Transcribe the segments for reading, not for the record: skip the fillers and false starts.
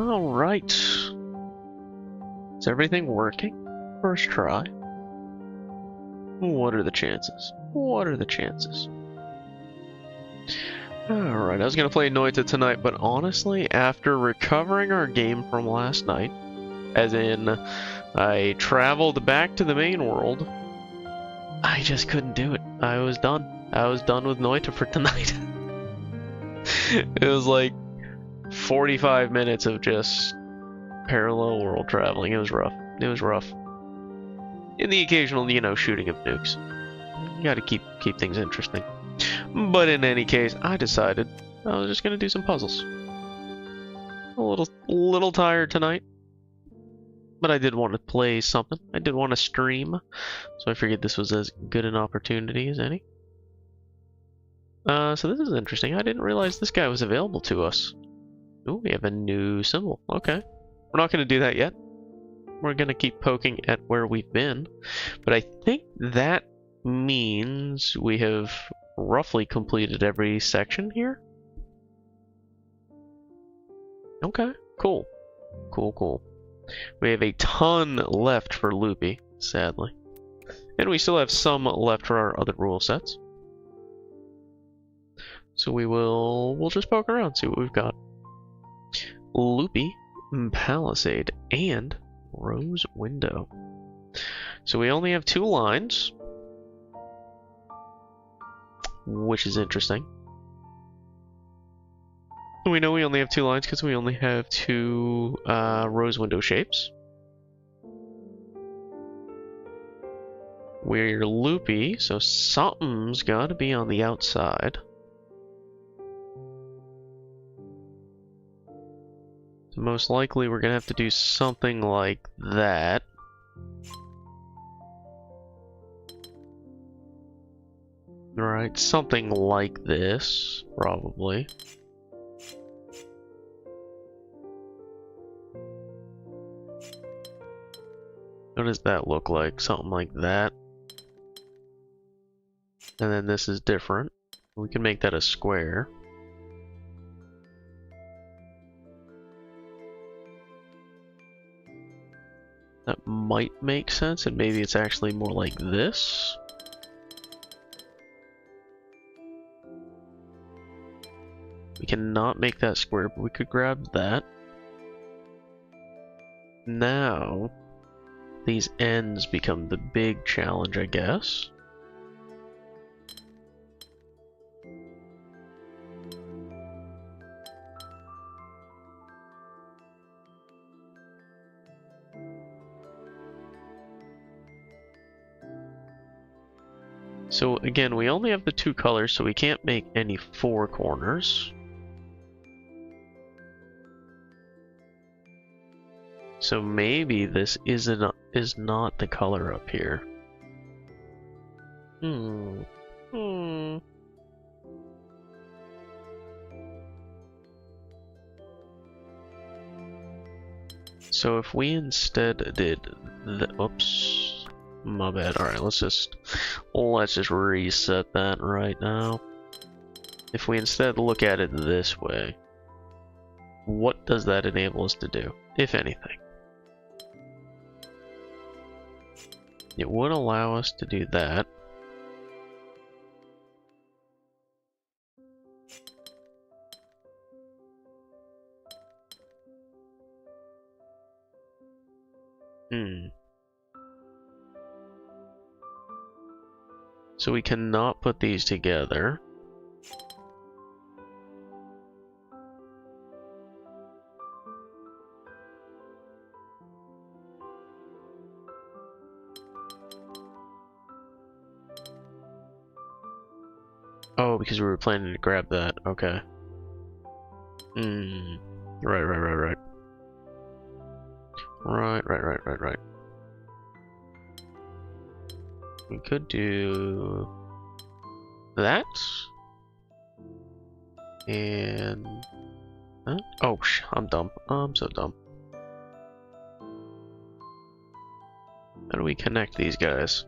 Alright. Is everything working? First try. What are the chances? What are the chances? Alright, I was gonna play Noita tonight, but honestly, after recovering our game from last night, as in, I traveled back to the main world, I just couldn't do it. I was done. I was done with Noita for tonight. It was like 45 minutes of just parallel world traveling. It was rough. It was rough. And the occasional, shooting of nukes. You gotta keep things interesting. But in any case, I decided I was just gonna do some puzzles. A little tired tonight. But I did want to play something. I did want to stream. So I figured this was as good an opportunity as any. So this is interesting. I didn't realize this guy was available to us. Ooh, we have a new symbol. Okay. We're not going to do that yet. We're going to keep poking at where we've been. But I think that means we have roughly completed every section here. Okay, cool. Cool. We have a ton left for Loopy, sadly. And we still have some left for our other rule sets. So we'll just poke around, see what we've got. Loopy, Palisade, and Rose Window. So we only have 2 lines, which is interesting. We know we only have 2 lines because we only have 2 rose window shapes. We're loopy, so something's got to be on the outside. So most likely we're going to have to do something like that. Right, something like this, probably. What does that look like? Something like that. And then this is different. We can make that a square. That might make sense, and maybe it's actually more like this. We cannot make that square, but we could grab that. Now, these ends become the big challenge, I guess. So again, we only have the 2 colors, so we can't make any 4 corners. So maybe this is not the color up here. So if we instead did the, oops, my bad. All right, let's just reset that right now. If we instead look at it this way, what does that enable us to do, if anything? It would allow us to do that. So we cannot put these together. Oh, because we were planning to grab that. Okay. Right. Right. We could do that. And oh, I'm dumb. I'm so dumb. How do we connect these guys?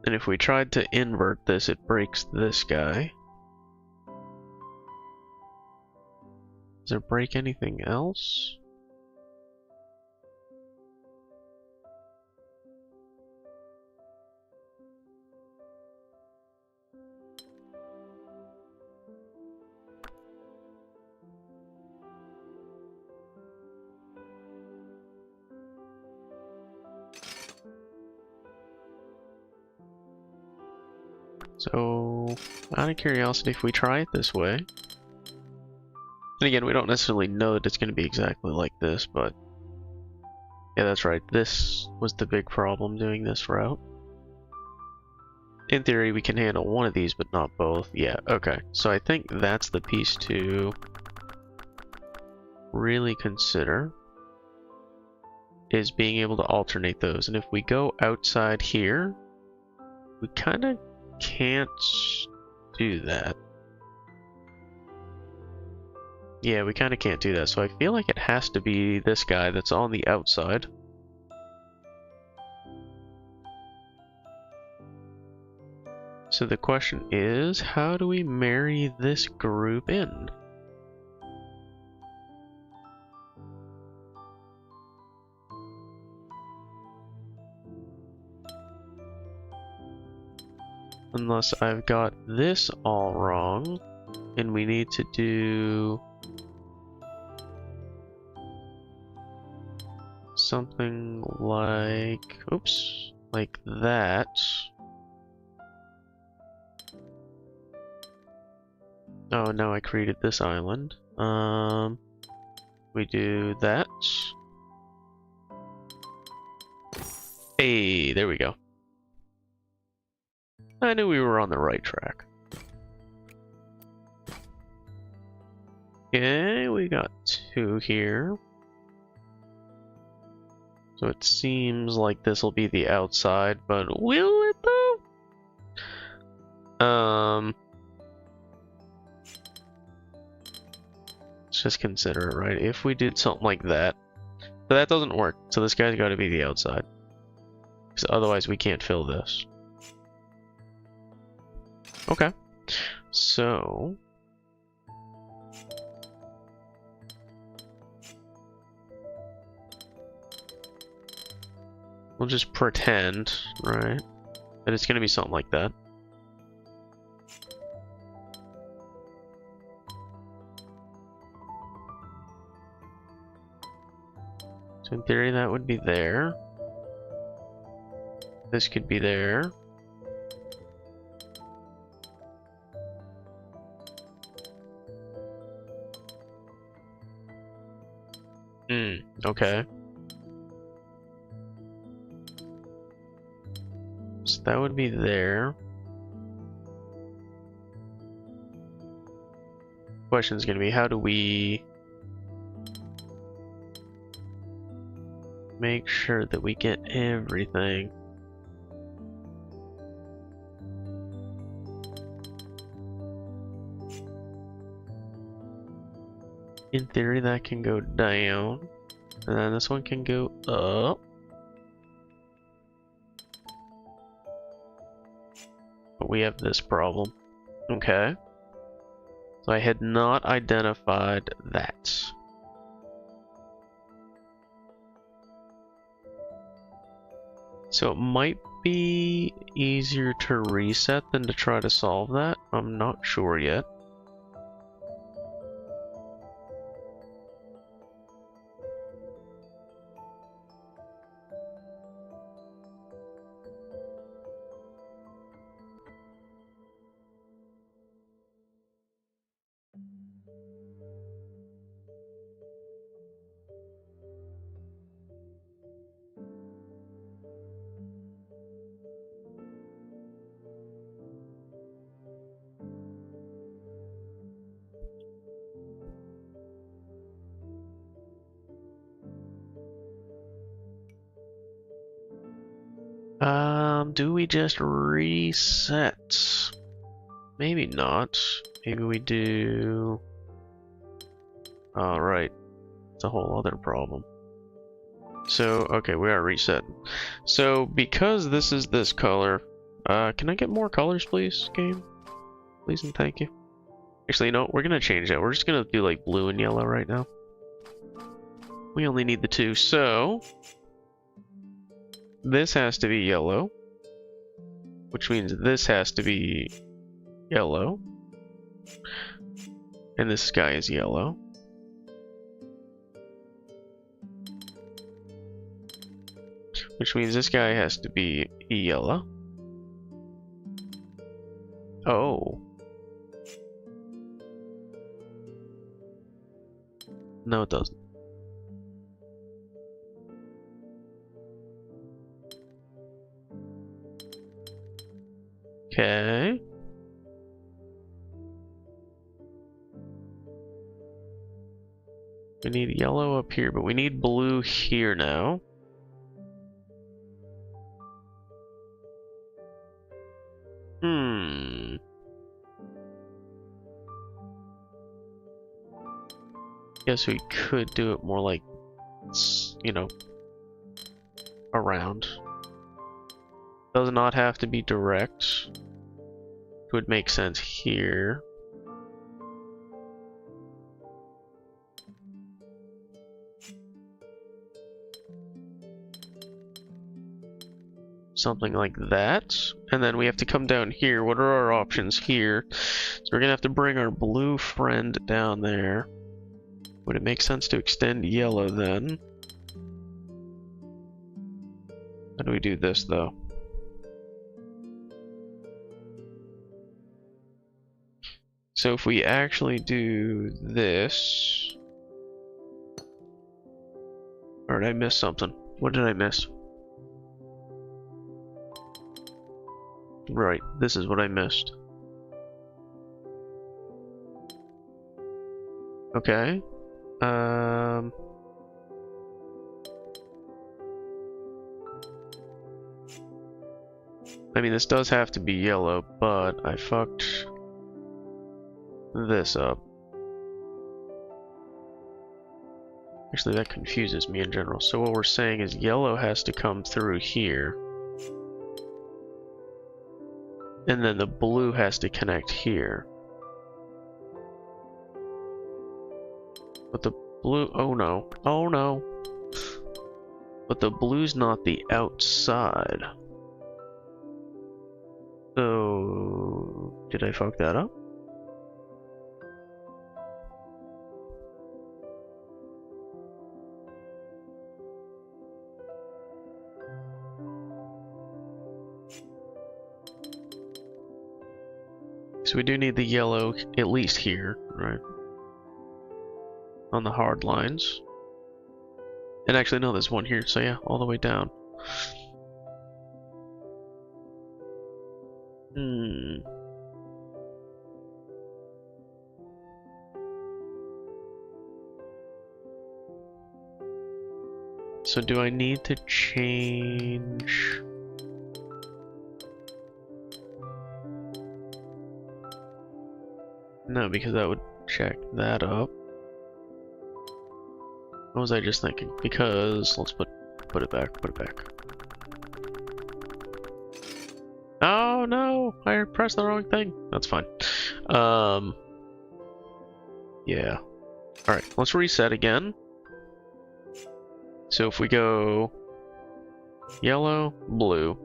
And if we tried to invert this, it breaks this guy. Does it break anything else? So, out of curiosity, if we try it this way, and again, we don't necessarily know that it's going to be exactly like this, but yeah, that's right. This was the big problem doing this route. In theory, we can handle one of these, but not both. Yeah, okay. So I think that's the piece to really consider, is being able to alternate those. And if we go outside here, we kind of can't do that. Yeah, we kind of can't do that. So I feel like it has to be this guy that's on the outside. So the question is, how do we marry this group in? Unless I've got this all wrong, and we need to do something like, oops, like that. Oh, now I created this island. We do that. Hey, there we go. I knew we were on the right track. Okay, we got 2 here. So it seems like this will be the outside, but will it though? Let's just consider it, right? If we did something like that, but that doesn't work. So this guy's got to be the outside, because otherwise we can't fill this. Okay, so we'll just pretend, right, that it's going to be something like that. So in theory that would be there. This could be there. Okay. So that would be there. Question is going to be, how do we make sure that we get everything? In theory, that can go down, and then this one can go up. But we have this problem. Okay. So I had not identified that. So it might be easier to reset than to try to solve that. I'm not sure yet. Do we just reset? Maybe not. Maybe we do... Alright. It's a whole other problem. So, okay, we are resetting. So, because this is this color, Can I get more colors, please, game? Please and thank you. Actually, you know, we're gonna change that. We're just gonna do like blue and yellow right now. We only need the two, so this has to be yellow, which means this has to be yellow, and this sky is yellow. Which means this guy has to be yellow. Oh. No, it doesn't. Okay. We need yellow up here, but we need blue here now. Guess we could do it more like, you know, around. Does not have to be direct. It would make sense here. Something like that. And then we have to come down here. What are our options here? So we're gonna have to bring our blue friend down there. Would it make sense to extend yellow then? How do we do this though? So if we actually do this... Or did I miss something? What did I miss? Right, this is what I missed. Okay. I mean, this does have to be yellow, but I fucked this up. Actually, that confuses me in general. So what we're saying is yellow has to come through here. And then the blue has to connect here. But the blue... Oh no. Oh no. But the blue's not the outside. So... Did I fuck that up? So we do need the yellow at least here, right? On the hard lines. And actually, no, there's one here, so yeah, all the way down. So do I need to change... No, because that would check that up. What was I just thinking? Because let's put it back, put it back. Oh no! I pressed the wrong thing. That's fine. Yeah. Alright, let's reset again. So if we go yellow, blue,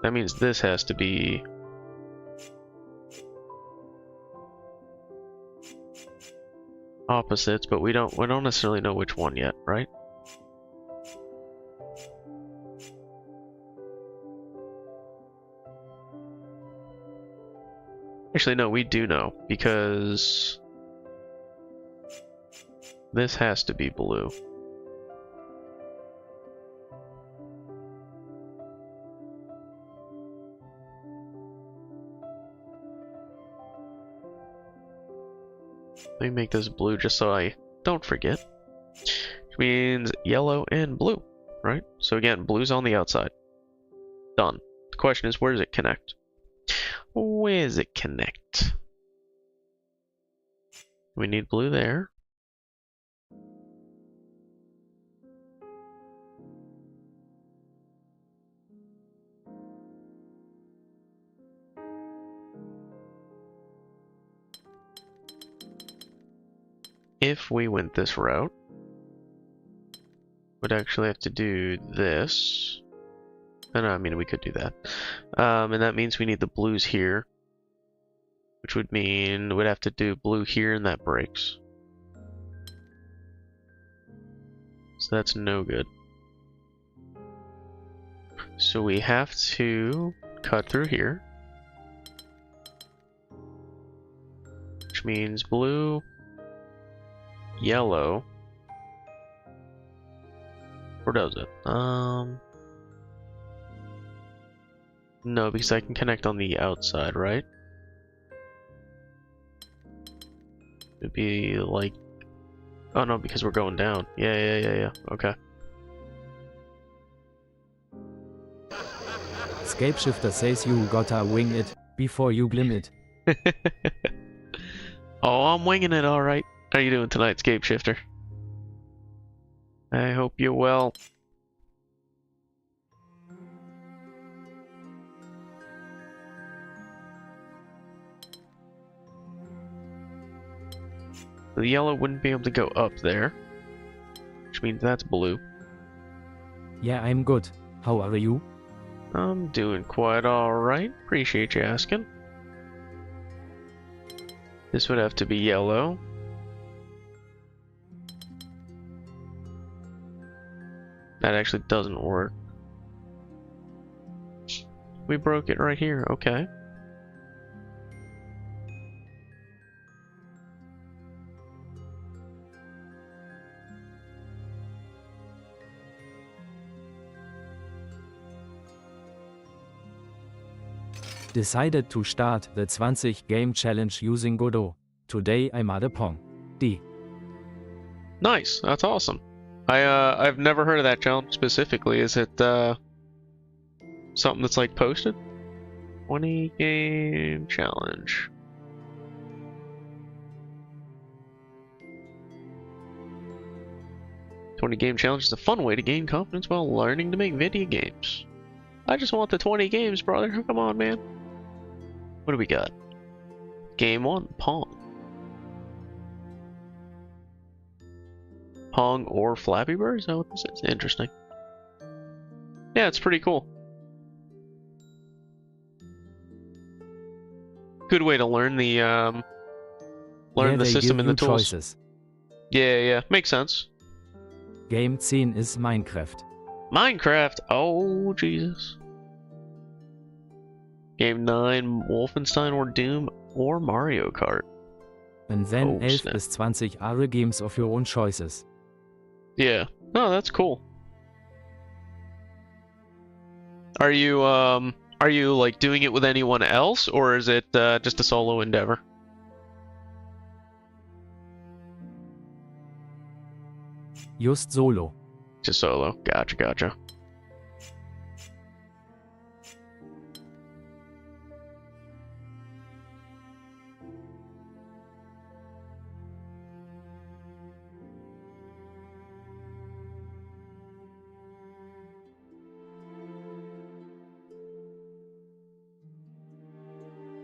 that means this has to be opposites, but we don't necessarily know which one yet, right? Actually, no, we do know, because this has to be blue. Let me make this blue just so I don't forget. Which means yellow and blue, right? So again, blue's on the outside. Done. The question is, where does it connect? Where does it connect? We need blue there. if we went this route, would actually have to do this. And I mean, we could do that. And that means we need the blues here, which would mean we'd have to do blue here, and that breaks. So that's no good. So we have to cut through here, which means blue, yellow, or does it? No, because I can connect on the outside, right? It'd be like, oh no, because we're going down. Yeah. Okay. Scapeshifter says you gotta wing it before you glim it. Oh, I'm winging it, all right. How you doing tonight, Scapeshifter? I hope you're well. The yellow wouldn't be able to go up there, which means that's blue. Yeah, I'm good. How are you? I'm doing quite alright. Appreciate you asking. This would have to be yellow. That actually doesn't work. We broke it right here, okay. Decided to start the 20 game challenge using Godot. Today I'm at a Pong. D. Nice, that's awesome. I've never heard of that challenge specifically. Is it something that's like posted? 20 game challenge. Game challenge is a fun way to gain confidence while learning to make video games. I just want the 20 games, brother. Come on, man. What do we got? Game 1, Pong. Pong or Flappy Bird? Is that what this is? Interesting. Yeah, it's pretty cool. Good way to learn the system and the tools. Choices. Yeah, makes sense. Game 10 is Minecraft. Minecraft. Oh, Jesus. Game 9, Wolfenstein or Doom or Mario Kart. And then 11 snap. bis 20 other games of your own choices. Yeah. No, that's cool. Are you like doing it with anyone else, or is it just a solo endeavor? Just solo. Just solo. Gotcha.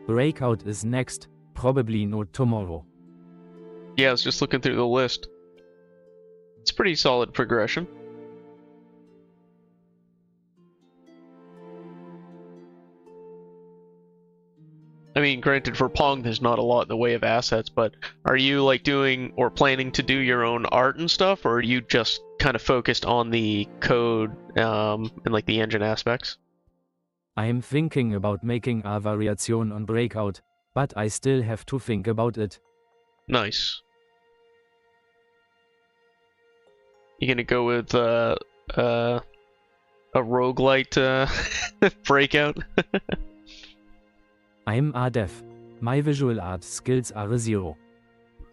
Breakout is next, probably not tomorrow. Yeah, I was just looking through the list. It's pretty solid progression. I mean, granted, for Pong, there's not a lot in the way of assets, but are you like doing or planning to do your own art and stuff, or are you just kind of focused on the code and like the engine aspects? I am thinking about making a variation on Breakout, but I still have to think about it. Nice. You gonna go with a roguelite Breakout? I'm a dev. My visual art skills are a 0.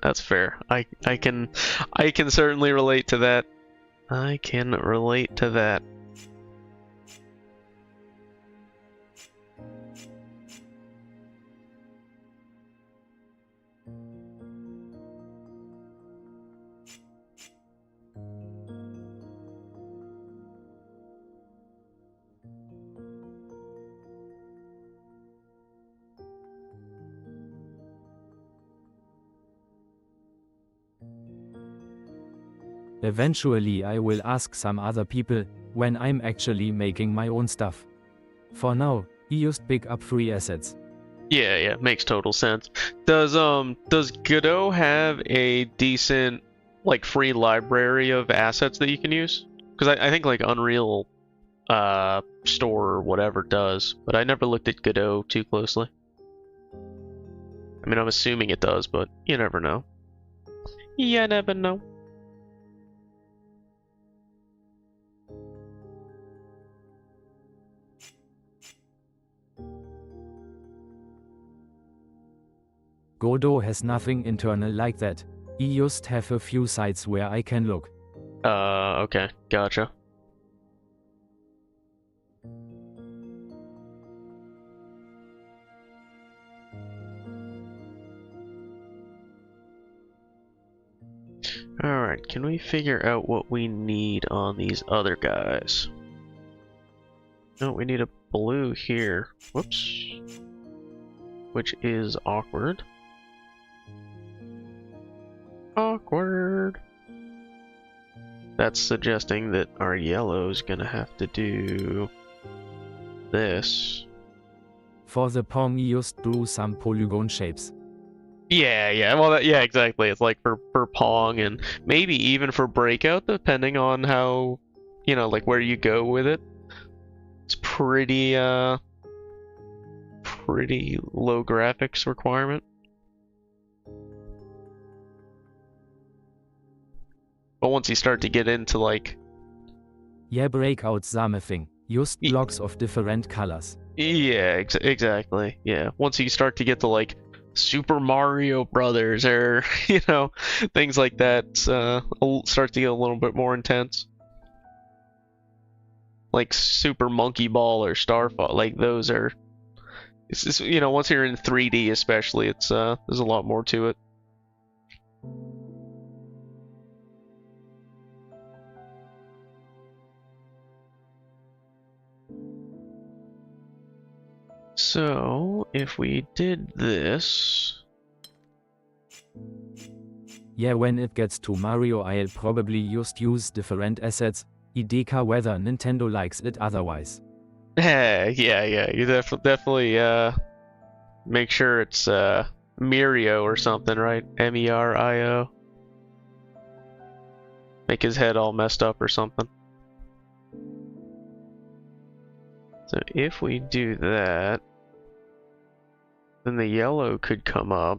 That's fair. I can certainly relate to that. I can relate to that. Eventually I will ask some other people, when I'm actually making my own stuff. For now, he just pick up free assets. Yeah, makes total sense. Does Godot have a decent like free library of assets that you can use? Because I think like Unreal Store or whatever does, but I never looked at Godot too closely. I mean, I'm assuming it does, but you never know. You never know. Godot has nothing internal like that. He just have a few sites where I can look. Okay, gotcha. Alright, can we figure out what we need on these other guys? No, we need a blue here. Whoops. Which is awkward. Awkward. That's suggesting that our yellow's gonna have to do this. For the Pong he just drew some polygon shapes. Yeah. Well, yeah, exactly. It's like for Pong and maybe even for Breakout, depending on how, you know, like where you go with it. It's pretty low graphics requirement. But once you start to get into like... Yeah, Breakout something. Just blocks of different colors. Yeah, exactly. Yeah. Once you start to get to like Super Mario Brothers or, you know, things like that, start to get a little bit more intense. Like Super Monkey Ball or Star Fox, like those are... It's just, you know, once you're in 3D especially, it's there's a lot more to it. So, if we did this... Yeah, when it gets to Mario I'll probably just use different assets, ideka whether Nintendo likes it otherwise. Yeah, you definitely make sure it's Mirio or something, right? Merio. Make his head all messed up or something. So if we do that, then the yellow could come up.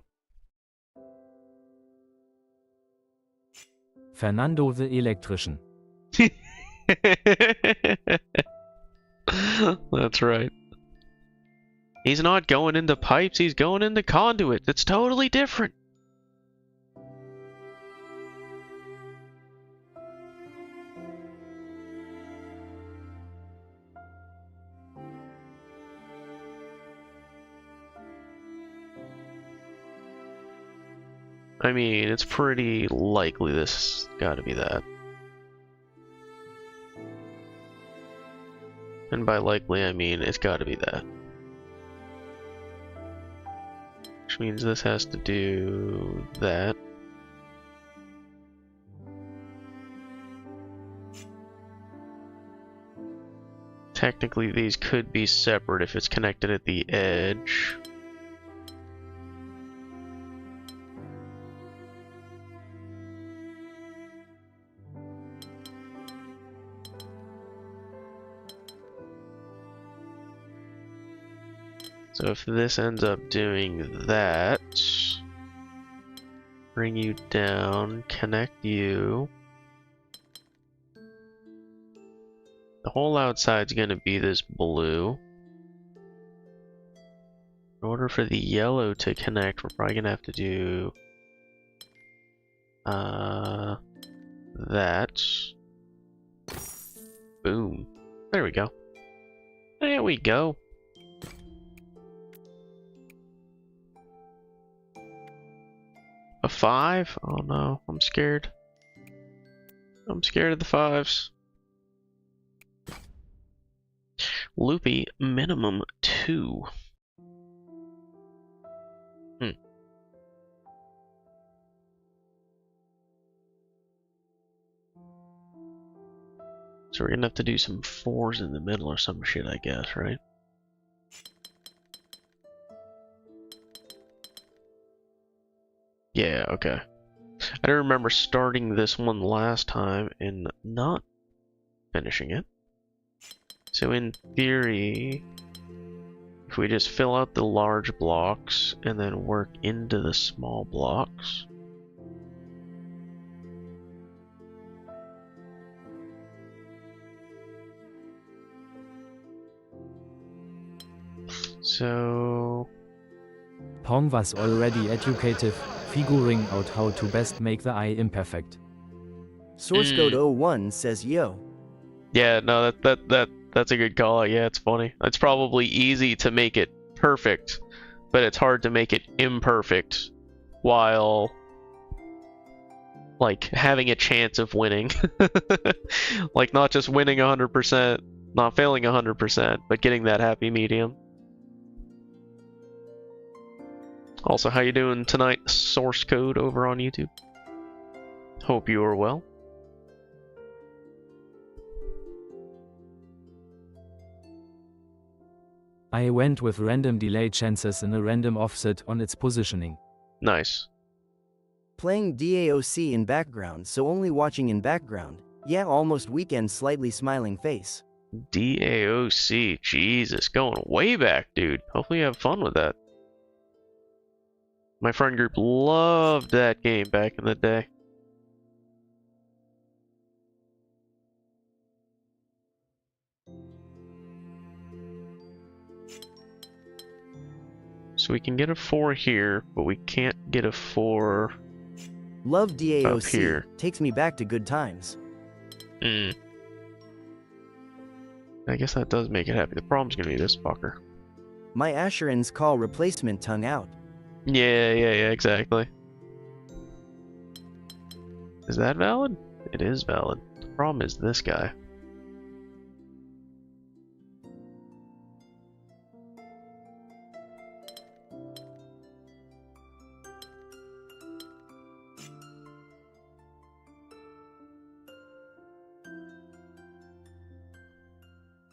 Fernando the electrician. That's right. He's not going into pipes, he's going into conduits. It's totally different. I mean, it's pretty likely this gotta be that. And by likely, I mean it's gotta be that. Which means this has to do that. Technically, these could be separate if it's connected at the edge. So if this ends up doing that, bring you down, connect you. The whole outside's gonna be this blue. In order for the yellow to connect, we're probably gonna have to do that. Boom. There we go. There we go. A 5? Oh no, I'm scared. I'm scared of the 5s. Loopy, minimum 2. So we're gonna have to do some 4s in the middle or some shit, I guess, right? Yeah, okay. I don't remember starting this one last time and not finishing it. So in theory, if we just fill out the large blocks and then work into the small blocks. So Pong was already educative, figuring out how to best make the eye imperfect. Source code 01 says yo. yeah, no, that's a good call. Yeah, it's funny. It's probably easy to make it perfect, but it's hard to make it imperfect while like having a chance of winning. Like not just winning 100%, not failing 100%, but getting that happy medium. Also, how you doing tonight, Source Code over on YouTube? Hope you are well. I went with random delay chances and a random offset on its positioning. Nice. Playing DAOC in background, so only watching in background. Yeah, almost weekend slightly smiling face. DAOC, Jesus, going way back, dude. Hopefully you have fun with that. My friend group loved that game back in the day. So we can get a 4 here, but we can't get a 4 Love up DAOC. here. Takes me back to good times. I guess that does make it happy. The problem's gonna be this fucker. My Asheron's call replacement tongue out. Yeah, exactly. Is that valid? It is valid. The problem is this guy.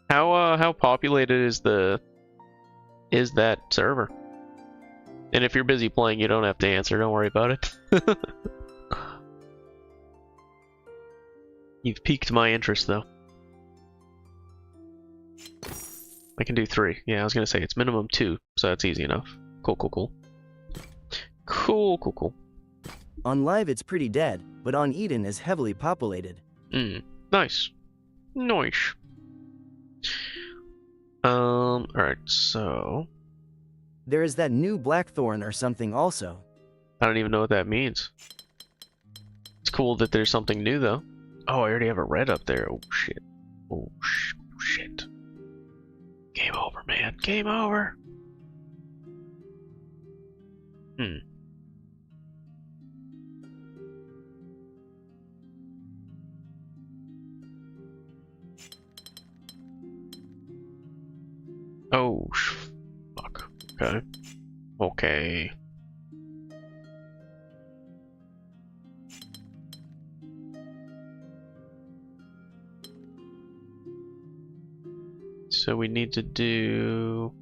How populated is that server? And if you're busy playing, you don't have to answer. Don't worry about it. You've piqued my interest, though. I can do 3. Yeah, I was gonna say it's minimum 2, so that's easy enough. Cool. Cool. On live it's pretty dead, but on Eden is heavily populated. Nice. Alright, so There is that new Blackthorn or something also. I don't even know what that means. It's cool that there's something new, though. Oh, I already have a red up there. Oh, shit. Oh, shit. Game over, man. Game over. Oh, fuck. Okay. So we need to do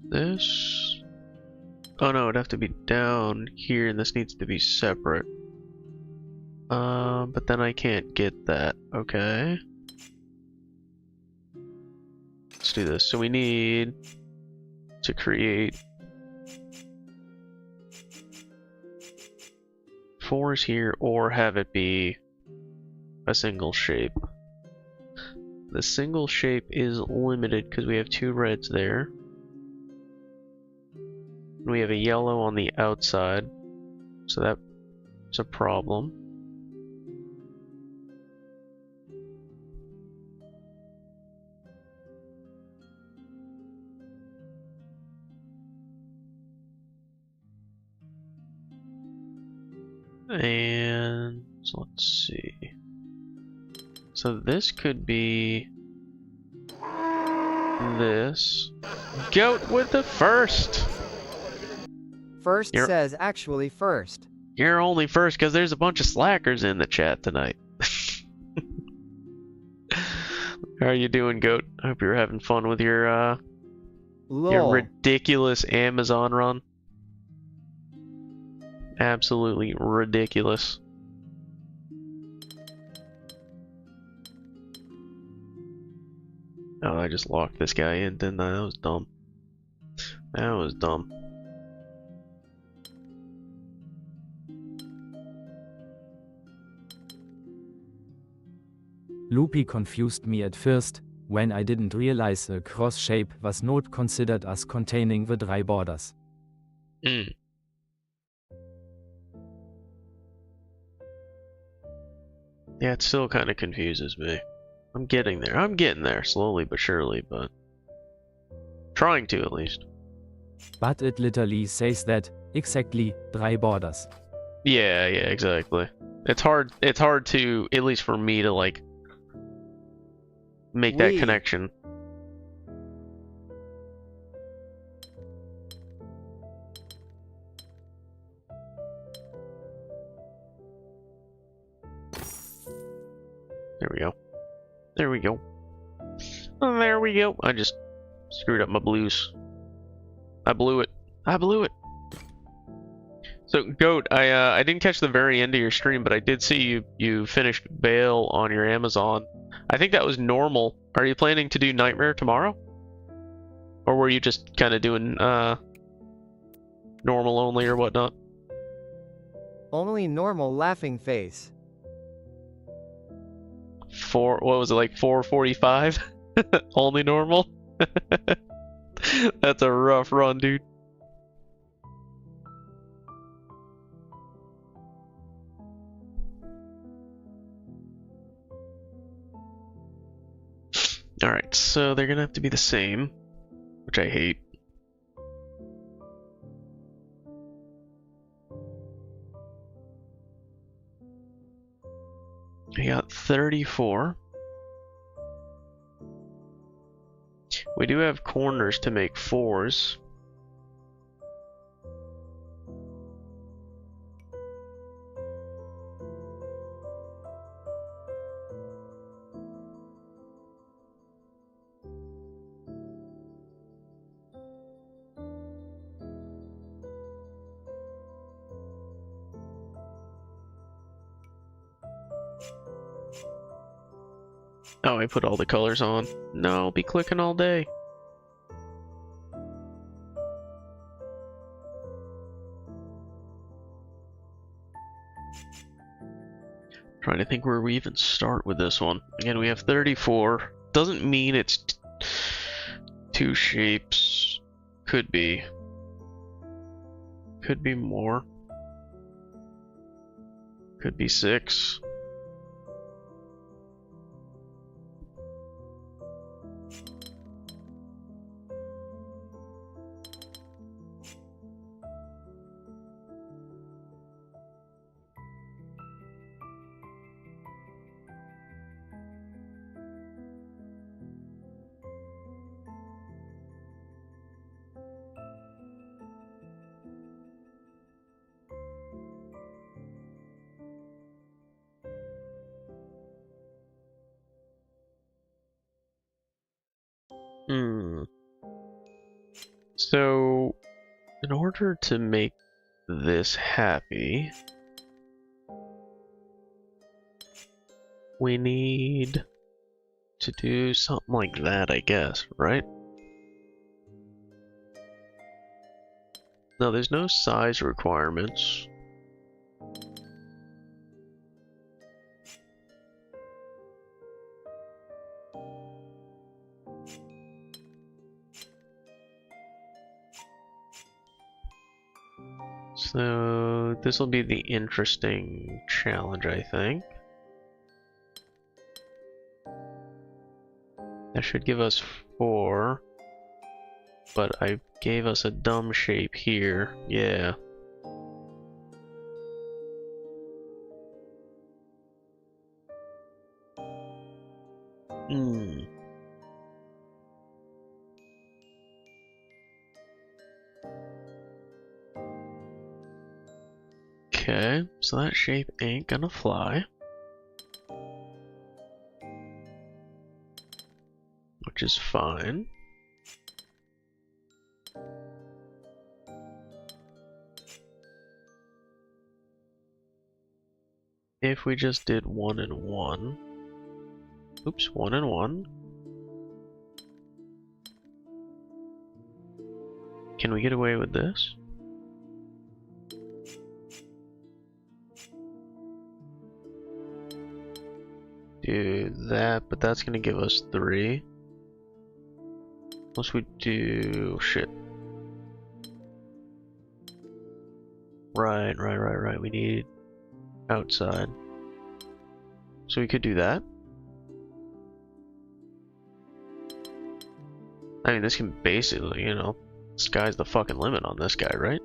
this. Oh no, it'd have to be down here, and this needs to be separate. But then I can't get that. Okay. Let's do this. So we need to create 4s here, or have it be a single shape. The single shape is limited because we have 2 reds there. We have a yellow on the outside, so that's a problem. And so let's see. So this could be this. Goat with the first. First You're- says actually first. You're only first because there's a bunch of slackers in the chat tonight. How are you doing, Goat? I hope you're having fun with your Lol. ridiculous Amazon run. Absolutely ridiculous. Oh, I just locked this guy in, didn't I? That was dumb. That was dumb. Loopy confused me at first, when I didn't realize the cross shape was not considered as containing the dry borders. Mm. Yeah, it still kind of confuses me. I'm getting there. I'm getting there, slowly but surely, but trying to at least. But it literally says that, exactly, dry borders. Yeah, exactly. It's hard to, at least for me, to like make that connection. There we go. There we go. Oh, there we go. I just screwed up my blues. I blew it. I blew it. So, Goat, I didn't catch the very end of your stream, but I did see you finished Bale on your Amazon. I think that was normal. Are you planning to do Nightmare tomorrow? Or were you just kind of doing normal only or whatnot? Only normal laughing face. What was it, like 4:45? Only normal? That's a rough run, dude. Alright, so they're gonna have to be the same, which I hate. I got 34. We do have corners to make 4s. Oh, I put all the colors on. No, I'll be clicking all day. Trying to think where we even start with this one. Again, we have 34. Doesn't mean it's two shapes. Could be. Could be more. Could be 6. So, in order to make this happy, we need to do something like that, I guess, right? No, there's no size requirements. So this will be the interesting challenge, I think. That should give us 4, but I gave us a dumb shape here. Yeah. Okay, so that shape ain't gonna fly. Which is fine. If we just did 1 and 1. Oops, 1 and 1. Can we get away with this? Do that, but that's gonna give us 3. Unless we do... shit. Right. We need outside. So we could do that. I mean, this can basically, you know, sky's the fucking limit on this guy, right?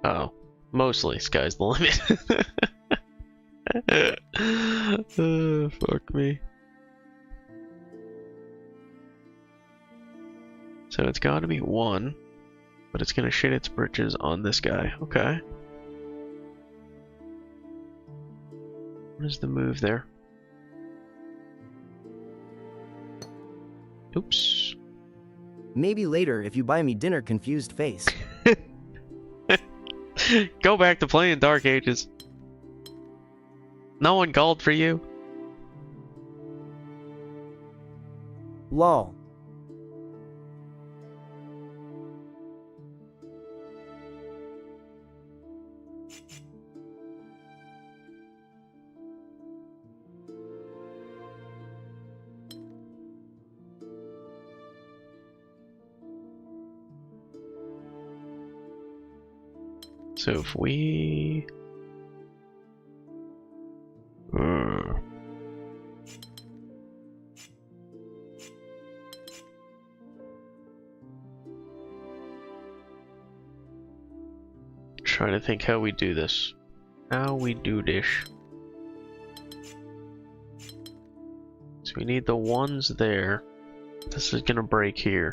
Oh, mostly sky's the limit. Fuck me. So it's gotta be 1, but it's gonna shit its britches on this guy. Okay. What is the move there? Oops. Maybe later if you buy me dinner, confused face. Go back to playing Dark Ages. No one called for you. Lol. So if we... Trying to think how we do this. How we do this. So we need the 1s there. This is gonna break here.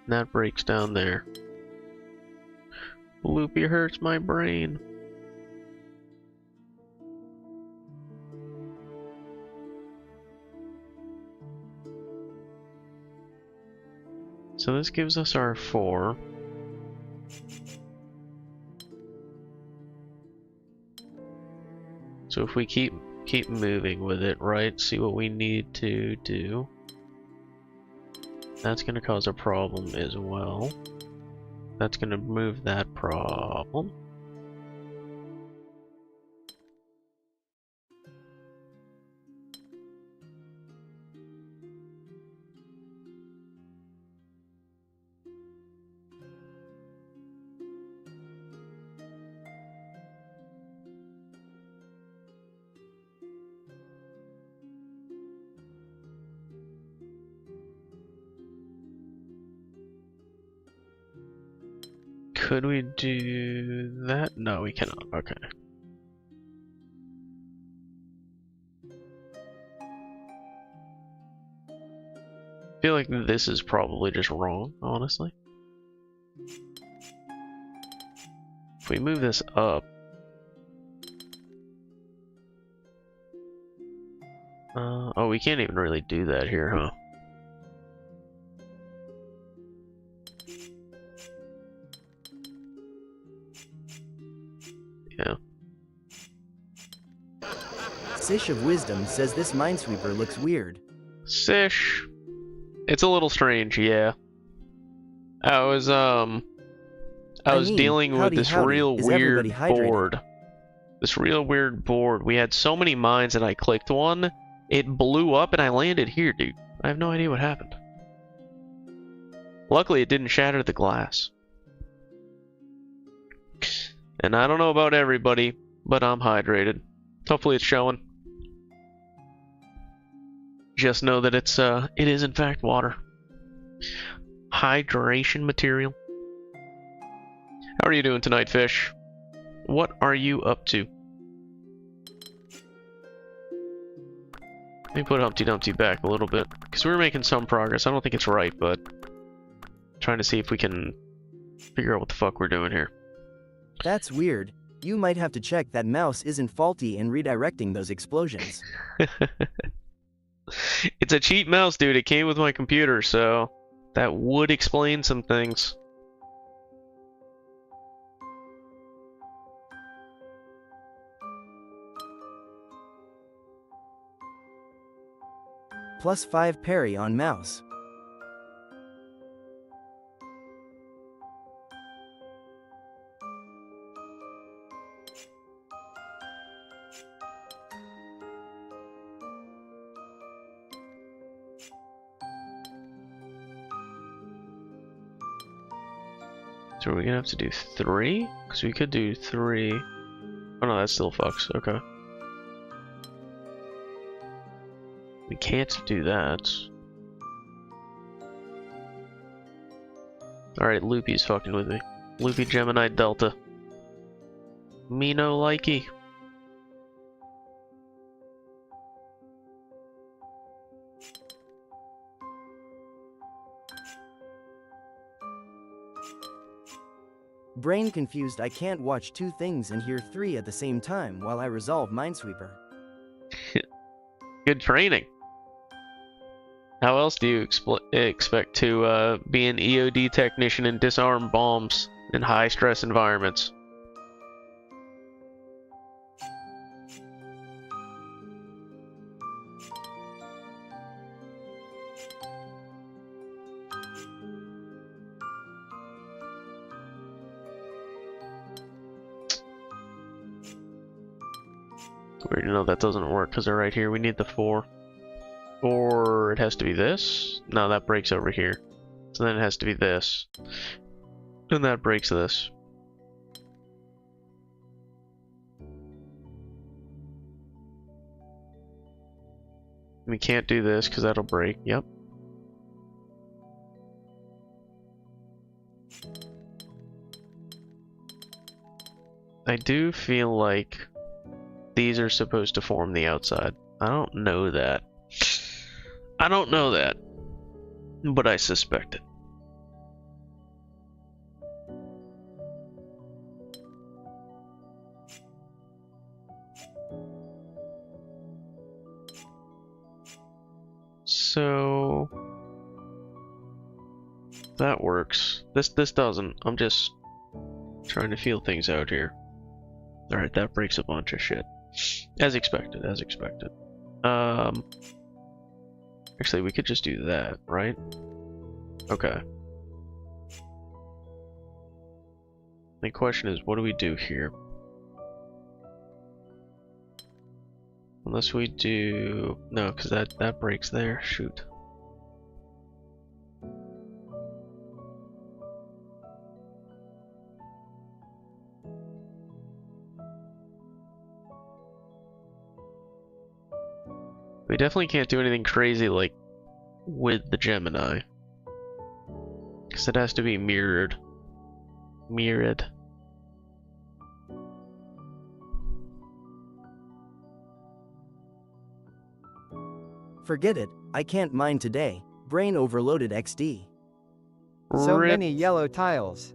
And that breaks down there. Loopy hurts my brain. So this gives us our 4. So if we keep moving with it, right? See what we need to do. That's gonna cause a problem as well. That's gonna move that problem. Could we do that? No, we cannot. Okay. I feel like this is probably just wrong, honestly. If we move this up... oh, we can't even really do that here, huh? Yeah. Sish of Wisdom says this Minesweeper looks weird. Sish. It's a little strange, yeah. I was dealing with howdy, this howdy. real Is weird everybody hydrated? board. This real weird board. We had so many mines and I clicked one, it blew up and I landed here, dude. I have no idea what happened. Luckily it didn't shatter the glass. And I don't know about everybody, but I'm hydrated. Hopefully it's showing. Just know that it is in fact water. Hydration material. How are you doing tonight, fish? What are you up to? Let me put Humpty Dumpty back a little bit, because we were making some progress. I don't think it's right, but Trying to see if we can figure out what the fuck we're doing here. That's weird. You might have to check that mouse isn't faulty in redirecting those explosions. It's a cheap mouse, dude. It came with my computer, so that would explain some things. +5 parry on mouse. So we're gonna have to do 3? Because we could do 3. Oh no, that still fucks. Okay. We can't do that. Alright, Loopy's fucking with me. Loopy Gemini Delta. Me no likey. Brain confused. I can't watch 2 things and hear 3 at the same time while I resolve Minesweeper. Good training. How else do you expect to be an EOD technician and disarm bombs in high-stress environments? Weird, no, that doesn't work because they're right here. We need the 4. Or it has to be this? No, that breaks over here. So then it has to be this. And that breaks this. We can't do this because that'll break. Yep. I do feel like these are supposed to form the outside. I don't know that. I don't know that, but I suspect it. So that works. This doesn't. I'm just trying to feel things out here. All right, that breaks a bunch of shit. As expected, as expected. Actually, we could just do that, right? Okay. The question is, what do we do here? Unless we do... No, because that breaks there. Shoot. We definitely can't do anything crazy like with the Gemini. Because it has to be mirrored. Mirrored. Forget it, I can't mine today. Brain overloaded XD. So Rip. many yellow tiles.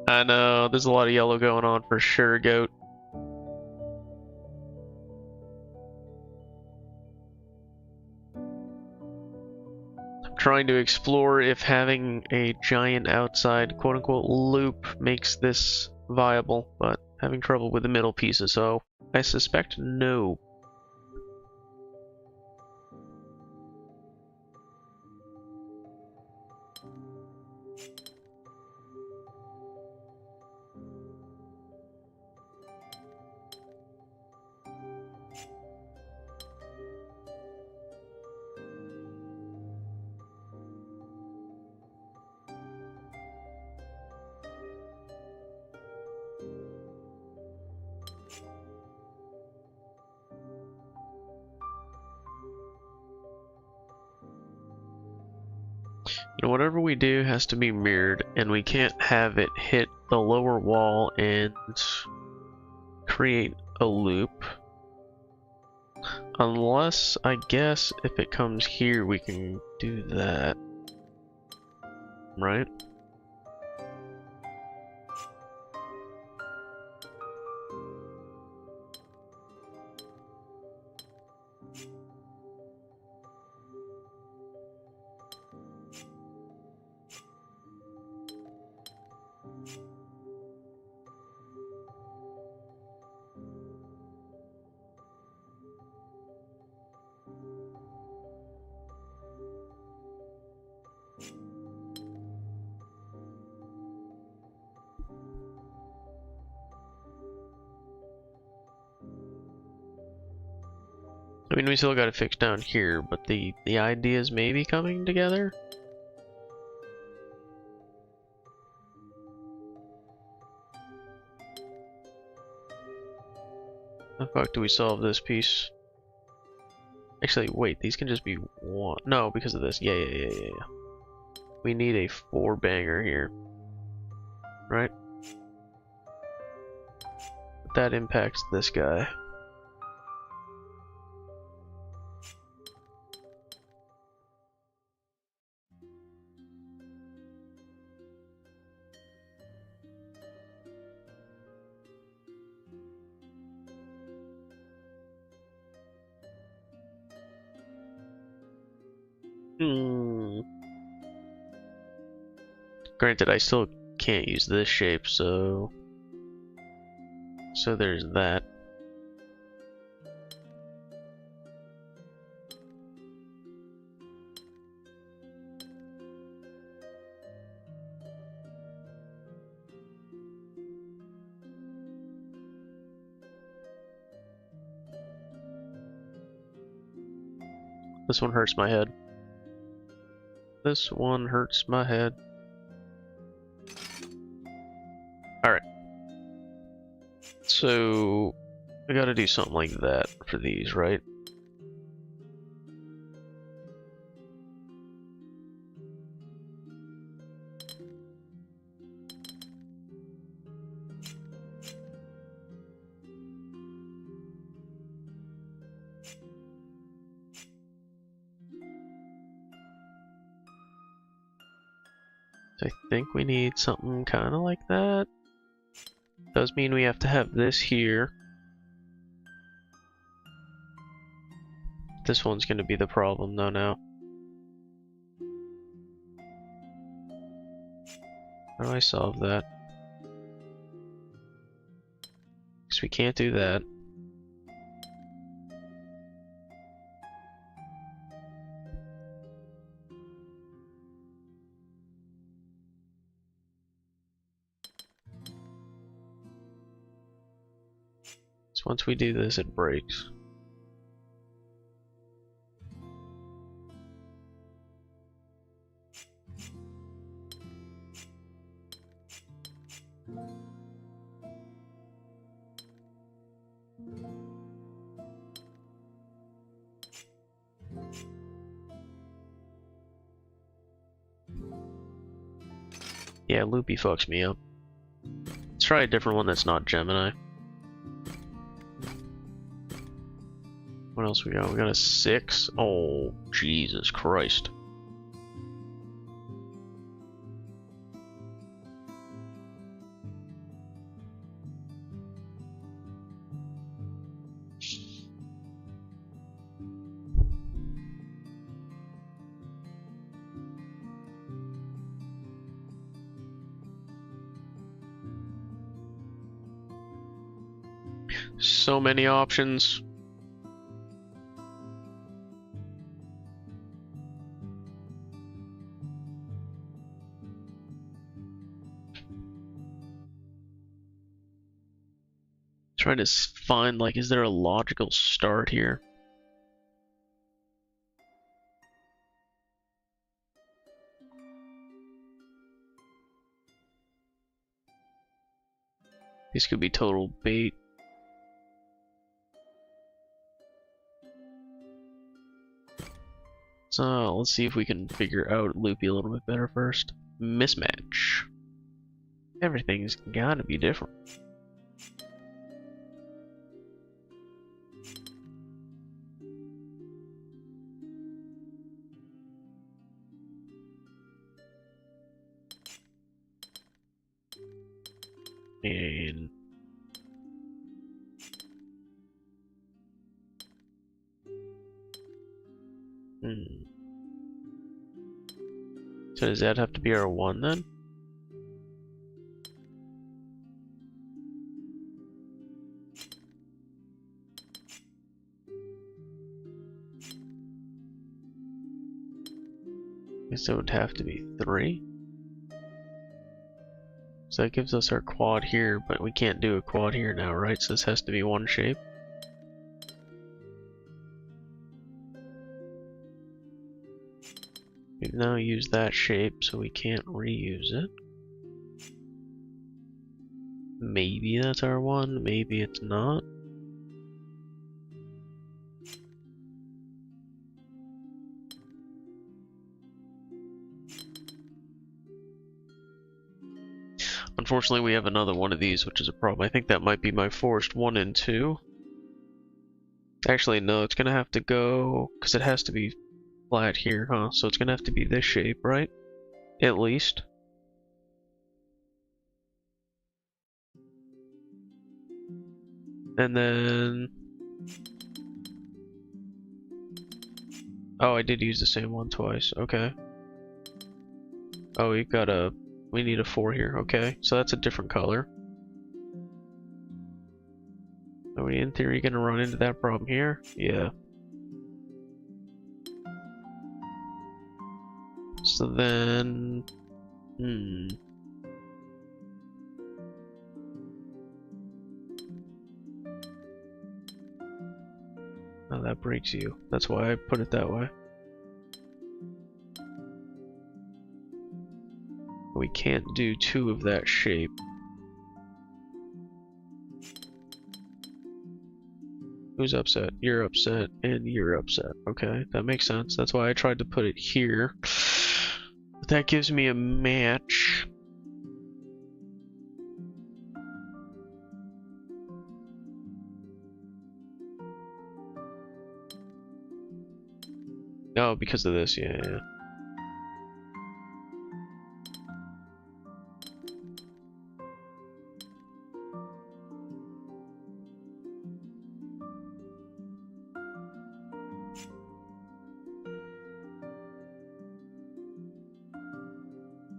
I know, there's a lot of yellow going on for sure, Goat. Trying to explore if having a giant outside quote-unquote loop makes this viable, but having trouble with the middle pieces, so I suspect no. And whatever we do has to be mirrored, and we can't have it hit the lower wall and create a loop. Unless, I guess, if it comes here, we can do that. Right? I mean, we still got it fixed down here, but the ideas may be coming together. How the fuck do we solve this piece? Actually, wait, these can just be one. No, because of this. Yeah. We need a 4-banger here. Right? That impacts this guy. Granted, I still can't use this shape, so there's that. This one hurts my head. This one hurts my head. Alright. So, I gotta do something like that for these, right? So I think we need something kind of like that. Does mean we have to have this here. This one's going to be the problem though now. How do I solve that? Because we can't do that. Once we do this, it breaks. Yeah, Loopy fucks me up. Let's try a different one that's not Gemini. What else we got? We got a 6. Oh, Jesus Christ. So many options. Trying to find, like, is there a logical start here? These could be total bait. So let's see if we can figure out Loopy a little bit better first. Mismatch. Everything's gotta be different. And so does that have to be our 1 then? Guess it would have to be 3. So that gives us our quad here, but we can't do a quad here now, right? So this has to be one shape. now used that shape, so we can't reuse it. Maybe that's our one, maybe it's not. Unfortunately, we have another one of these, which is a problem. I think that might be my forest 1 and 2. Actually, no, it's gonna have to go, because it has to be flat here, huh? So it's gonna have to be this shape, right? At least. And then... Oh, I did use the same one twice, okay. Oh, we got a... We need a 4 here, okay. So that's a different color. Are we in theory gonna run into that problem here? Yeah. So then... Oh, that breaks you. That's why I put it that way. We can't do 2 of that shape. Who's upset? You're upset, and you're upset. Okay, that makes sense. That's why I tried to put it here. But that gives me a match. Oh, because of this, yeah.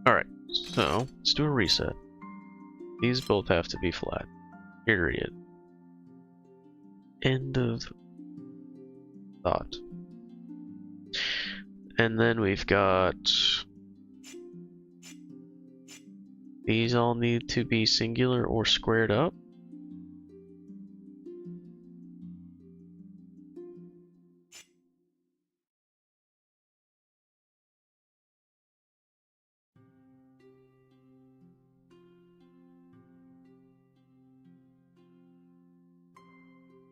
Alright, so let's do a reset. These both have to be flat. Period. End of thought. And then we've got... These all need to be singular or squared up.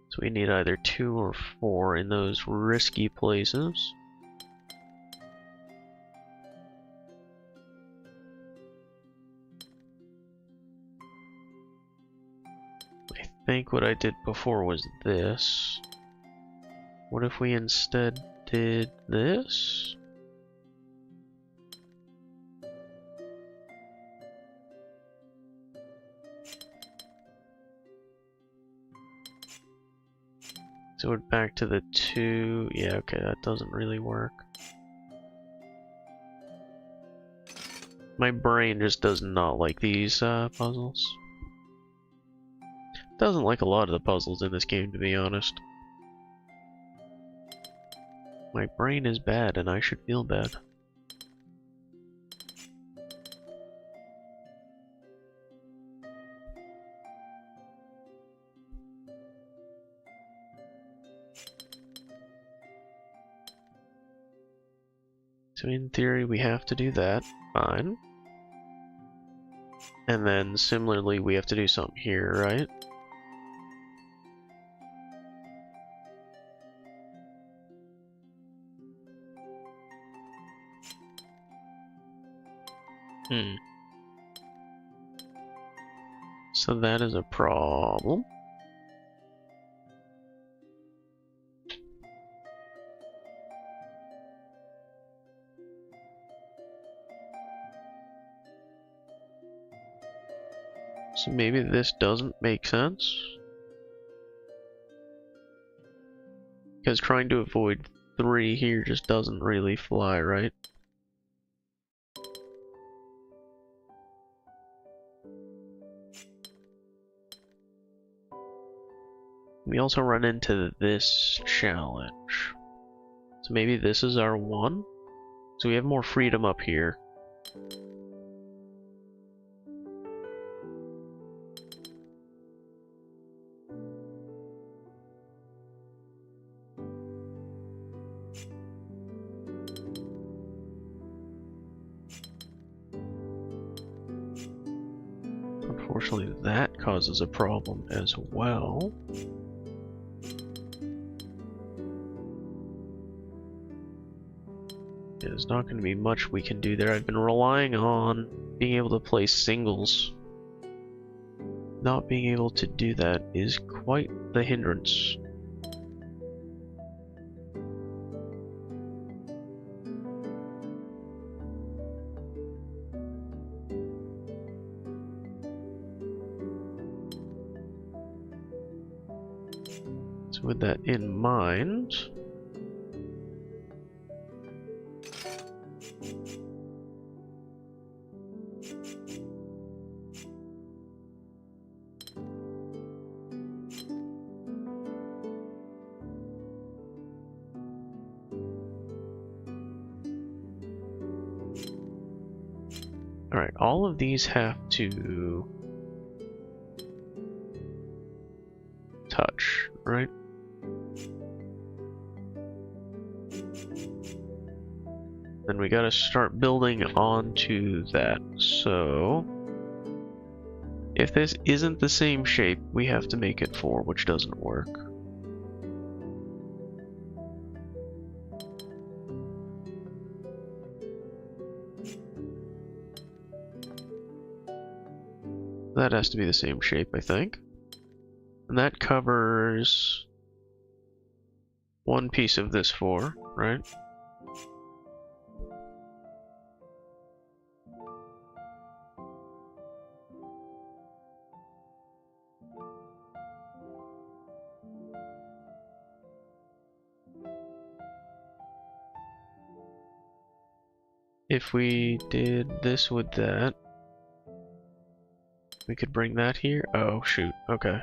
So we need either 2 or 4 in those risky places. I think what I did before was this. What if we instead did this? So we're back to the 2. Yeah, okay, that doesn't really work. My brain just does not like these puzzles. Doesn't like a lot of the puzzles in this game, to be honest. My brain is bad, and I should feel bad. So in theory, we have to do that. Fine. And then similarly, we have to do something here, right? So that is a problem. So maybe this doesn't make sense. Because trying to avoid 3 here just doesn't really fly, right? We also run into this challenge. So maybe this is our 1? So we have more freedom up here. unfortunately that causes a problem as well. There's not going to be much we can do there. I've been relying on being able to play singles. Not being able to do that is quite the hindrance. So with that in mind, alright, all of these have to touch, right? Then we gotta start building onto that. So if this isn't the same shape, we have to make it 4, which doesn't work. That has to be the same shape, I think. And that covers one piece of this 4, right? If we did this with that, we could bring that here. Oh, shoot. Okay.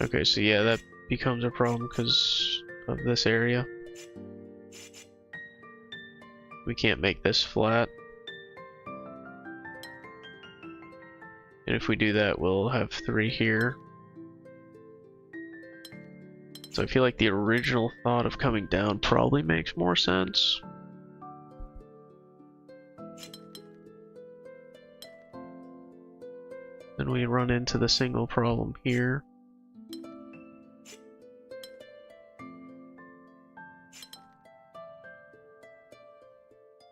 Okay, so yeah, that becomes a problem because of this area. We can't make this flat. And if we do that, we'll have 3 here. So I feel like the original thought of coming down probably makes more sense. Then we run into the single problem here.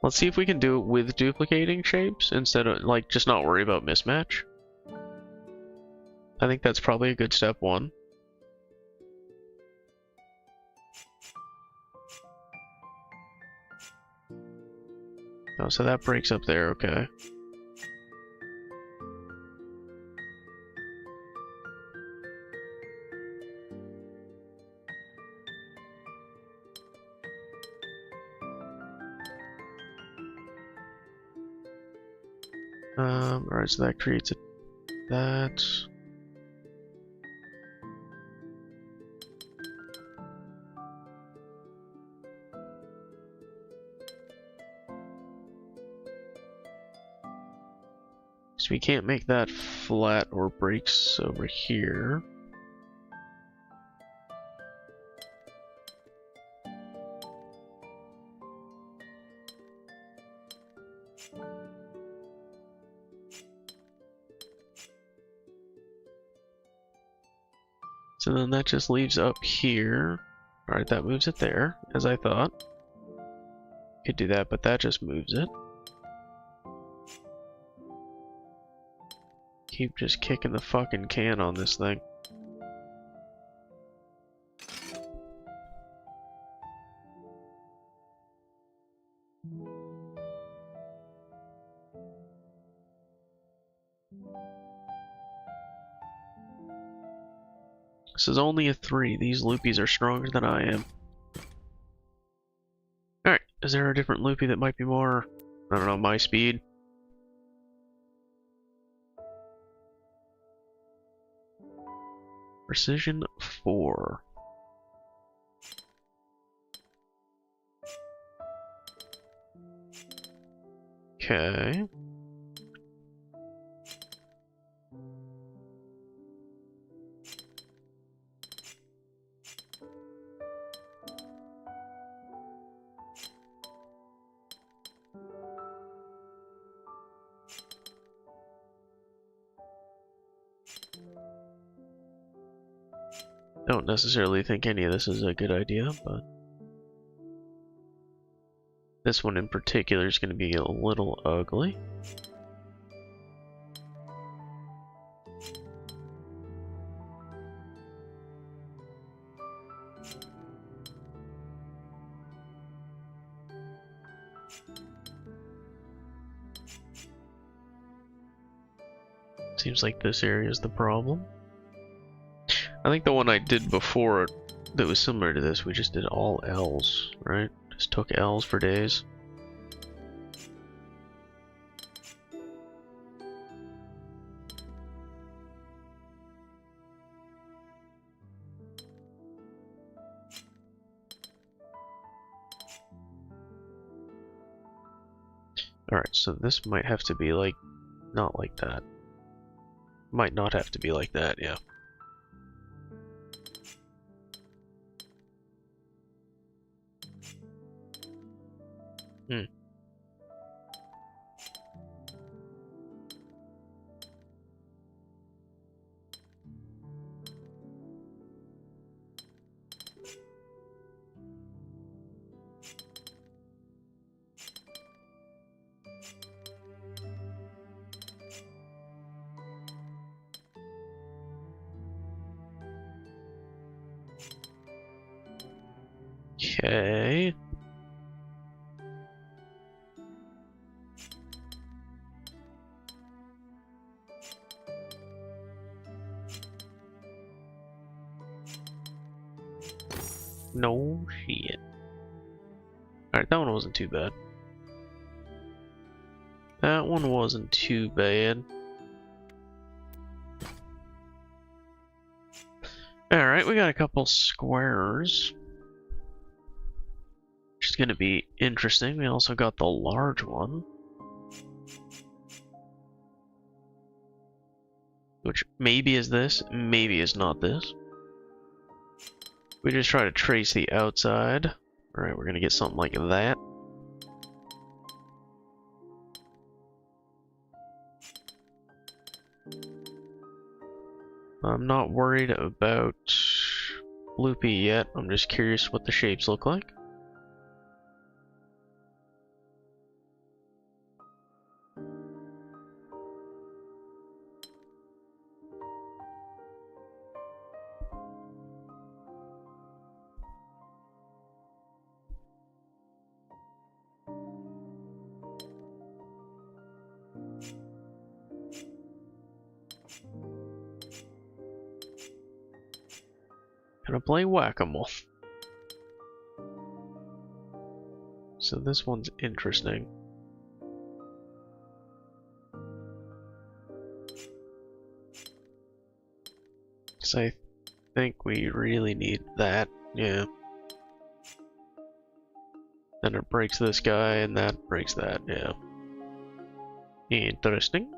Let's see if we can do it with duplicating shapes instead of, like, just not worry about mismatch. I think that's probably a good step 1. Oh, so that breaks up there, okay. Alright, so that creates that. So we can't make that flat or breaks over here. So then that just leaves up here. Alright, that moves it there, as I thought. Could do that, but that just moves it. Keep just kicking the fucking can on this thing. This is only a 3. These loopies are stronger than I am. Alright, is there a different loopy that might be more, I don't know, my speed? Precision 4. Okay. Don't necessarily think any of this is a good idea, but this one in particular is going to be a little ugly. Seems like this area is the problem. I think the one I did before that was similar to this, we just did all L's, right? Just took L's for days. Alright, so this might have to be like, not like that. Might not have to be like that, yeah. Hmm. Okay. No shit. Alright, that one wasn't too bad. That one wasn't too bad. Alright, we got a couple squares. Which is gonna be interesting. We also got the large one. Which maybe is this, maybe is not this. We just try to trace the outside. Alright, we're gonna get something like that. I'm not worried about Loopy yet. I'm just curious what the shapes look like. Gonna play whack-a-mole. So this one's interesting. So I think we really need that, yeah. Then it breaks this guy and that breaks that, yeah. Interesting.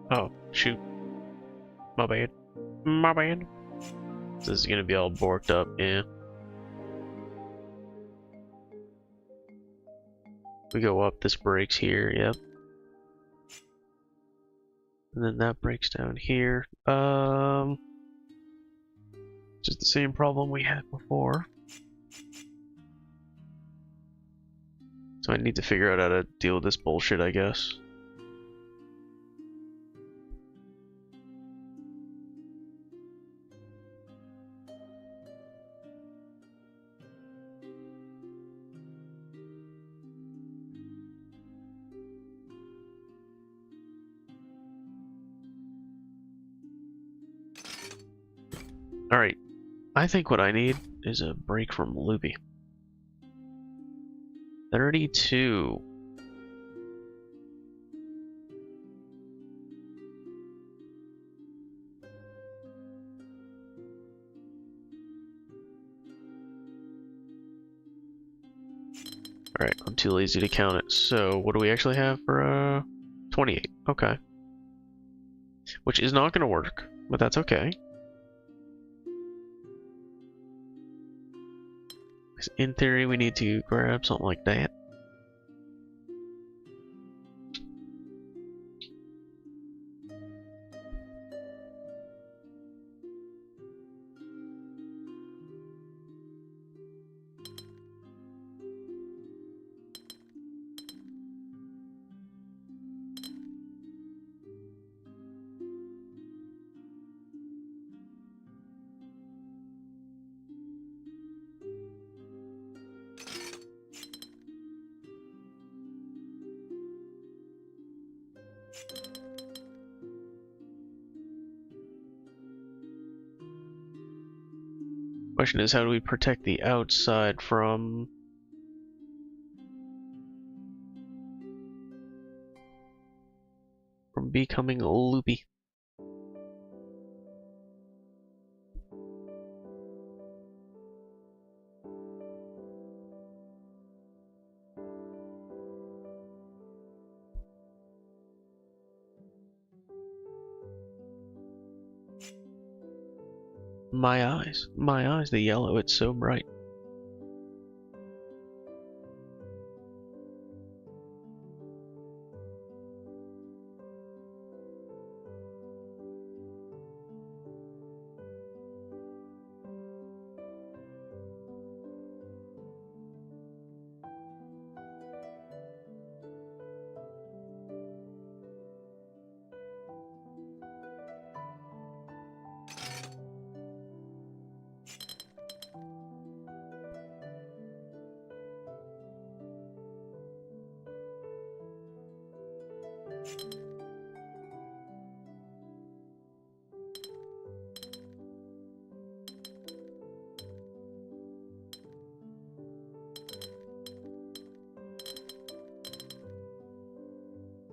Oh, shoot. My bad. My bad. This is gonna be all borked up, yeah. We go up, this breaks here, yep. And then that breaks down here. Just the same problem we had before. So I need to figure out how to deal with this bullshit, I guess. Alright, I think what I need is a break from Loopy. 32. Alright, I'm too lazy to count it. So, what do we actually have for, 28. Okay. Which is not gonna work, but that's okay. 'Cause in theory, we need to grab something like that. Question is, how do we protect the outside from becoming loopy? My eyes, the yellow, it's so bright.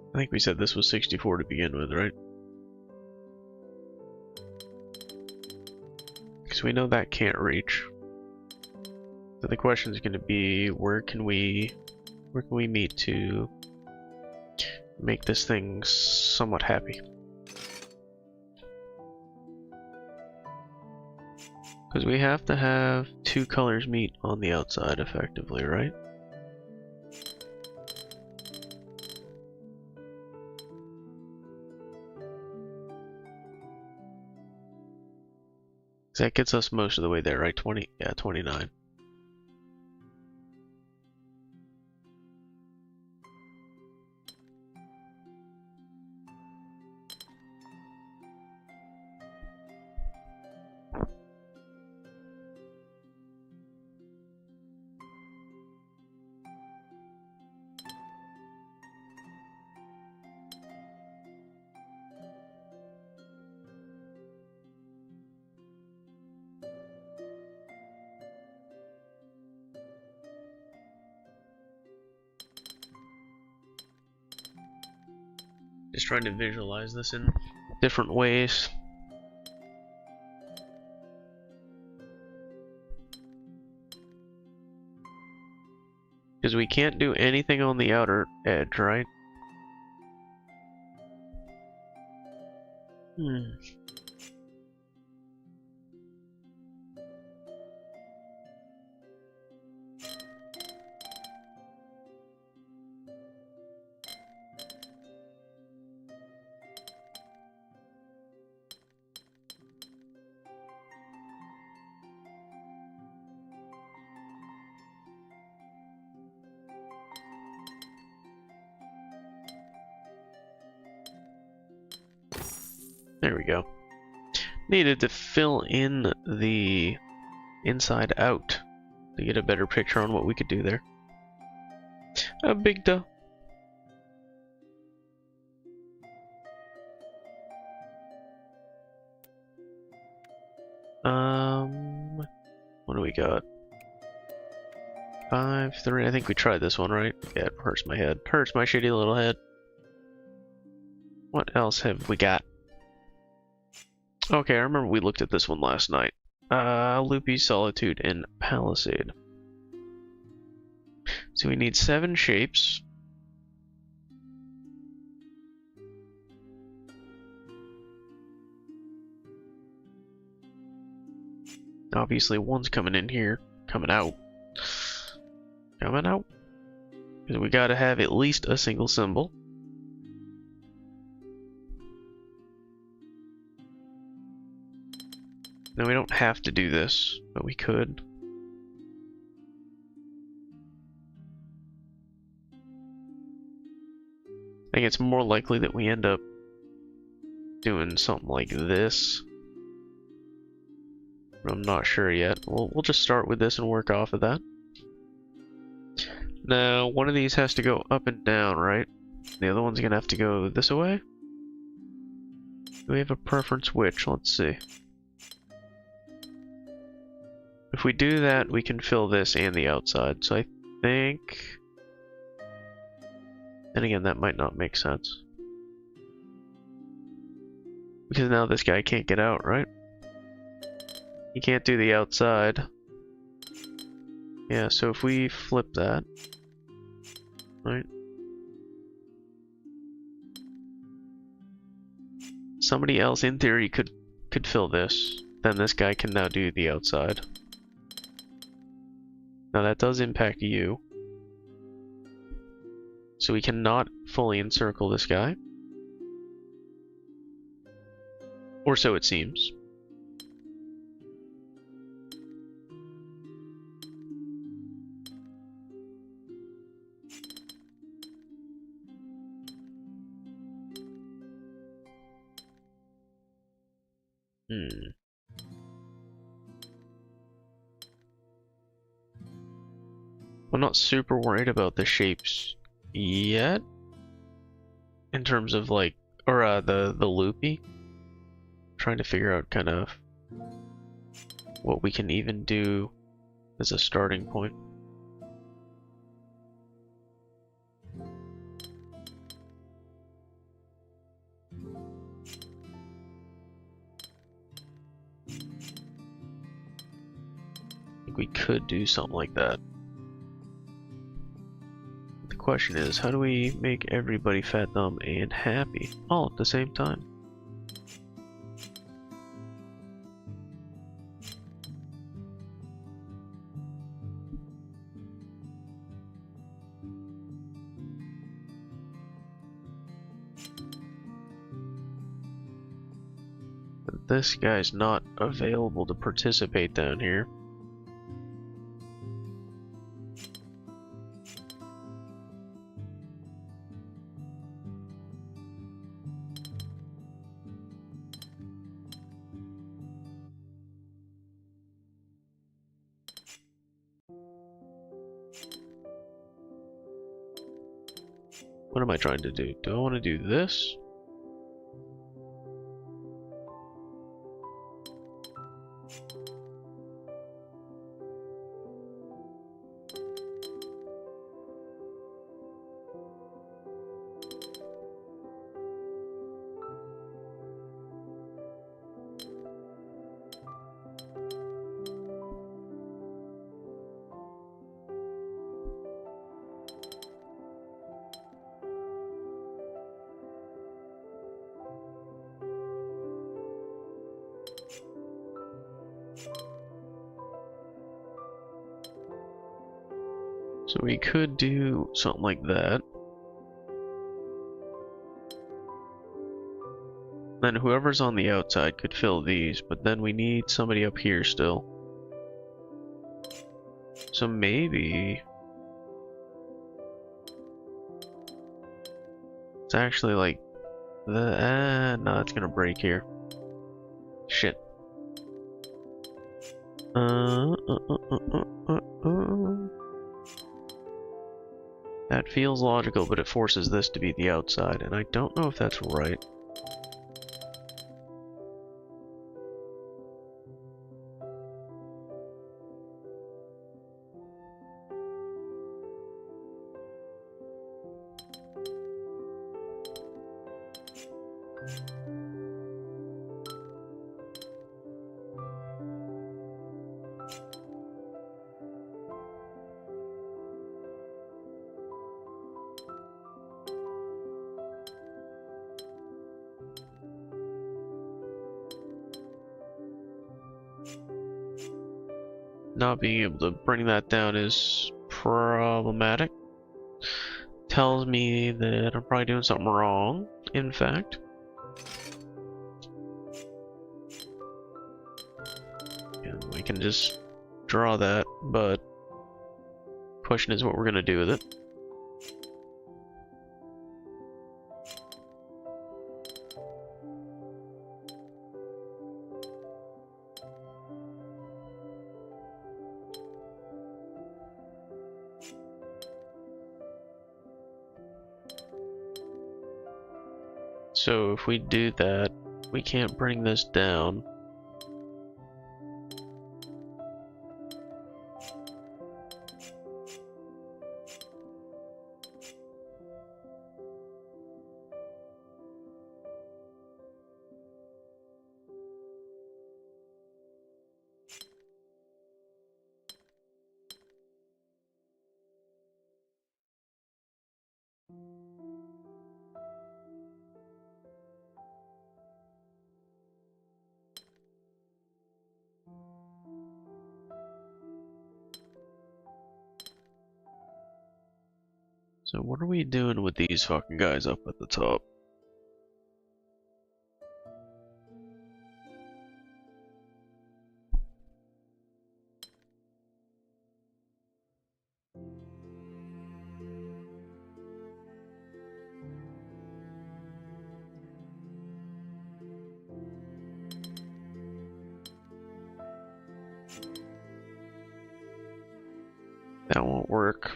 I think we said this was 64 to begin with, right? Because we know that can't reach. So the question is going to be, where can we meet to make this thing somewhat happy? Because we have to have two colors meet on the outside effectively, right? That gets us most of the way there, right? 20? Yeah, 29. Just trying to visualize this in different ways. Because we can't do anything on the outer edge, right? There we go. Needed to fill in the inside out to get a better picture on what we could do there. A big duh. What do we got? 5, 3. I think we tried this one, right? Yeah, it hurts my head. Hurts my shitty little head. What else have we got? Okay, I remember we looked at this one last night. Loopy, Solitude, and Palisade. So we need 7 shapes. Obviously, one's coming in here. Coming out. Coming out. Because we gotta have at least a single symbol. Now, we don't have to do this, but we could. I think it's more likely that we end up doing something like this. But I'm not sure yet. We'll just start with this and work off of that. Now, one of these has to go up and down, right? The other one's gonna have to go this way? Do we have a preference which? Let's see. If we do that, we can fill this and the outside. So I think... And again, that might not make sense. Because now this guy can't get out, right? He can't do the outside. Yeah, so if we flip that... Right? Somebody else, in theory, could fill this. Then this guy can now do the outside. Now that does impact you. So we cannot fully encircle this guy. Or so it seems. I'm not super worried about the shapes yet, in terms of like, or the loopy. Trying to figure out kind of what we can even do as a starting point. I think we could do something like that. The question is, how do we make everybody fat, dumb, and happy all at the same time? This guy's not available to participate down here. What am I trying to do? Do I want to do this? So we could do something like that. Then whoever's on the outside could fill these, but then we need somebody up here still. So maybe... It's actually like... no, it's gonna break here. Shit. That feels logical, but it forces this to be the outside, and I don't know if that's right. Not being able to bring that down is problematic. Tells me that I'm probably doing something wrong, in fact. And we can just draw that, but question is what we're gonna do with it. So if we do that, we can't bring this down. So what are we doing with these fucking guys up at the top? That won't work,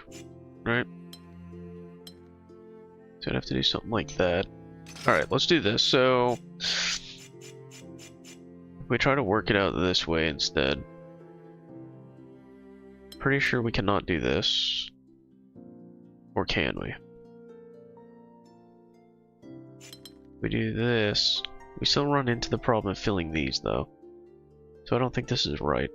right? So I'd have to do something like that. Alright, let's do this. So if we try to work it out this way instead. Pretty sure we cannot do this. Or can we? If we do this, we still run into the problem of filling these though. So I don't think this is right.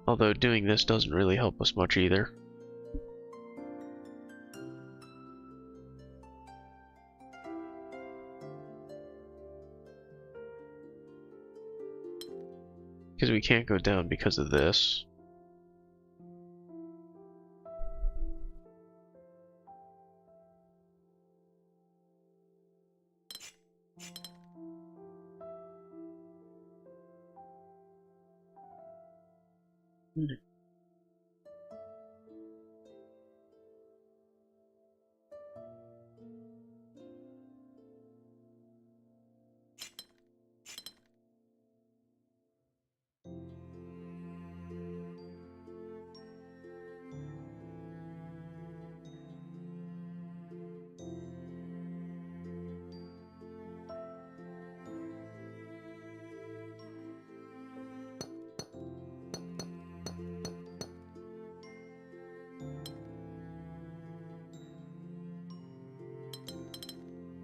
Although doing this doesn't really help us much either. Because we can't go down because of this.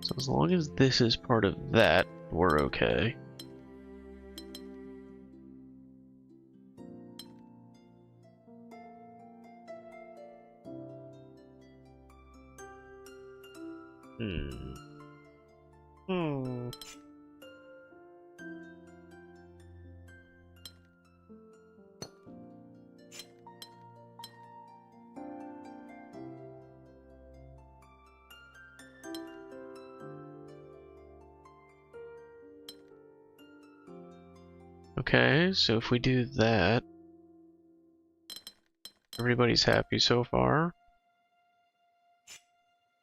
So as long as this is part of that, we're okay. Okay, so if we do that, everybody's happy so far.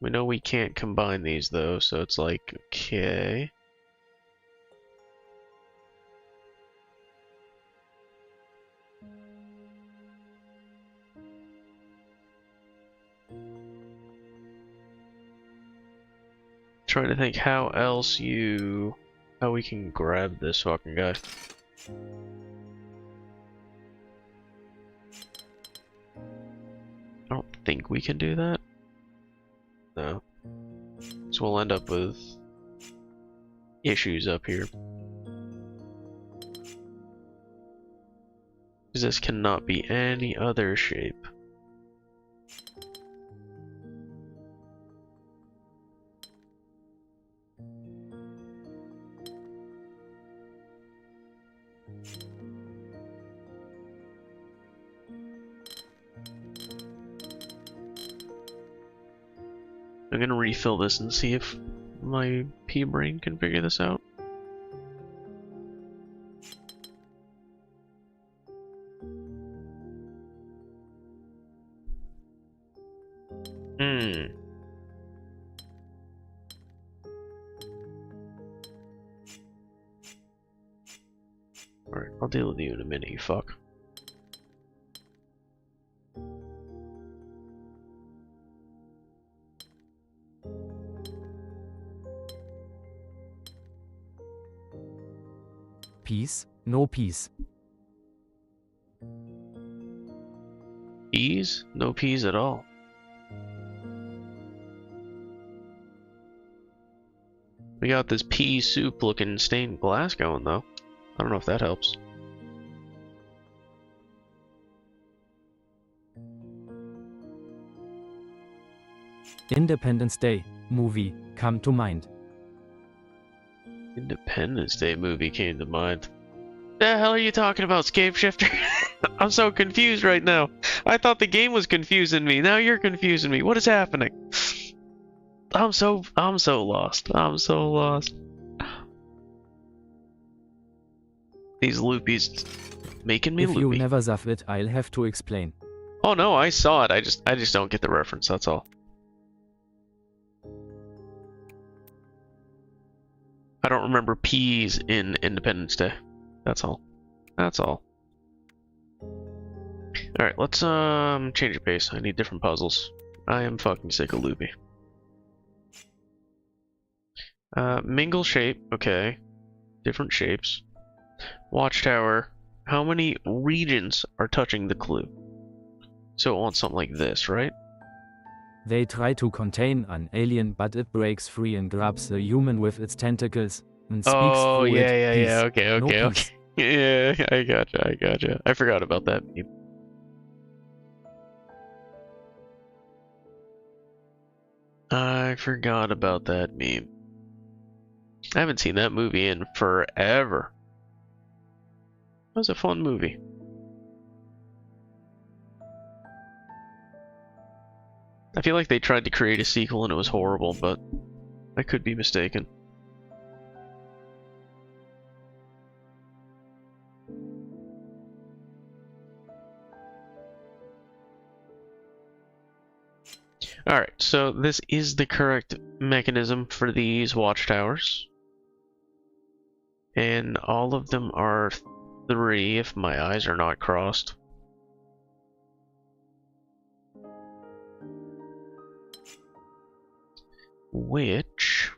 We know we can't combine these though, so it's like, okay. Trying to think how we can grab this fucking guy. I don't think we can do that. No. So we'll end up with issues up here. Because this cannot be any other shape. I'm gonna refill this and see if my P-brain can figure this out. Alright, I'll deal with you in a minute, you fuck. Peace, no peace. Peas? No peas at all. We got this pea soup looking stained glass going though. I don't know if that helps. Independence Day movie come to mind. Independence Day movie came to mind. The hell are you talking about, Scape Shifter? I'm so confused right now. I thought the game was confusing me. Now you're confusing me. What is happening? I'm so lost. I'm so lost. These loopies making me If loopy. you never saw it, I'll have to explain. Oh no, I saw it. I just don't get the reference. That's all. I don't remember peas in Independence Day. That's all. That's all. Alright, let's change of pace. I need different puzzles. I am fucking sick of loopy. Mingle shape, okay. Different shapes. Watchtower. How many regions are touching the clue? So it wants something like this, right? They try to contain an alien, but it breaks free and grabs the human with its tentacles and speaks Oh, through yeah, it. yeah, Peace, yeah, okay, no okay, peace. okay. Yeah, I gotcha. I forgot about that meme. I forgot about that meme. I haven't seen that movie in forever. That was a fun movie. I feel like they tried to create a sequel and it was horrible, but I could be mistaken. Alright, so this is the correct mechanism for these watchtowers. And all of them are 3 if my eyes are not crossed. Which...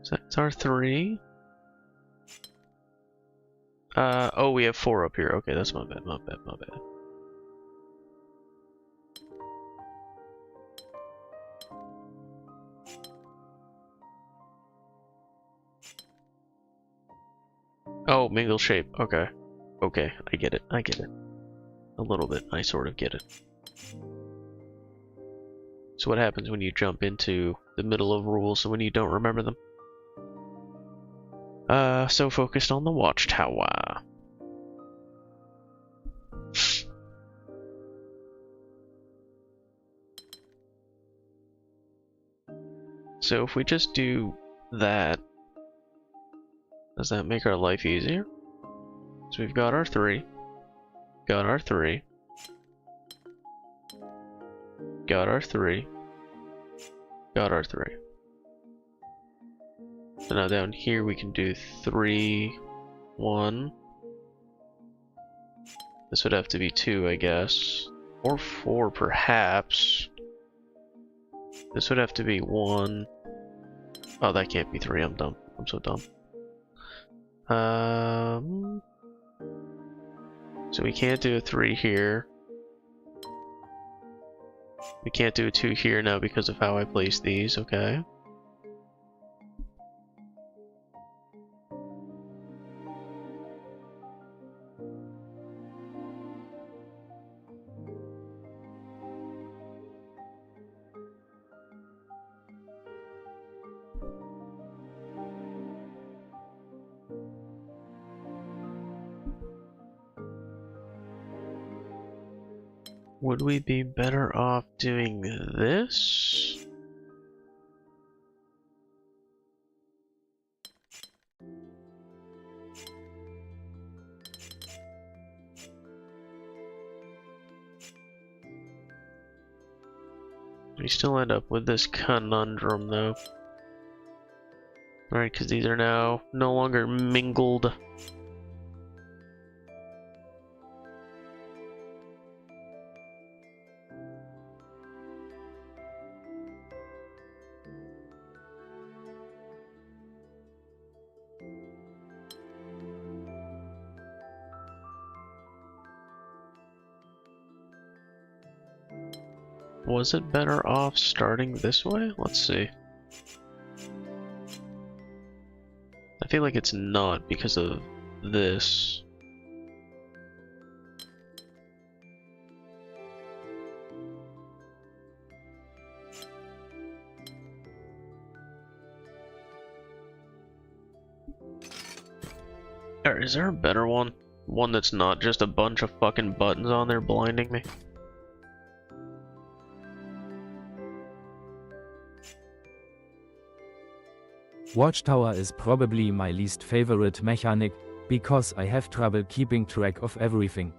So that's our 3. Oh, we have 4 up here. Okay, that's my bad. Oh, mingle shape. Okay. Okay, I get it. A little bit. I sort of get it. So what happens when you jump into the middle of rules and when you don't remember them? So focused on the watchtower. So if we just do that, does that make our life easier? So we've got our 3, got our 3, got our 3, got our 3. So now down here we can do 3, 1. This would have to be 2, I guess. Or 4, perhaps. This would have to be 1. Oh, that can't be 3. I'm dumb. I'm so dumb. So we can't do a 3 here. We can't do a 2 here now because of how I place these, okay. Would we be better off doing this? We still end up with this conundrum though. Right, because these are now no longer mingled. Was it better off starting this way? Let's see. I feel like it's not because of this. Or is there a better one? One that's not just a bunch of fucking buttons on there blinding me? Watchtower is probably my least favorite mechanic, because I have trouble keeping track of everything.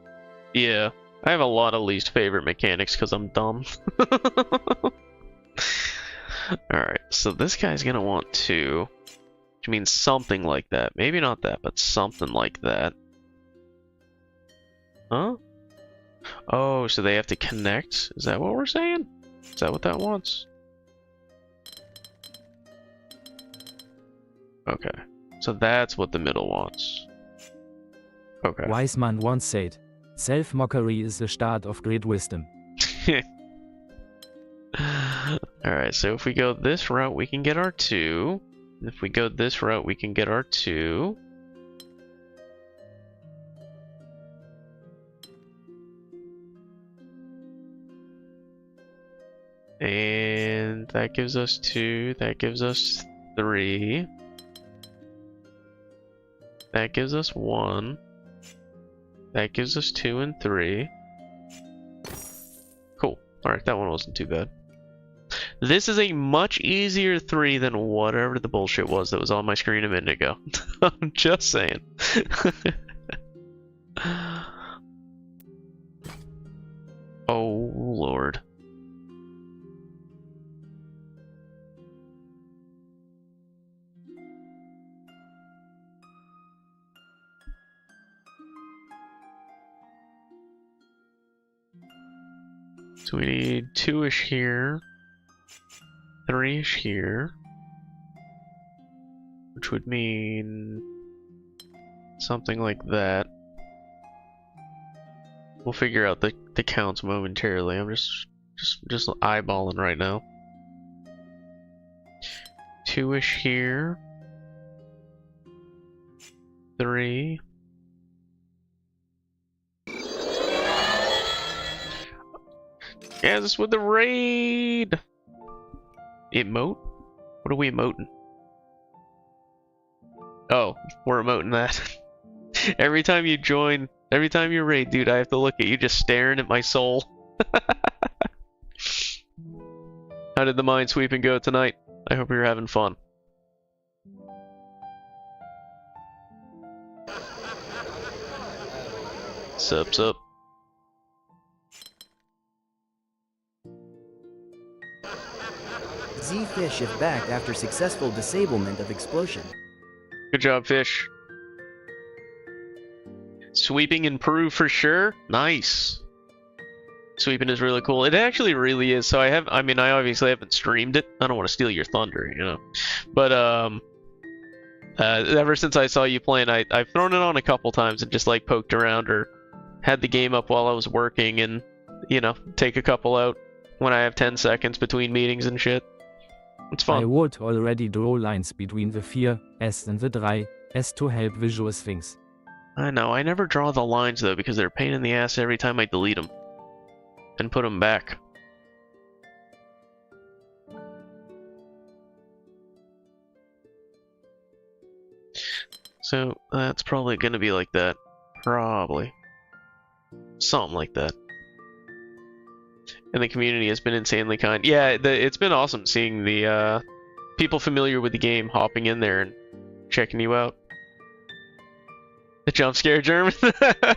Yeah, I have a lot of least favorite mechanics because I'm dumb. Alright, so this guy's gonna want 2, which means something like that. Maybe not that, but something like that. Huh? Oh, so they have to connect? Is that what we're saying? Is that what that wants? Okay, so that's what the middle wants. Okay. Wise man once said, self-mockery is the start of great wisdom. Alright, so if we go this route, we can get our 2. If we go this route, we can get our 2. And that gives us 2, that gives us 3. That gives us 1. That gives us 2 and 3. Cool. Alright, that one wasn't too bad. This is a much easier 3 than whatever the bullshit was that was on my screen a minute ago. I'm just saying. Oh, Lord. So we need 2-ish here, 3-ish here, which would mean something like that. We'll figure out the counts momentarily. I'm just eyeballing right now. 2-ish here, 3. Yeah, this with the raid! Emote? What are we emoting? Oh, we're emoting that. Every time you join, every time you raid, dude, I have to look at you just staring at my soul. How did the minesweeping go tonight? I hope you're having fun. Sup. Z-Fish if back after successful disablement of explosion. Good job, Fish. Sweeping improved for sure. Nice. Sweeping is really cool. It actually really is. So I obviously haven't streamed it. I don't want to steal your thunder, you know. But ever since I saw you playing, I've thrown it on a couple times and just like poked around or had the game up while I was working and, you know, take a couple out when I have 10 seconds between meetings and shit. It's I fun. would already draw lines between the 4s and the 3s to help visual things. I know. I never draw the lines though because they're a pain in the ass every time I delete them and put them back. So that's probably going to be like that. Probably. Something like that. And the community has been insanely kind. Yeah, it's been awesome seeing the people familiar with the game hopping in there and checking you out. The jump scare German.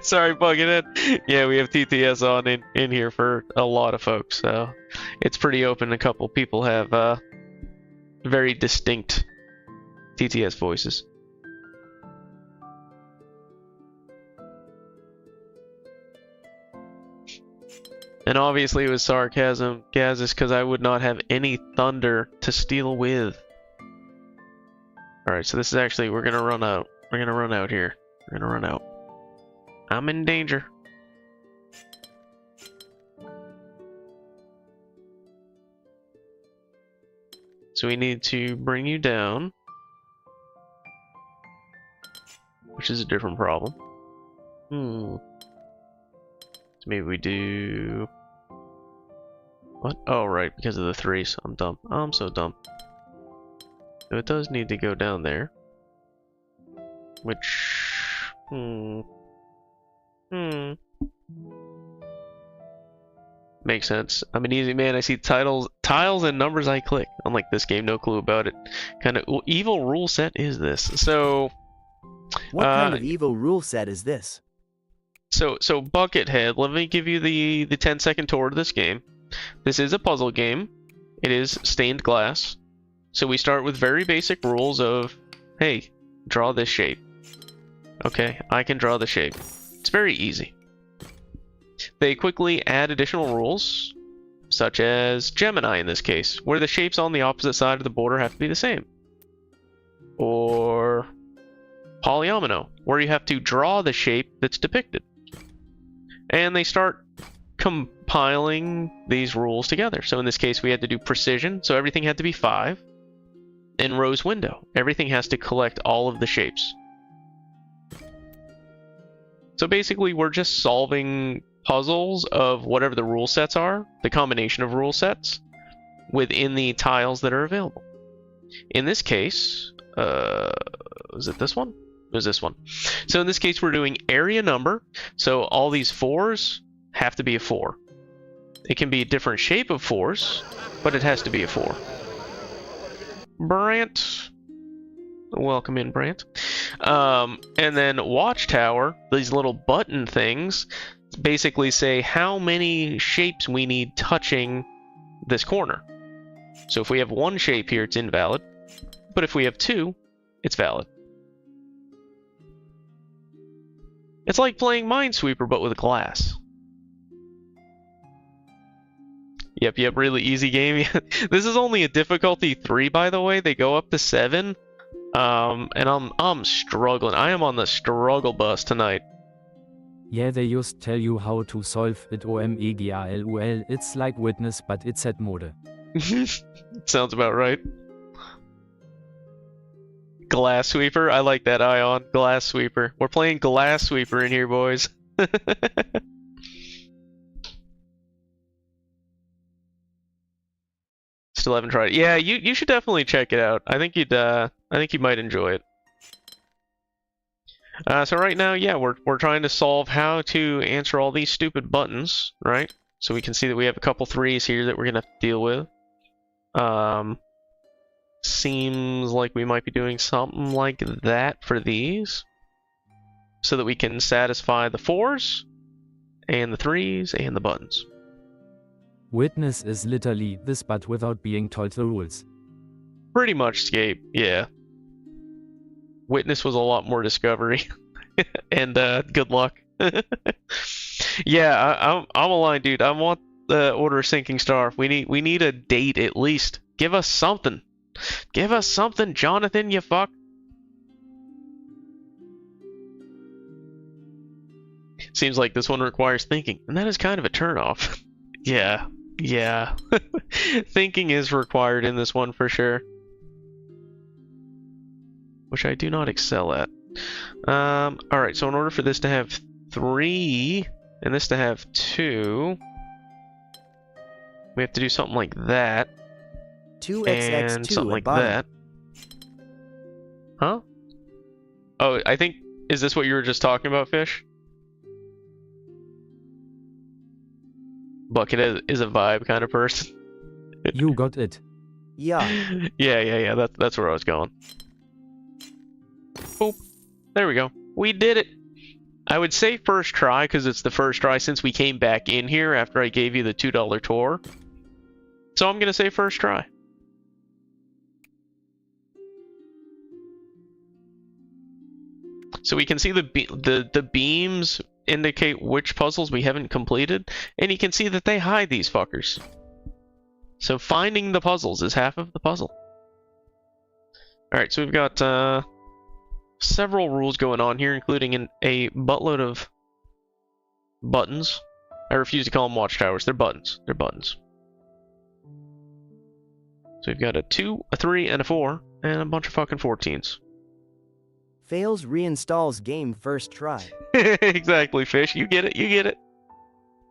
Sorry, bugging in. Yeah, we have TTS on in here for a lot of folks, so it's pretty open. A couple people have very distinct TTS voices. And obviously it was sarcasm, Gazis, because I would not have any thunder to steal with. Alright, so this is actually, we're gonna run out. We're gonna run out here. We're gonna run out. I'm in danger. So we need to bring you down. Which is a different problem. So maybe we do... What? Oh, right, because of the 3s. I'm dumb. I'm so dumb. So it does need to go down there. Which... Makes sense. I'm an easy man. I see tiles and numbers I click. Unlike this game, no clue about it. Kind of evil rule set is this? So... What kind of evil rule set is this? So Buckethead, let me give you the 10-second tour of this game. This is a puzzle game. It is stained glass. So we start with very basic rules of, hey, draw this shape. Okay, I can draw the shape. It's very easy. They quickly add additional rules, such as Gemini in this case, where the shapes on the opposite side of the border have to be the same. Or Polyomino, where you have to draw the shape that's depicted. And they start compiling these rules together. So in this case, we had to do precision, so everything had to be 5. And Rose Window, everything has to collect all of the shapes. So basically, we're just solving puzzles of whatever the rule sets are, the combination of rule sets, within the tiles that are available. In this case, was it this one? It was this one. So in this case, we're doing area number. So all these 4s have to be a 4. It can be a different shape of 4s, but it has to be a 4. Brant. Welcome in, Brant. And then Watchtower, these little button things, basically say how many shapes we need touching this corner. So if we have 1 shape here, it's invalid. But if we have 2, it's valid. It's like playing Minesweeper, but with glass. Yep, really easy game. This is only a difficulty 3, by the way. They go up to 7. And I'm struggling. I am on the struggle bus tonight. Yeah, they just tell you how to solve it OMEGALUL. It's like Witness, but it's at mode. Sounds about right. Glass Sweeper. I like that, Ion. Glass Sweeper. We're playing Glass Sweeper in here, boys. Still haven't tried it. Yeah, you should definitely check it out. I think you might enjoy it. So right now, yeah, we're trying to solve how to answer all these stupid buttons, right? So we can see that we have a couple 3s here that we're gonna have to deal with. Seems like we might be doing something like that for these, so that we can satisfy the 4s, and the 3s, and the buttons. Witness is literally this, but without being told the rules. Pretty much Scape, yeah. Witness was a lot more discovery. And good luck. Yeah, I'm aligned, dude. I want the Order of Sinking Star. We need a date at least. Give us something. Give us something, Jonathan, you fuck. Seems like this one requires thinking, and that is kind of a turnoff. Yeah, yeah. Thinking is required in this one for sure. Which I do not excel at. Alright, so in order for this to have 3, and this to have 2, we have to do something like that. 2xx2 and something at like bottom. that. Huh? Oh, I think... Is this what you were just talking about, Fish? Bucket is a vibe kind of person. You got it. Yeah. Yeah. That's where I was going. Boop. There we go. We did it. I would say first try because it's the first try since we came back in here after I gave you the $2 tour. So I'm gonna say first try. So we can see the beams indicate which puzzles we haven't completed, and you can see that they hide these fuckers. So finding the puzzles is half of the puzzle. Alright, so we've got several rules going on here, including a buttload of buttons. I refuse to call them watchtowers. They're buttons. They're buttons. So we've got a 2, a 3, and a 4, and a bunch of fucking 14s. Fails reinstalls game first try. Exactly, Fish. You get it. You get it.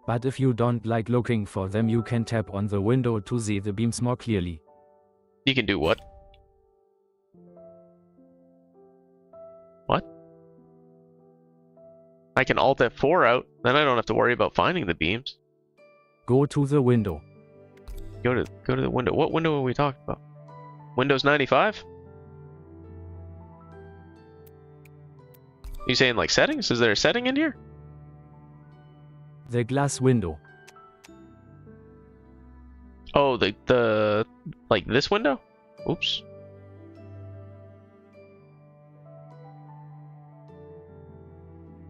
But if you don't like looking for them, you can tap on the window to see the beams more clearly. You can do what? What? I can Alt F4 out, then I don't have to worry about finding the beams. Go to the window. Go to the window. What window are we talking about? Windows 95? You saying like settings? Is there a setting in here? The glass window. Oh, the like this window? Oops.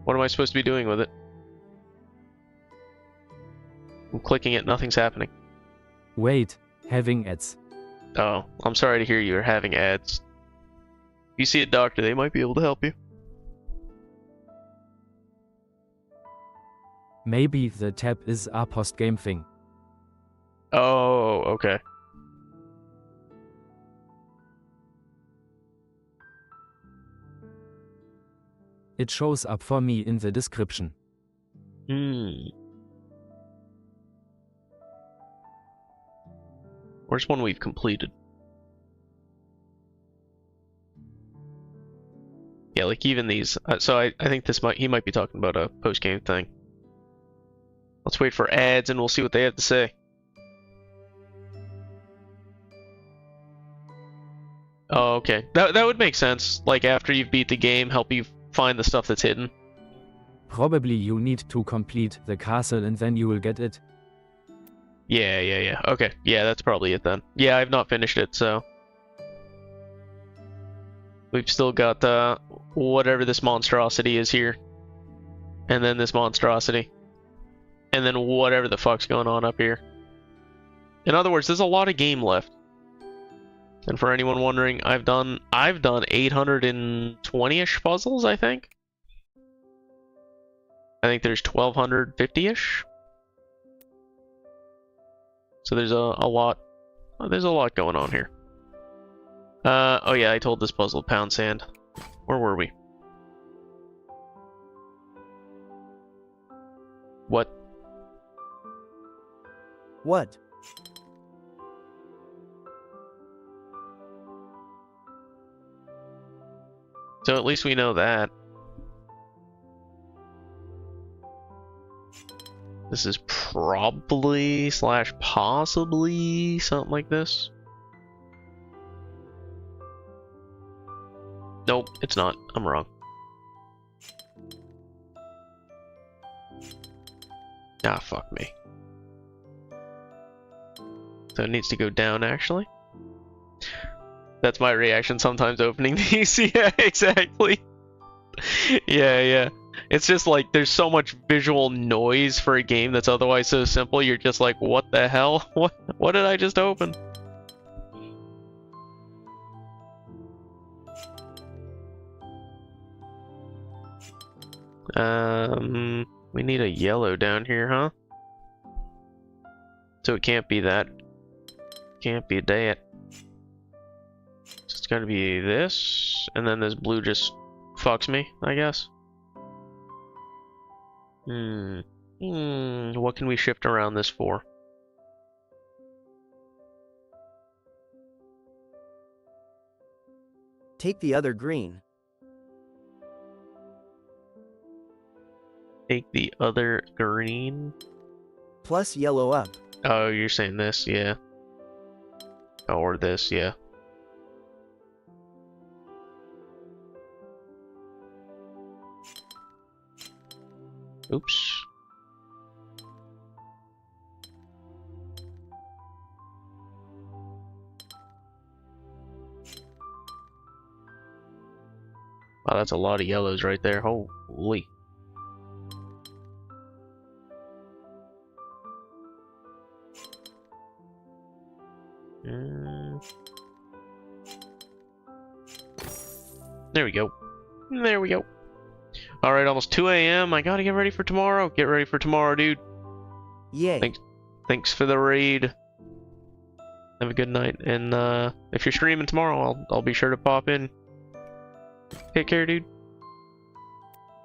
What am I supposed to be doing with it? I'm clicking it, nothing's happening. Wait, having ads. Oh, I'm sorry to hear you're having ads. If you see a doctor, they might be able to help you. Maybe the tab is a post-game thing. Oh, okay. It shows up for me in the description. Where's one we've completed? Yeah, like even these. So I think he might be talking about a post-game thing. Let's wait for ads and we'll see what they have to say. Oh, okay. That would make sense. Like after you've beat the game, help you find the stuff that's hidden. Probably you need to complete the castle and then you will get it. Yeah. Okay. Yeah, that's probably it then. Yeah, I've not finished it, so... We've still got, whatever this monstrosity is here. And then this monstrosity. And then whatever the fuck's going on up here. In other words, there's a lot of game left. And for anyone wondering, I've done 820-ish puzzles, I think. I think there's 1250-ish. So there's a lot. There's a lot going on here. Oh yeah, I told this puzzle pound sand. Where were we? What? What? So at least we know that. This is probably / possibly something like this. Nope, it's not. I'm wrong. Ah, fuck me. So it needs to go down, actually. That's my reaction sometimes opening these. Yeah, exactly. Yeah. It's just like there's so much visual noise for a game that's otherwise so simple. You're just like, what the hell? What did I just open? We need a yellow down here, huh? So it can't be that. Can't be that. It's gotta be this, and then this blue just fucks me, I guess. What can we shift around this for? Take the other green. Take the other green? Plus yellow up. Oh, you're saying this, yeah. Or this, yeah. Oops. Wow, that's a lot of yellows right there. Holy. There we go. There we go. Alright, almost 2 a.m. I gotta get ready for tomorrow. Get ready for tomorrow, dude. Yay. Thanks for the raid. Have a good night. And if you're streaming tomorrow, I'll be sure to pop in. Take care, dude.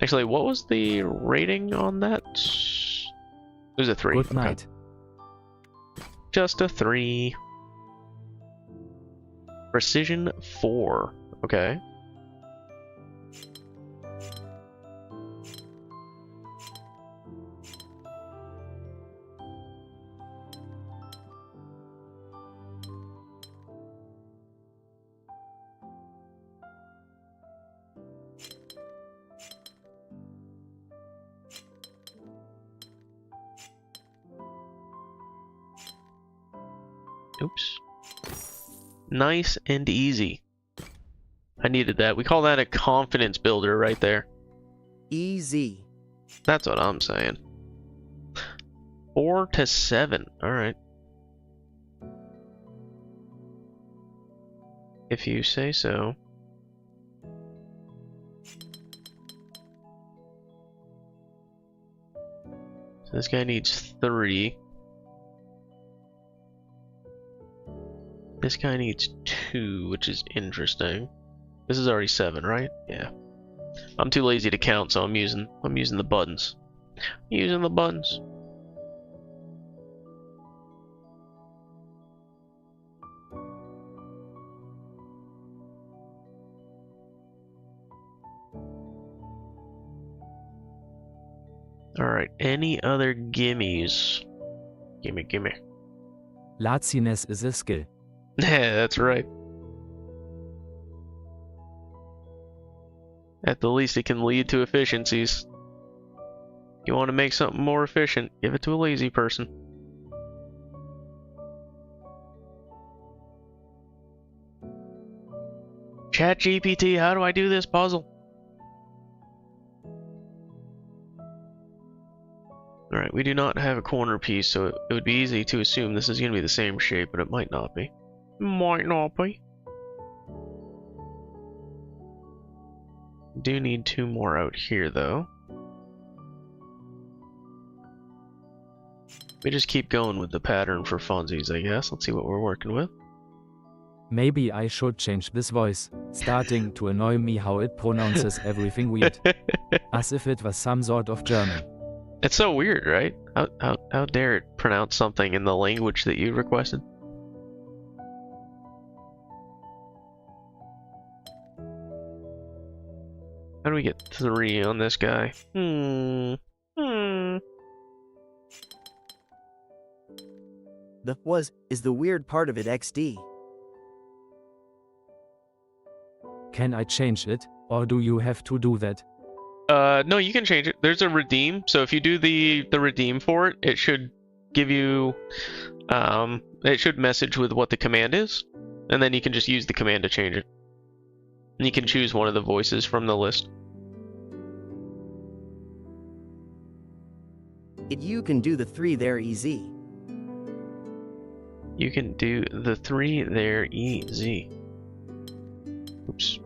Actually, what was the rating on that? It was a 3. Good night. Okay. Just a 3. Precision 4. Okay. Oops. Nice and easy. I needed that. We call that a confidence builder right there. Easy. That's what I'm saying. 4 to 7. Alright. If you say so. So this guy needs 3. This guy needs 2, which is interesting. This is already 7, right? Yeah. I'm too lazy to count, so I'm using the buttons. Using the buttons. Alright, any other gimmies? Gimme. Laziness is a skill. Yeah, that's right. At the least, it can lead to efficiencies. You want to make something more efficient, give it to a lazy person. ChatGPT, how do I do this puzzle? Alright, we do not have a corner piece, so it would be easy to assume this is going to be the same shape, but it might not be. Might not be. Do need 2 more out here, though. We just keep going with the pattern for funsies, I guess. Let's see what we're working with. Maybe I should change this voice, starting to annoy me how it pronounces everything weird. As if it was some sort of German. It's so weird, right? How dare it pronounce something in the language that you requested? How do we get 3 on this guy? The is the weird part of it XD. Can I change it, or do you have to do that? No, you can change it. There's a redeem, so if you do the redeem for it, it should give you, it should message with what the command is, and then you can just use the command to change it. And you can choose one of the voices from the list. You can do the 3 there easy. You can do the 3 there easy. Oops.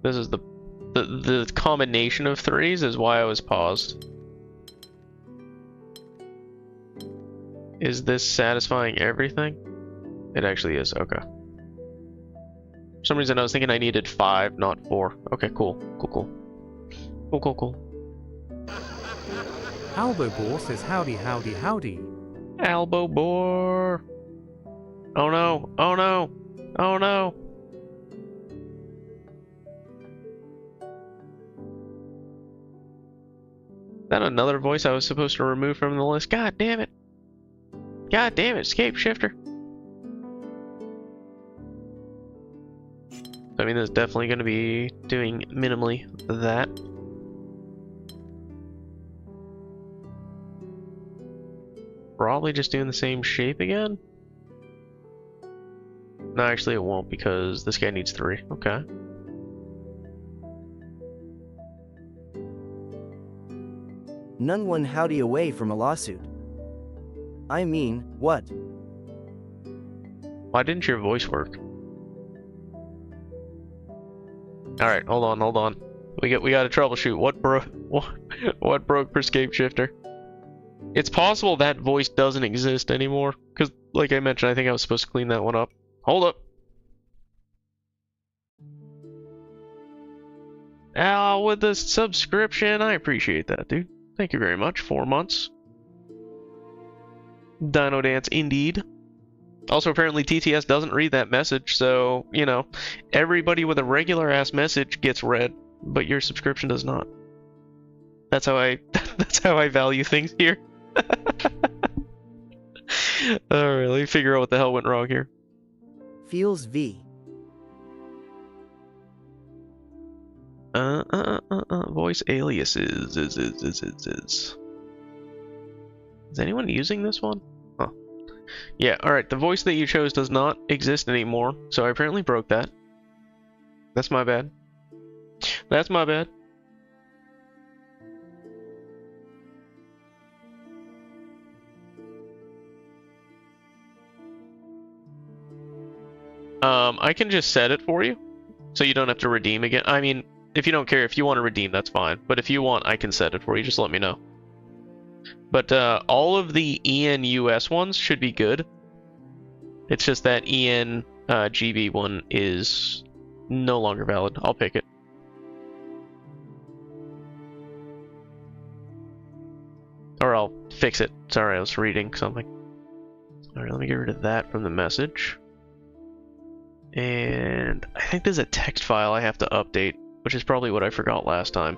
This is the combination of 3s is why I was paused. Is this satisfying everything? It actually is, okay. For some reason I was thinking I needed 5, not 4. Okay, cool. Cool. Albo Boar says howdy, howdy, howdy. Elbow bore. Oh no, oh no, oh no. Is that another voice I was supposed to remove from the list? God damn it. God damn it, escape shifter. I mean, that's definitely going to be doing minimally that. Probably just doing the same shape again? No, actually it won't because this guy needs 3. Okay. None one howdy away from a lawsuit. I mean, what? Why didn't your voice work? Alright, hold on. We got to troubleshoot. What broke for escape shifter? It's possible that voice doesn't exist anymore, because, like I mentioned, I think I was supposed to clean that one up. Hold up. Al, with the subscription, I appreciate that, dude. Thank you very much. 4 months. Dino Dance, indeed. Also, apparently TTS doesn't read that message, so, you know, everybody with a regular-ass message gets read, but your subscription does not. That's how I value things here. Alright, let me figure out what the hell went wrong here. Feels V. Voice aliases. Is anyone using this one? Huh. Yeah, alright, the voice that you chose does not exist anymore, so I apparently broke that. That's my bad. That's my bad. I can just set it for you, so you don't have to redeem again. I mean, if you don't care, if you want to redeem, that's fine. But if you want, I can set it for you, just let me know. But all of the EN-US ones should be good. It's just that EN-GB one is no longer valid. I'll pick it. Or I'll fix it. Sorry, I was reading something. Alright, let me get rid of that from the message. And I think there's a text file I have to update, which is probably what I forgot last time.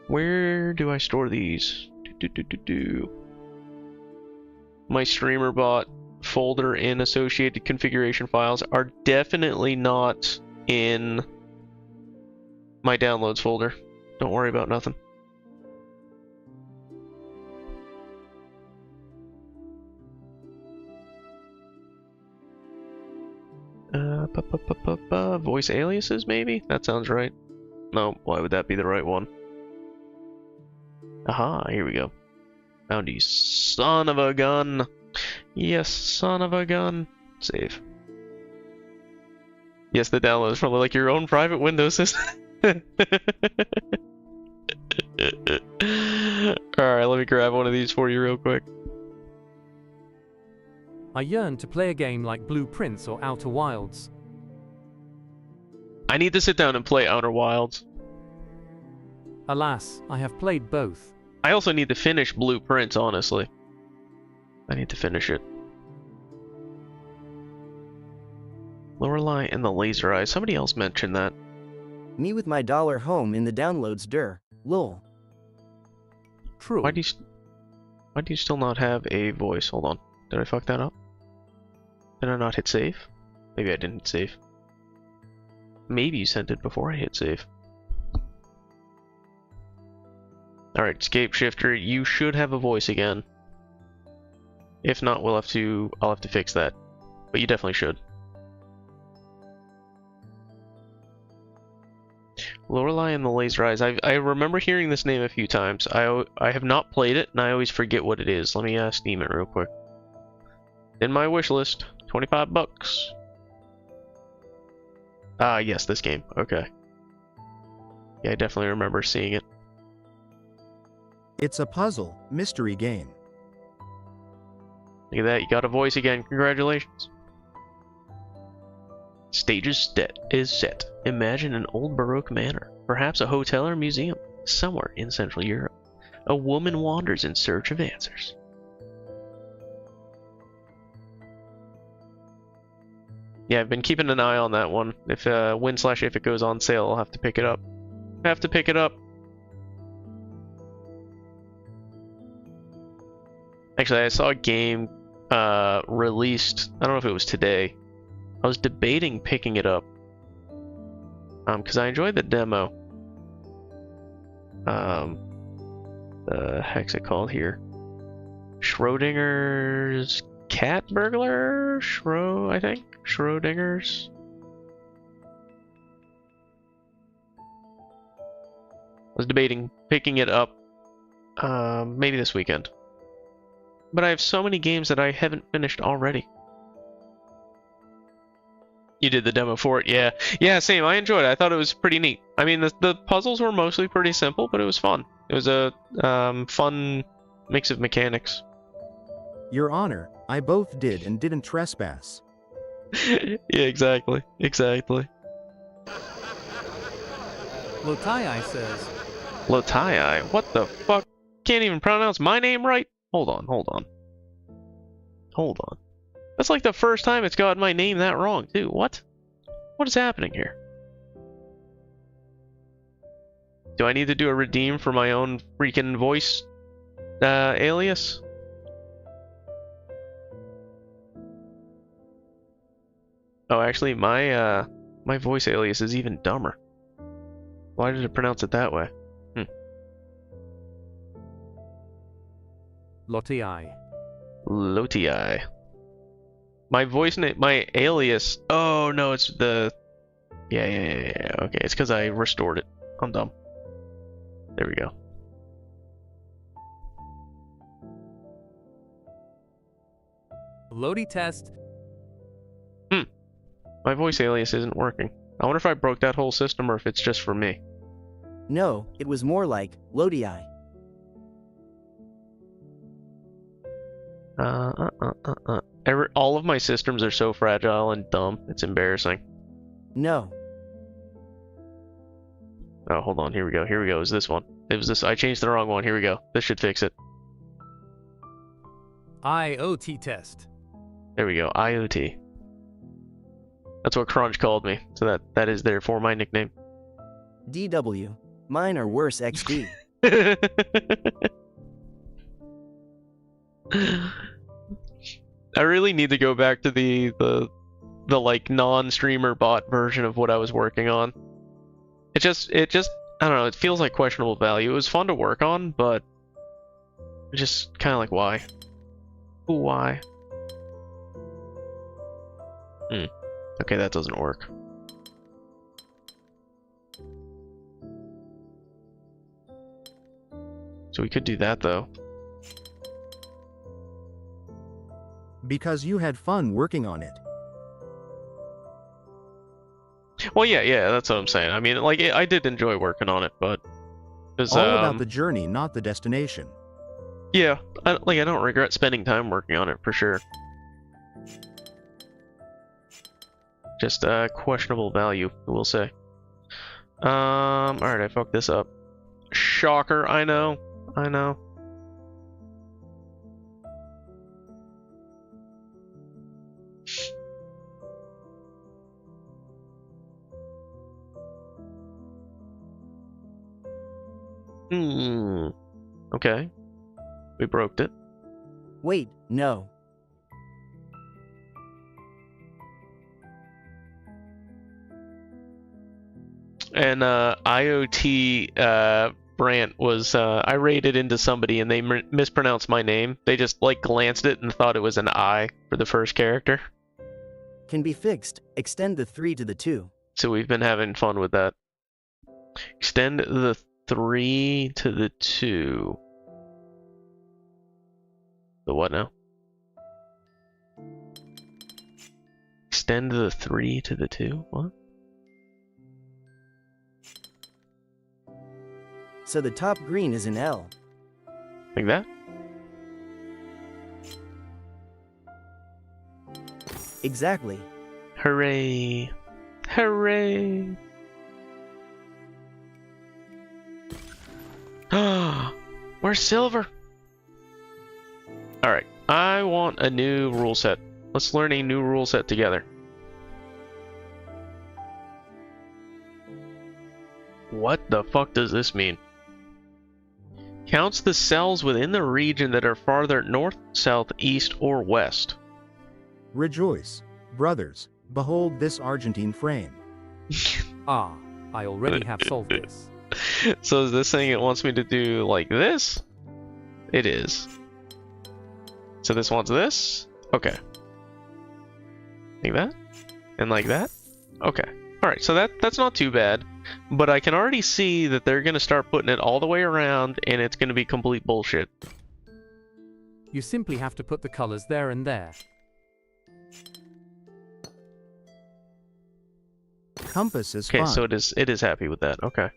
Where do I store these? My streamer bot folder and associated configuration files are definitely not in my downloads folder. Don't worry about nothing. Voice aliases, maybe? That sounds right. No, why would that be the right one? Aha, here we go. Found you, son of a gun. Yes, son of a gun. Save. Yes, the download is probably like your own private Windows system. Alright, let me grab one of these for you real quick. I yearn to play a game like Blue Prince or Outer Wilds. I need to sit down and play Outer Wilds. Alas, I have played both. I also need to finish Blue Prince, honestly. I need to finish it. Lorelei and the Laser Eyes. Somebody else mentioned that. Me with my dollar home in the downloads lol. True. Why do you still not have a voice? Hold on. Did I fuck that up? Did I not hit save? Maybe I didn't hit save. Maybe you sent it before I hit save. Alright, escape shifter, you should have a voice again. If not, I'll have to fix that. But you definitely should. Lorelei and the Laser Eyes. I remember hearing this name a few times. I have not played it, and I always forget what it is. Let me Steam it real quick. In my wish list, $25. Ah, yes, this game. Okay. Yeah, I definitely remember seeing it. It's a puzzle, mystery game. Look at that, you got a voice again. Congratulations. Stage is set. Imagine an old Baroque manor, perhaps a hotel or museum, somewhere in Central Europe. A woman wanders in search of answers. Yeah, I've been keeping an eye on that one. If if it goes on sale, I'll have to pick it up. Actually, I saw a game released. I don't know if it was today. I was debating picking it up because I enjoyed the demo. The heck's it called here? Schrodinger's Cat Burglar? I think? Schrodinger's? I was debating picking it up maybe this weekend. But I have so many games that I haven't finished already. You did the demo for it, yeah. Yeah, same. I enjoyed it. I thought it was pretty neat. I mean, the puzzles were mostly pretty simple, but it was fun. It was a fun mix of mechanics. Your Honor, I both did and didn't trespass. Yeah, exactly. Lotai says, Lotai? What the fuck? Can't even pronounce my name right? Hold on. That's like the first time it's gotten my name that wrong, too. What? What is happening here? Do I need to do a redeem for my own freaking voice alias? Oh, actually, my voice alias is even dumber. Why did it pronounce it that way? Lotii. My voice name, my alias. Oh no, it's the. Yeah. Okay, it's because I restored it. I'm dumb. There we go. Lodi test. My voice alias isn't working. I wonder if I broke that whole system or if it's just for me. No, it was more like Lodi. All of my systems are so fragile and dumb. It's embarrassing. No. Oh, hold on. Here we go. It was this one. It was this. I changed the wrong one. Here we go. This should fix it. IoT test. There we go. IoT. That's what Crunch called me. So that is therefore my nickname. DW. Mine are worse XD. I really need to go back to the like non-streamer bot version of what I was working on. It just I don't know, it feels like questionable value. It was fun to work on, but just kind of like why? Why? Okay, that doesn't work. So we could do that though. Because you had fun working on it. Well, yeah, that's what I'm saying. I mean, like, I did enjoy working on it, but it was, all about the journey, not the destination. Yeah, I don't regret spending time working on it for sure. Just questionable value, we'll say. Alright, I fucked this up. Shocker, I know. Okay. We broke it. Wait, no. And IoT Brant was I raided into somebody and they mispronounced my name. They just like glanced it and thought it was an I for the first character. Can be fixed. Extend the 3 to the 2. So we've been having fun with that. Extend the 3 to the 2. The what now? Extend the 3 to the 2? What? So the top green is an L. Like that? Exactly. Hooray! Hooray! We're silver! Alright, I want a new rule set. Let's learn a new rule set together. What the fuck does this mean? Counts the cells within the region that are farther north, south, east, or west. Rejoice, brothers, behold this Argentine frame. Ah, I already have solved this. So is this saying it wants me to do like this? It is. So this wants this? Okay. Like that? And like that? Okay. Alright, so that's not too bad. But I can already see that they're going to start putting it all the way around, and it's going to be complete bullshit. You simply have to put the colors there and there. Compass is Okay, fine. so it is happy with that. Okay.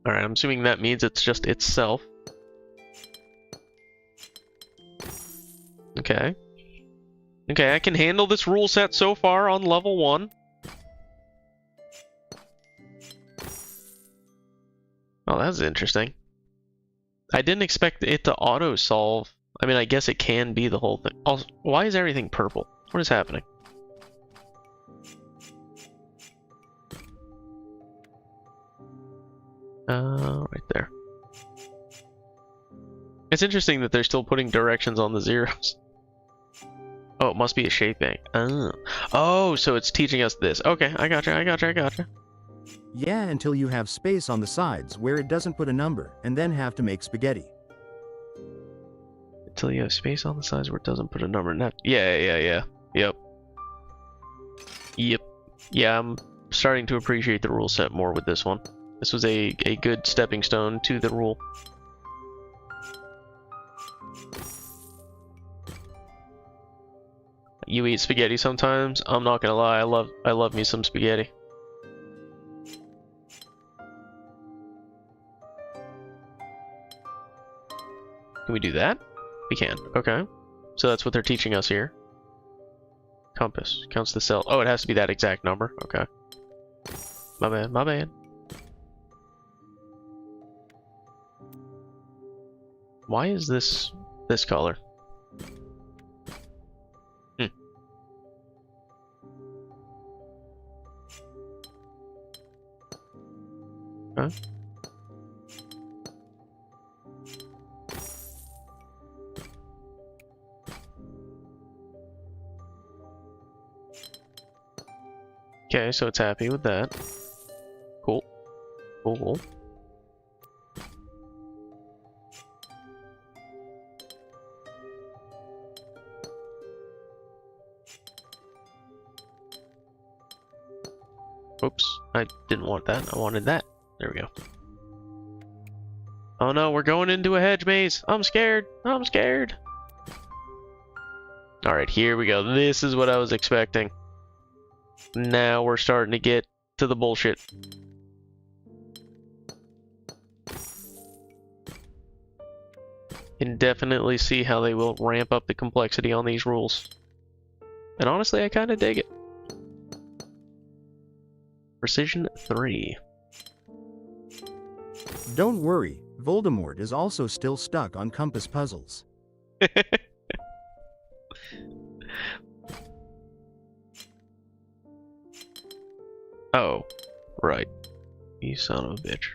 Alright, I'm assuming that means it's just itself. Okay. Okay, I can handle this rule set so far on level 1. Oh, that's interesting. I didn't expect it to auto-solve. I mean, I guess it can be the whole thing. Also, why is everything purple? What is happening? Right there. It's interesting that they're still putting directions on the zeros. Oh, it must be a shaping. Oh, so it's teaching us this. Okay, I gotcha. Yeah, until you have space on the sides where it doesn't put a number, and then have to make spaghetti. Until you have space on the sides where it doesn't put a number. Yeah. Yep. Yeah, I'm starting to appreciate the rule set more with this one. This was a good stepping stone to the rule. You eat spaghetti sometimes? I'm not gonna lie, I love me some spaghetti. Can we do that? We can. Okay. So that's what they're teaching us here. Compass. Counts the cell. Oh, it has to be that exact number. Okay. My bad. Why is this color? Huh? Okay, so it's happy with that. Cool. Oops, I didn't want that. I wanted that. There we go. Oh no, we're going into a hedge maze. I'm scared. Alright, here we go. This is what I was expecting. Now we're starting to get to the bullshit. Can definitely see how they will ramp up the complexity on these rules. And honestly, I kind of dig it. Precision 3. Don't worry, Voldemort is also still stuck on compass puzzles. Oh, right. You son of a bitch.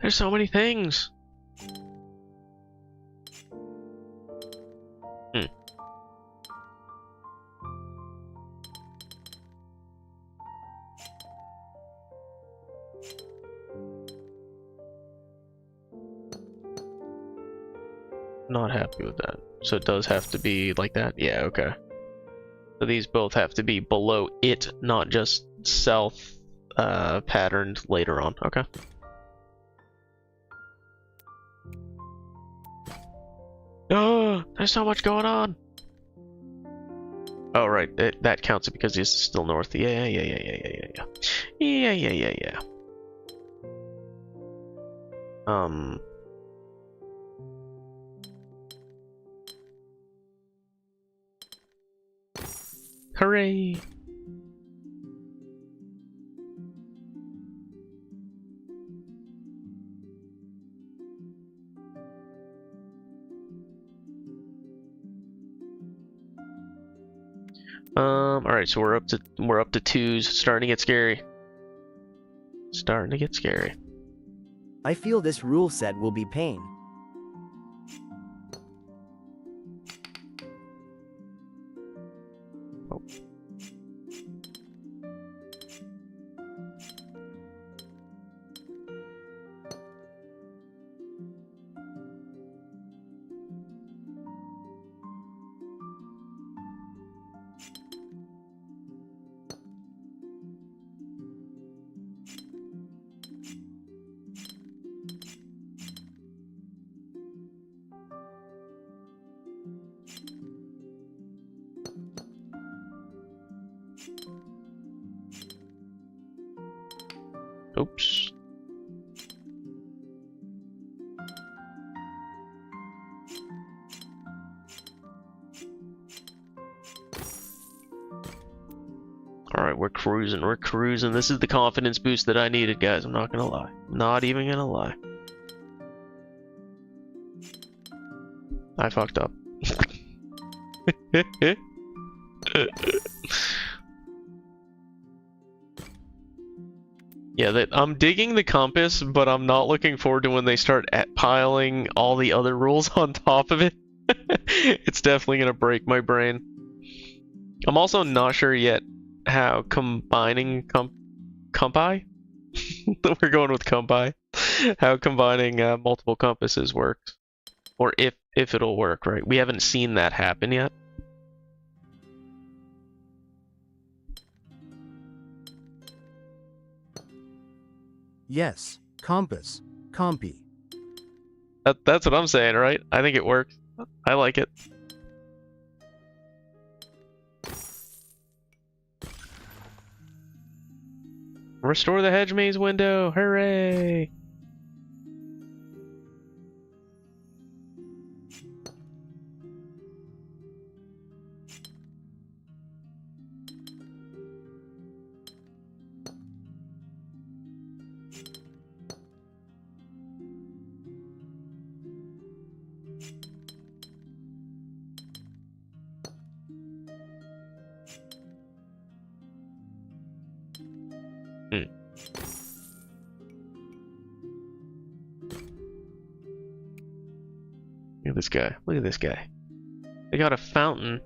There's so many things. Not happy with that. So it does have to be like that? Yeah, okay. So these both have to be below it, not just south patterned later on. Okay. Oh, there's so much going on. Oh, right. That counts it because this is still north. Yeah. Hooray! Alright, so we're up to twos, starting to get scary. Starting to get scary. I feel this rule set will be pain. Oh. Oops. Alright, we're cruising. This is the confidence boost that I needed, guys. I'm not gonna lie. Not even gonna lie. I fucked up. Yeah, I'm digging the compass, but I'm not looking forward to when they start piling all the other rules on top of it. It's definitely gonna break my brain. I'm also not sure yet how combining compi? We're going with compi. How combining multiple compasses works. Or if it'll work, right? We haven't seen that happen yet. Yes, compass, compy. That's what I'm saying, right? I think it works. I like it. Restore the hedge maze window! Hooray! Look at this guy. Look at this guy. They got a fountain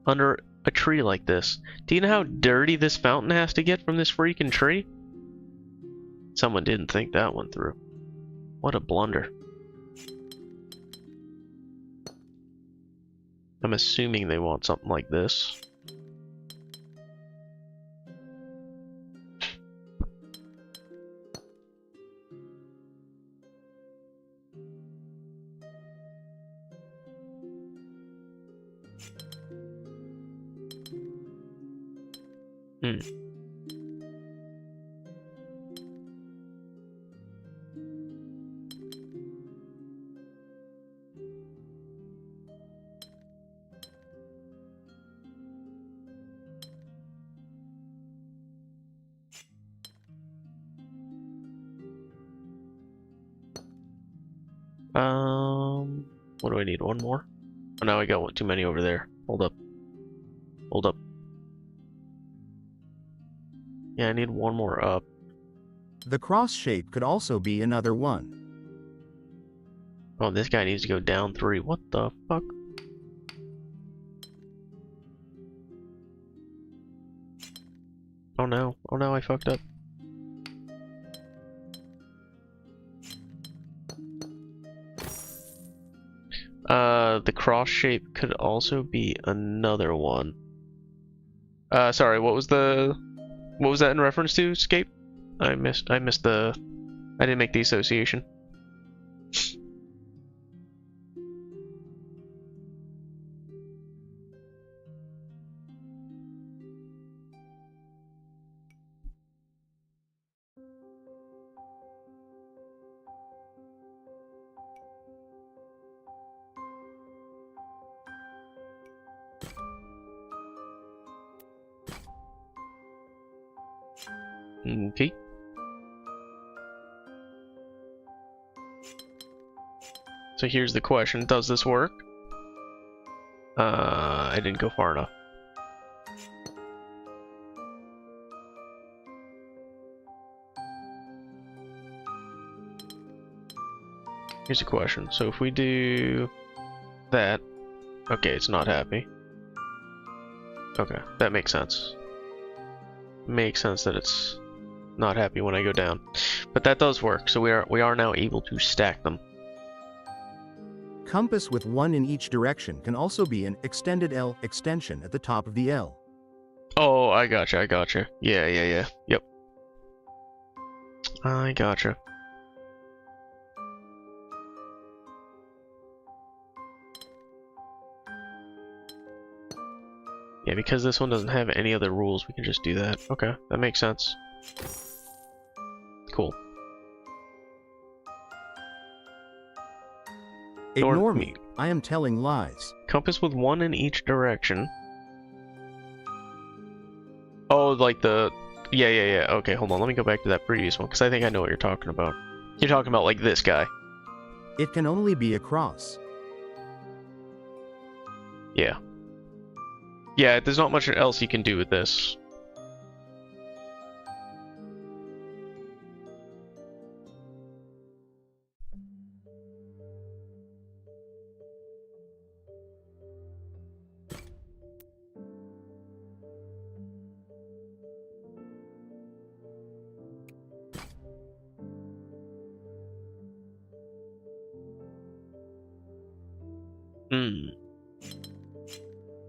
under a tree like this. Do you know how dirty this fountain has to get from this freaking tree? Someone didn't think that one through. What a blunder. I'm assuming they want something like this. What do I need? One more? Oh, now I got too many over there. Hold up. Hold up. Yeah, I need one more up. The cross shape could also be another one. Oh, this guy needs to go down 3. What the fuck? Oh no. Oh no, I fucked up. The cross shape could also be another one. Sorry, what was that in reference to, Scape? I didn't make the association. Okay. So here's the question, does this work? I didn't go far enough. Here's the question, so if we do that, okay, it's not happy. Okay, that makes sense. Makes sense that it's not happy when I go down. But that does work, so we are now able to stack them. Compass with one in each direction can also be an extended L extension at the top of the L. Oh, I gotcha. Yeah. Yep. I gotcha. Yeah, because this one doesn't have any other rules, we can just do that. Okay, that makes sense. Cool. Ignore me. I am telling lies. Compass with one in each direction. Oh, like the... Yeah. Okay, hold on. Let me go back to that previous one, because I think I know what you're talking about. You're talking about, like, this guy. It can only be a cross. Yeah. Yeah, there's not much else you can do with this.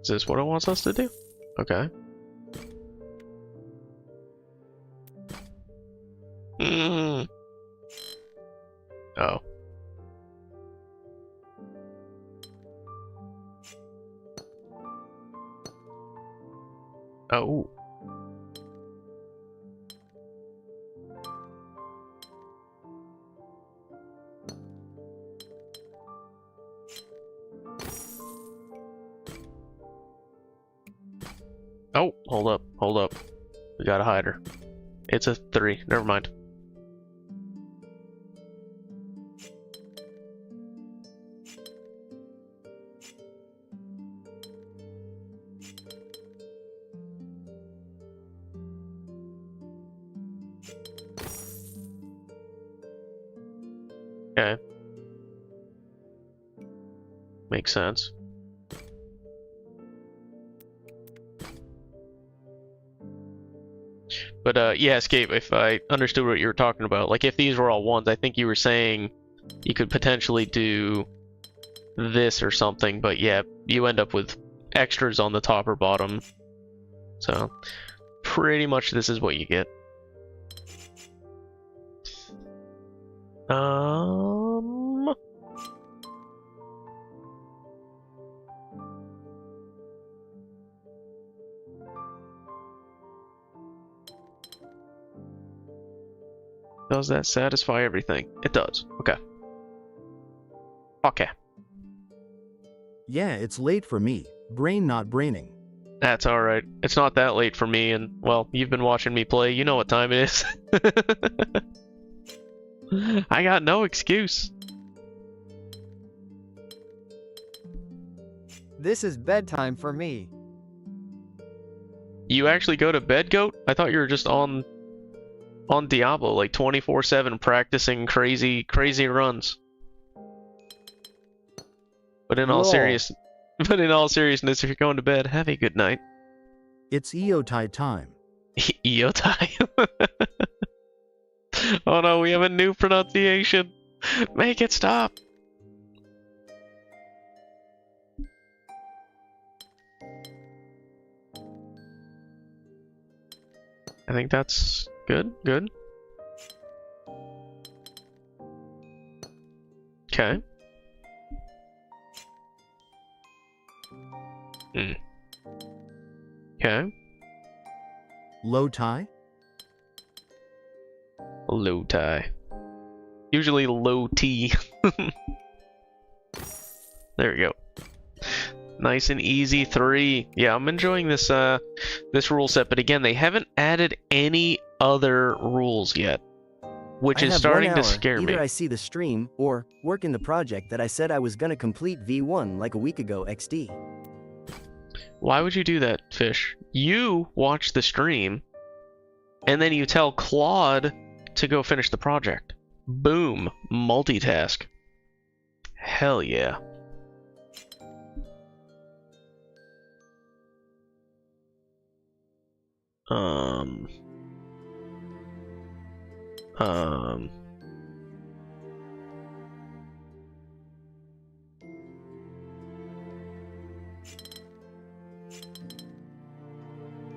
Is this what it wants us to do? Okay. Oh. Oh. Oh, hold up. We gotta hide her. It's a 3, never mind. Okay. Makes sense. But yeah, Escape, if I understood what you were talking about, like if these were all ones, I think you were saying you could potentially do this or something, but yeah, you end up with extras on the top or bottom. So, pretty much this is what you get. Does that satisfy everything? It does. Okay. Okay. Yeah, it's late for me. Brain not braining. That's alright. It's not that late for me, and, well, you've been watching me play. You know what time it is. I got no excuse. This is bedtime for me. You actually go to bed, Goat? I thought you were just on Diablo, like 24/7 practicing crazy runs. But in all seriousness, if you're going to bed, have a good night. It's Eotai time. Eotai. Oh no, we have a new pronunciation. Make it stop. I think that's good. Good. Okay. Okay. Low tie? Low tie. Usually low T. There we go. Nice and easy 3. Yeah, I'm enjoying this this rule set, but again, they haven't added any other rules yet, which is starting to scare me. Either I see the stream or work in the project that I said I was gonna complete V1 like a week ago XD. Why would you do that, Fish? You watch the stream, and then you tell Claude to go finish the project. Boom. Multitask. Hell yeah.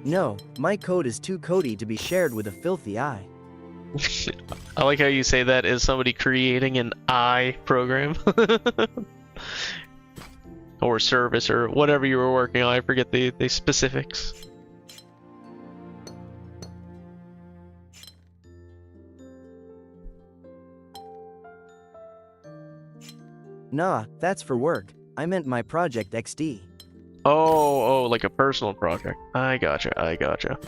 No, my code is too codey to be shared with a filthy eye. I like how you say that as somebody creating an I program. Or service, or whatever you were working on. I forget the specifics. Nah, that's for work. I meant my project XD. Oh, like a personal project. I gotcha, I gotcha.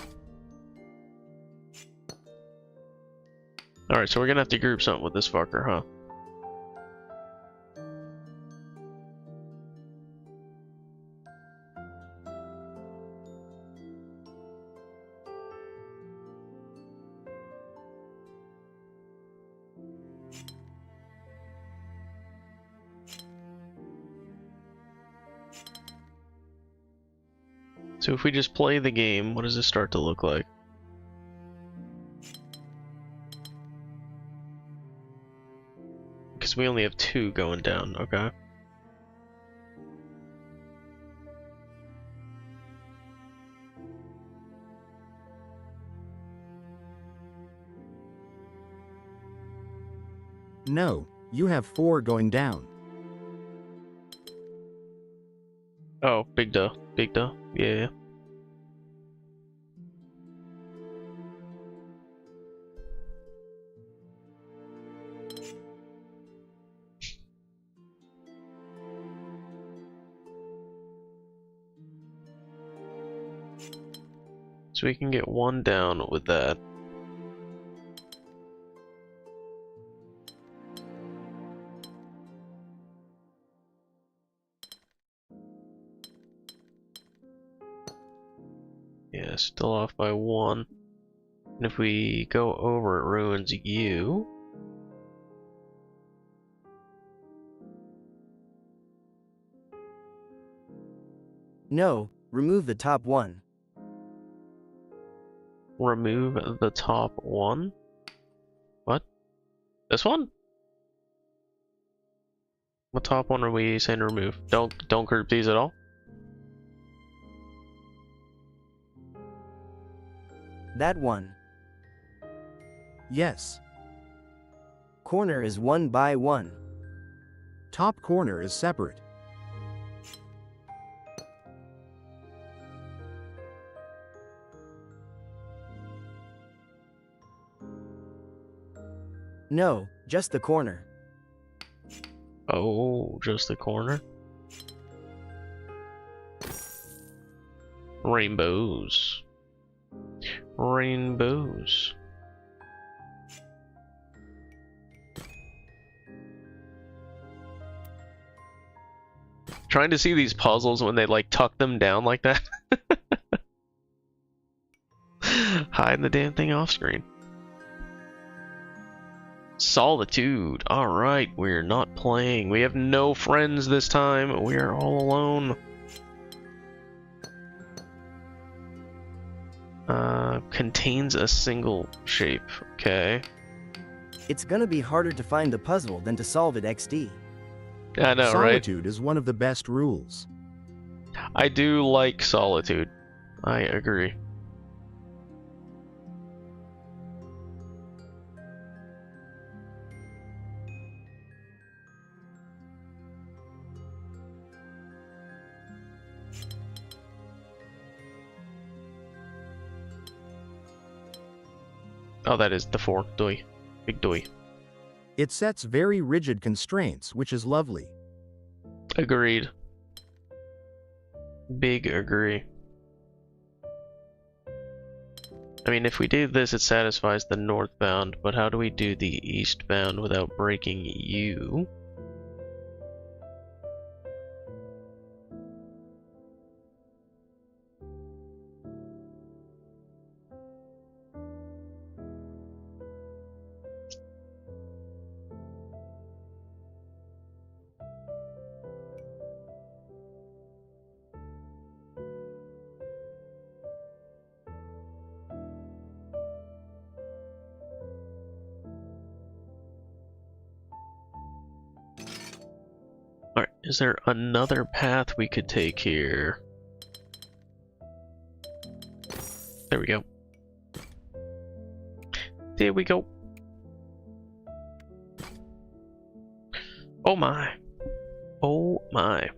Alright, so we're gonna have to group something with this fucker, huh? So if we just play the game, what does this start to look like? Because we only have 2 going down, okay. No, you have 4 going down. Oh, big duh, yeah. So we can get 1 down with that. Yeah, still off by 1. And if we go over, it ruins you. No, remove the top 1. Remove the top 1? What? This one? What top one are we saying to remove? Don't group these at all? That one. Yes. Corner is 1 by 1. Top corner is separate. No, just the corner. Oh, just the corner? Rainbows. Rainbows. Trying to see these puzzles when they like tuck them down like that. Hide the damn thing off screen. Solitude. Alright, we're not playing. We have no friends this time. We are all alone. Contains a single shape. Okay. It's gonna be harder to find the puzzle than to solve it XD. I know, right? Solitude is one of the best rules. I do like solitude. I agree. Oh, that is the 4. Doi. Big doi. It sets very rigid constraints, which is lovely. Agreed. Big agree. I mean, if we do this, it satisfies the northbound, but how do we do the eastbound without breaking you? Alright, is there another path we could take here? There we go. There we go. Oh my. Oh my.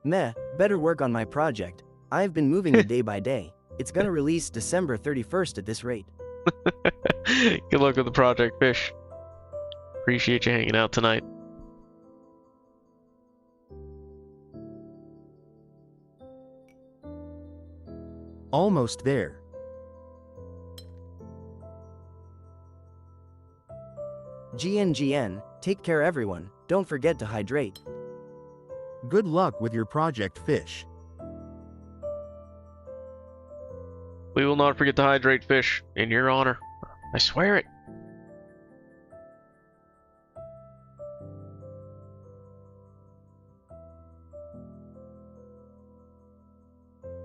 Meh, better work on my project. I've been moving it day by day. It's gonna release December 31st at this rate. Good luck with the project, Fish. Appreciate you hanging out tonight. Almost there. GNGN, take care everyone, don't forget to hydrate. Good luck with your project, Fish. We will not forget to hydrate, Fish, in your honor. I swear it.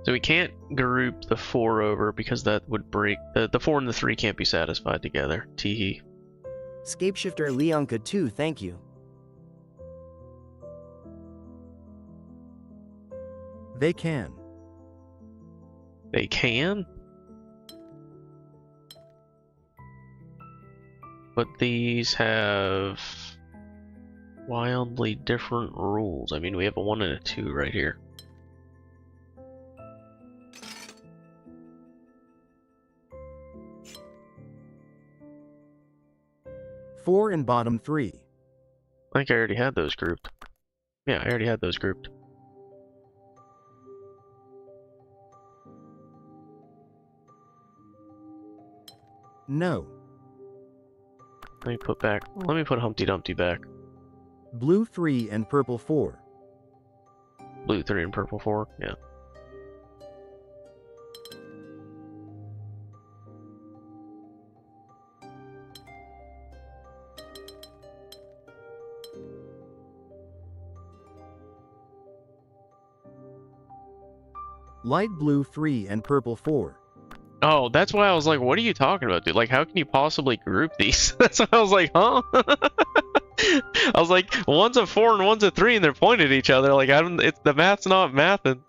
So we can't group the 4 over because that would break... The 4 and the 3 can't be satisfied together. Teehee. Scapeshifter Leonka 2, thank you. They can. They can? But these have wildly different rules. I mean, we have a 1 and a 2 right here. Four and bottom 3. I think I already had those grouped. Yeah, I already had those grouped. No. Let me put Humpty Dumpty back. Blue 3 and purple 4. Blue 3 and purple 4, yeah. Light blue 3 and purple 4. Oh, that's why I was like, what are you talking about, dude? Like, how can you possibly group these? That's why I was like, huh? I was like, one's a 4 and one's a 3 and they're pointed at each other. Like, the math's not mathing.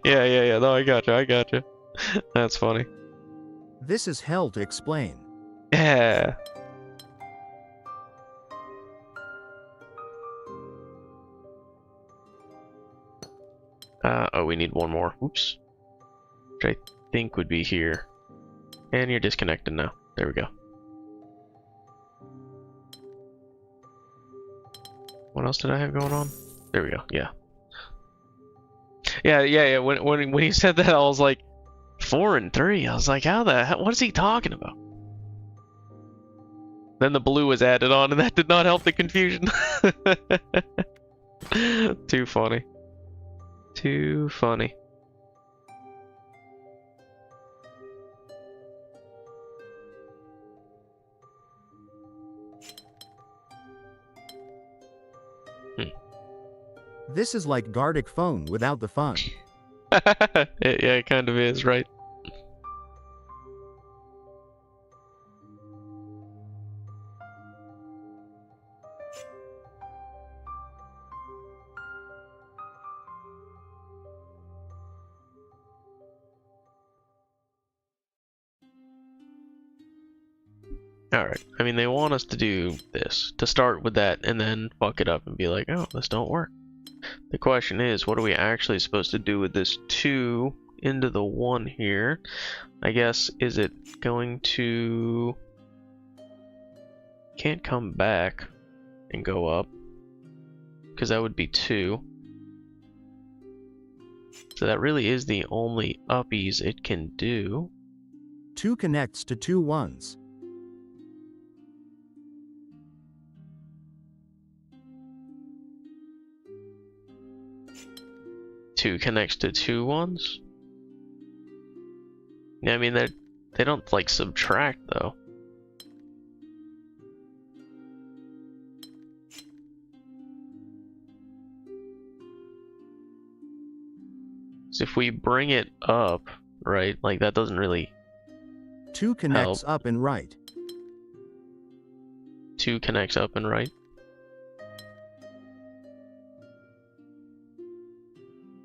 Yeah. No, I gotcha. That's funny. This is hell to explain. Yeah. Oh, we need one more. Oops. Which I think would be here. And you're disconnected now. There we go. What else did I have going on? There we go. Yeah. Yeah. When he said that, I was like, 4 and 3. I was like, how the hell? What is he talking about? Then the blue was added on, and that did not help the confusion. Too funny. Too funny. This is like Gardic phone without the fun. Yeah, it kind of is, right? Alright, I mean, they want us to do this, to start with that, and then fuck it up and be like, oh, this don't work. The question is, what are we actually supposed to do with this 2 into the 1 here? I guess, is it going to... Can't come back and go up, because that would be 2. So that really is the only uppies it can do. 2 connects to 2 ones. Two connects to 2 ones? Yeah, I mean, they don't, like, subtract, though. So if we bring it up, right, like, that doesn't really 2 connects up and right. 2 connects up and right.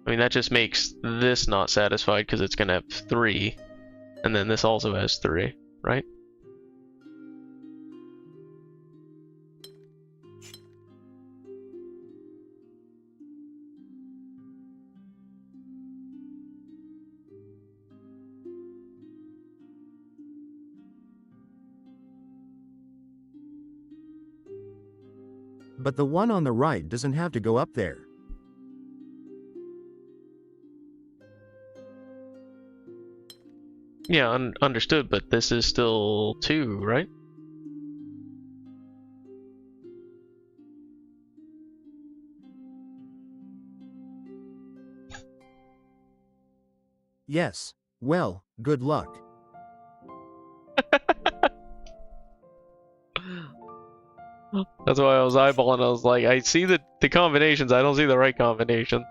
I mean, that just makes this not satisfied because it's going to have 3. And then this also has 3, right? But the one on the right doesn't have to go up there. Yeah, understood, but this is still 2, right? Yes. Well, good luck. That's why I was eyeballing. I was like, I see the combinations, I don't see the right combination.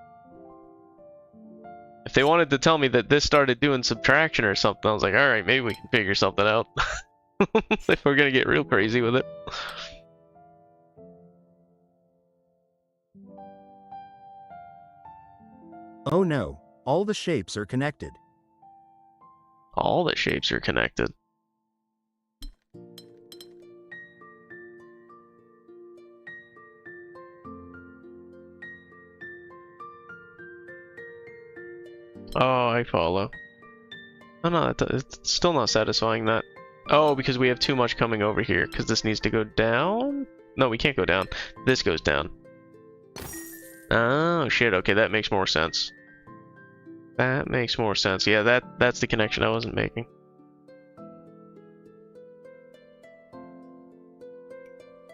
If they wanted to tell me that this started doing subtraction or something, I was like, alright, maybe we can figure something out. If we're gonna get real crazy with it. Oh no, all the shapes are connected. All the shapes are connected. Oh, I follow. Oh no, it's still not satisfying that. Oh, because we have too much coming over here, because this needs to go down? No, we can't go down. This goes down. Oh, shit, okay, that makes more sense. That makes more sense. Yeah, that's the connection I wasn't making.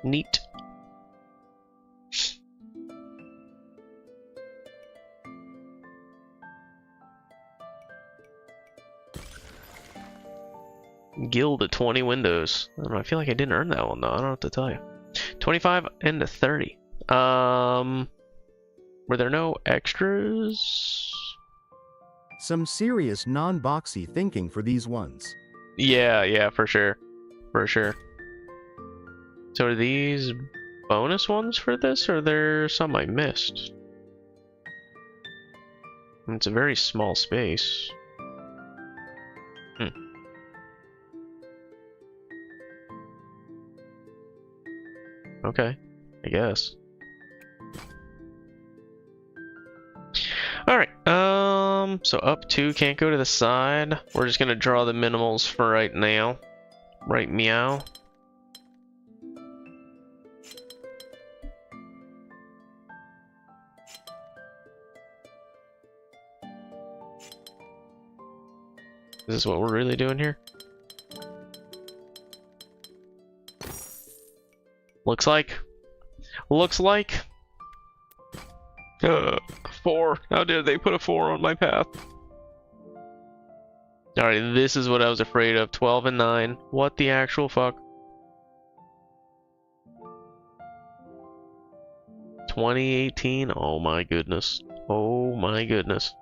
Neat. Guild at 20 windows. I don't know, I feel like I didn't earn that one though. I don't know what to tell you. 25 and 30. Were there no extras? Some serious non-boxy thinking for these ones. Yeah, for sure. For sure. So are these bonus ones for this, or are there some I missed? It's a very small space. Okay, I guess. Alright, so up 2 can't go to the side. We're just gonna draw the minimals for right now. Right meow. Is this what we're really doing here? Looks like. 4. How dare they put a 4 on my path? Alright, this is what I was afraid of. 12 and 9. What the actual fuck? 2018. Oh my goodness. Oh my goodness.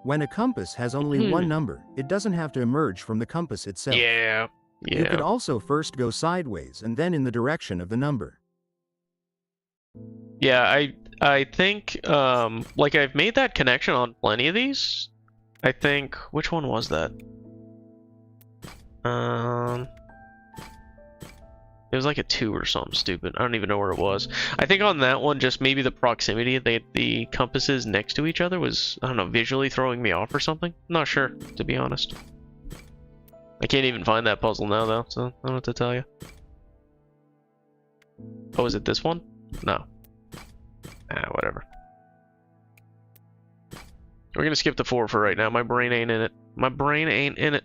When a compass has only one number, it doesn't have to emerge from the compass itself. Yeah. You could Yeah. also first go sideways and then in the direction of the number. Yeah, I think like I've made that connection on plenty of these. I think which one was that? It was like a 2 or something stupid. I don't even know where it was. I think on that one, just maybe the proximity of the compasses next to each other was, I don't know, visually throwing me off or something. Not sure, to be honest. I can't even find that puzzle now, though, so I don't know what to tell you. Oh, is it this one? No. Ah, whatever. We're gonna skip the 4 for right now. My brain ain't in it. My brain ain't in it.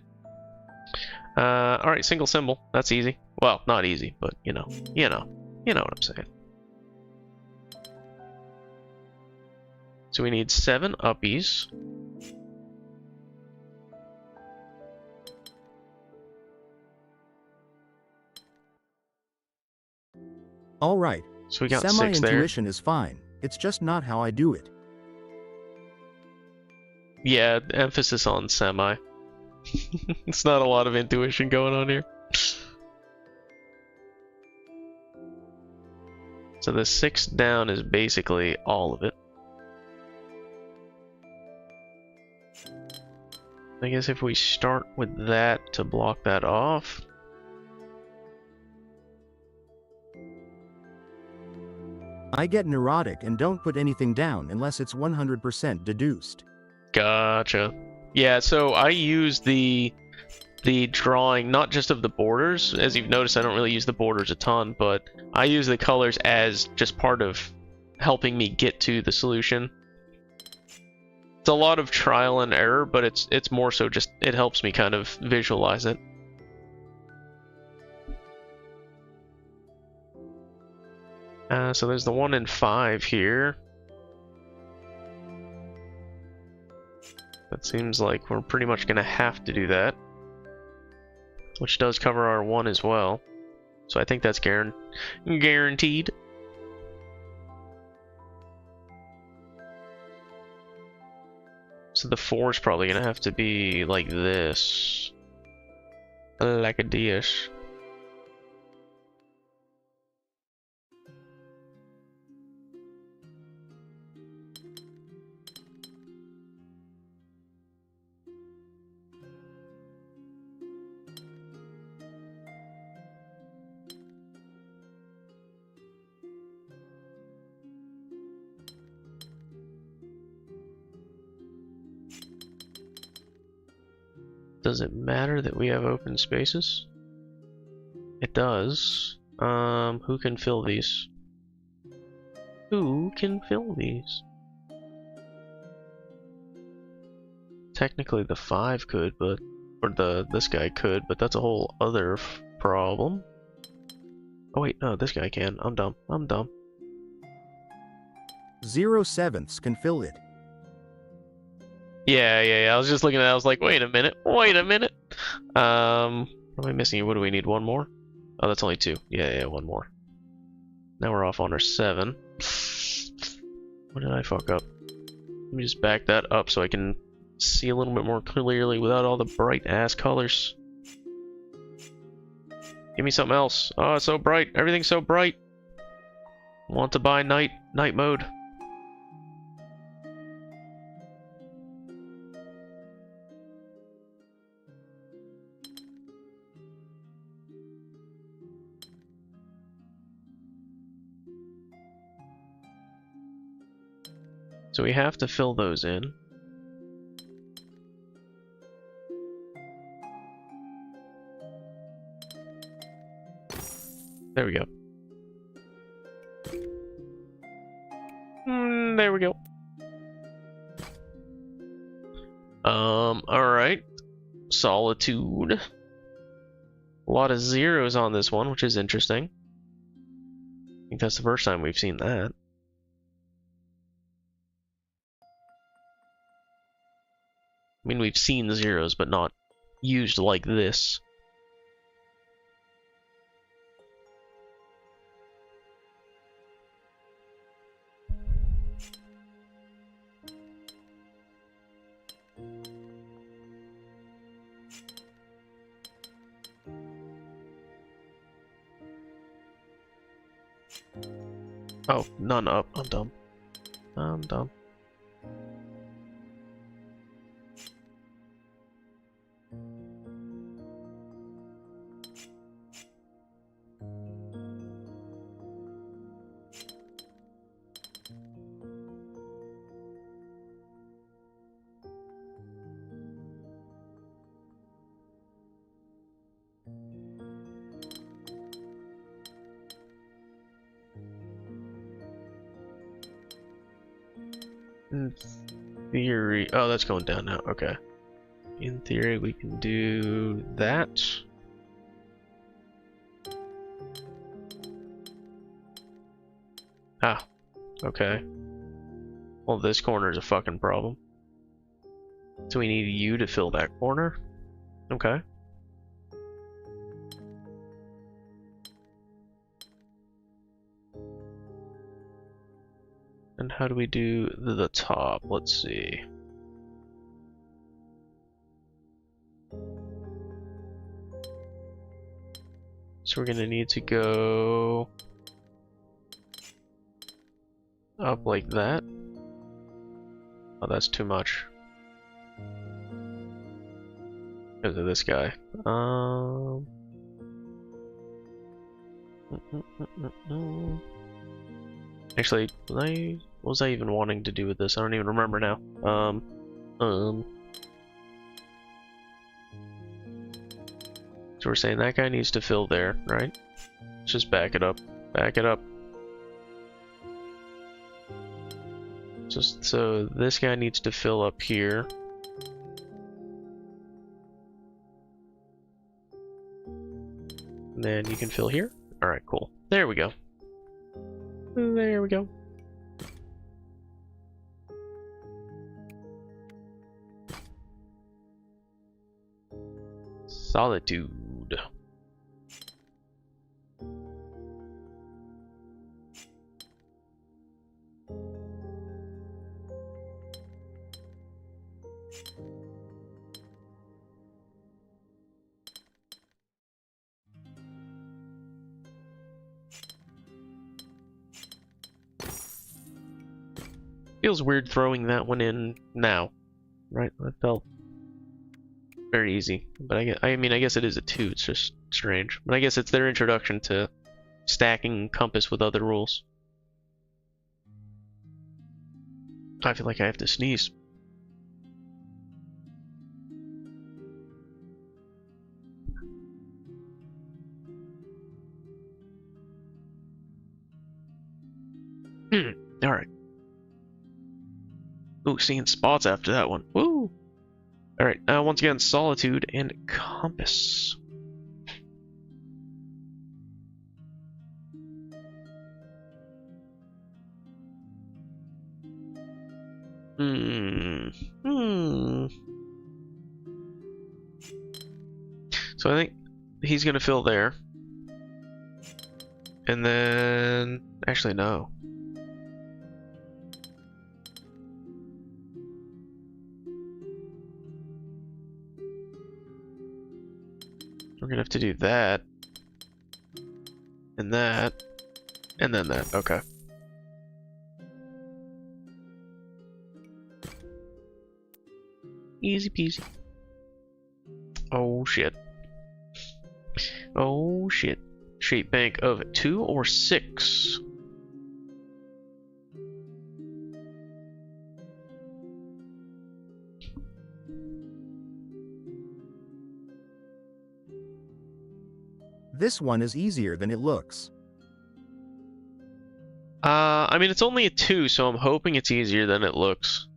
Alright, single symbol. That's easy. Well, not easy, but you know what I'm saying. So we need 7 uppies. Alright, So we got 6 there. semi-intuition is fine. It's just not how I do it. Yeah, emphasis on semi. It's not a lot of intuition going on here. So the 6 down is basically all of it. I guess if we start with that to block that off. I get neurotic and don't put anything down unless it's 100% deduced. Gotcha. Yeah, so I use the drawing not just of the borders. As you've noticed, I don't really use the borders a ton, but I use the colors as just part of helping me get to the solution. It's a lot of trial and error, but it's more so just it helps me kind of visualize it. So there's the 1 and 5 here. That seems like we're pretty much gonna have to do that. Which does cover our 1 as well. So I think that's guaranteed. So the 4 is probably gonna have to be like this. Like a dish. Does it matter that we have open spaces? It does. Who can fill these? Who can fill these? Technically the 5 could, but this guy could, but that's a whole other problem. Oh wait, no, this guy can. I'm dumb. 0/7 can fill it. Yeah. I was just looking at it. I was like, wait a minute. What am I missing? What do we need? 1 more? Oh, that's only 2. Yeah, 1 more. Now we're off on our 7. What did I fuck up? Let me just back that up so I can see a little bit more clearly without all the bright ass colors. Give me something else. Oh, it's so bright. Everything's so bright. Want to buy night mode. So we have to fill those in. There we go. There we go. Alright. Solitude. A lot of zeros on this one, which is interesting. I think that's the first time we've seen that. I mean, we've seen zeros, but not used like this. Oh, none up. I'm dumb. I'm dumb. In theory, oh, that's going down now. Okay. In theory, we can do that. Ah, okay. Well, this corner is a fucking problem. So we need you to fill that corner? Okay. And how do we do the top? Let's see. So we're gonna need to go up like that. Oh, that's too much. Because of this guy. Actually, what was I even wanting to do with this? I don't even remember now. So we're saying that guy needs to fill there, right? Let's just back it up. Back it up. Just so this guy needs to fill up here. And then you can fill here. Alright, cool. There we go. There we go. Solitude. Feels weird throwing that one in now, right? That felt very easy, but I mean, I guess it is a 2, it's just strange. But I guess it's their introduction to stacking compass with other rules. I feel like I have to sneeze. Alright. Ooh, seeing spots after that one. Woo! Alright, once again, Solitude and Compass. So I think he's gonna fill there. And then... Actually, no. We're gonna have to do that. And that. And then that. Okay. Easy peasy. Oh shit. Oh shit. Shape bank of 2 or 6. This one is easier than it looks. I mean, it's only a 2, so I'm hoping it's easier than it looks.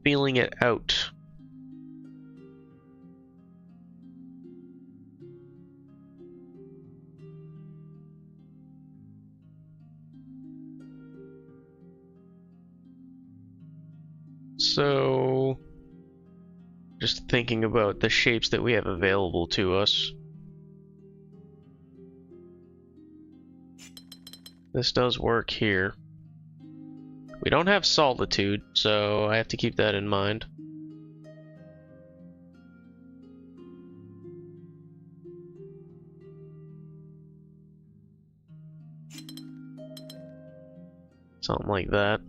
Feeling it out. So Just thinking about the shapes that we have available to us. This does work here. We don't have solitude, so I have to keep that in mind. Something like that.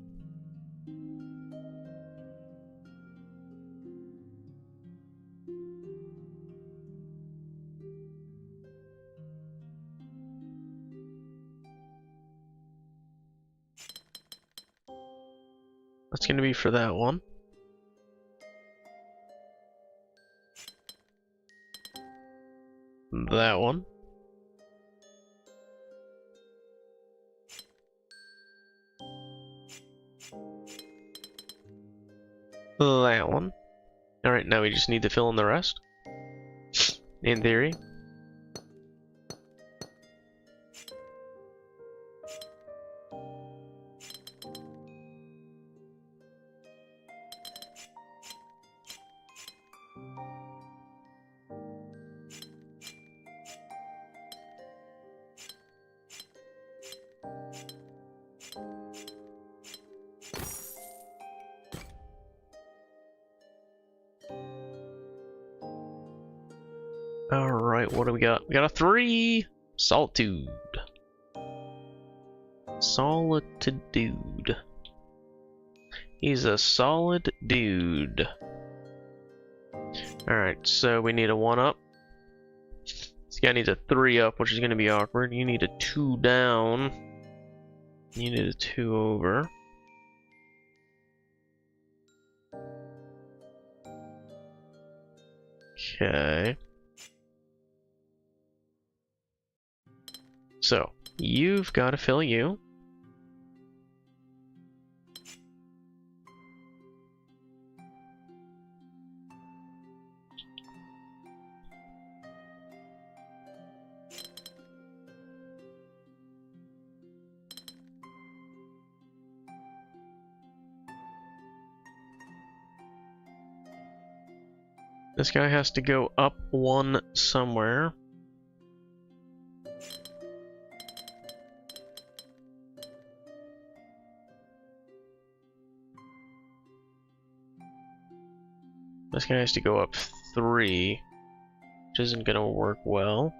That's gonna be for that one. That one. That one. Alright, now we just need to fill in the rest. In theory. Alright, what do we got? We got a 3! Solitude. Solitude. He's a solid dude. Alright, so we need a 1-up. This guy needs a 3-up, which is going to be awkward. You need a 2 down. You need a 2 over. Okay. So, you've got to fill you. This guy has to go up 1 somewhere. This guy has to go up 3, which isn't gonna work well.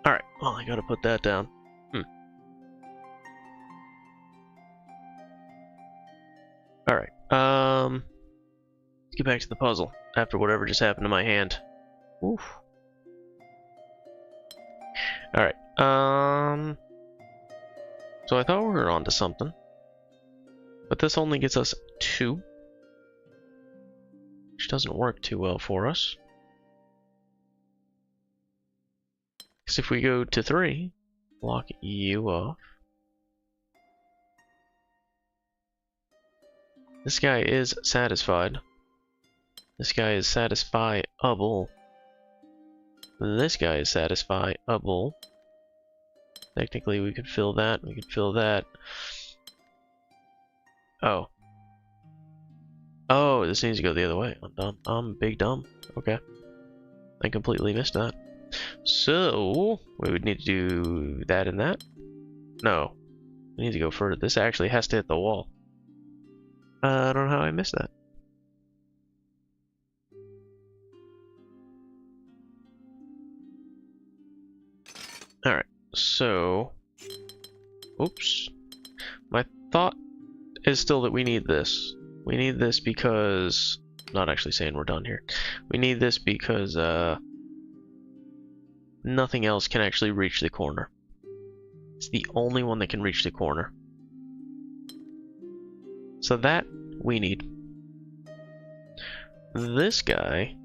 Alright, well, I gotta put that down. Alright, let's get back to the puzzle after whatever just happened to my hand. Oof. Alright, so I thought we were onto something. But this only gets us 2. Which doesn't work too well for us. Because if we go to 3, block you off. This guy is satisfied. This guy is satisfiable. This guy is satisfiable. Technically, we could fill that. We could fill that. Oh. Oh, this needs to go the other way. I'm dumb. I'm big dumb. Okay. I completely missed that. So, we would need to do that and that. No. We need to go further. This actually has to hit the wall. I don't know how I missed that. Alright, so... Oops. My thought is still that we need this. We need this because not actually saying we're done here. We need this because nothing else can actually reach the corner. It's the only one that can reach the corner. So that we need. This guy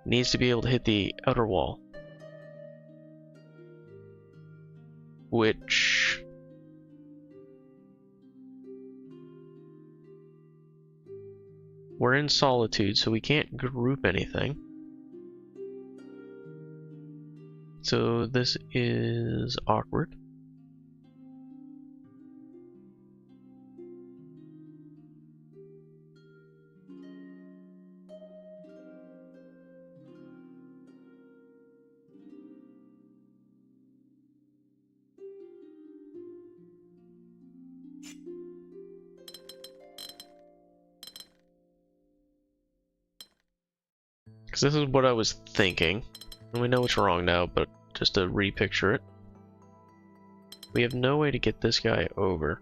needs to be able to hit the outer wall. Which... we're in solitude, so we can't group anything. So this is awkward. Because this is what I was thinking. And we know it's wrong now, but just to repicture it. We have no way to get this guy over.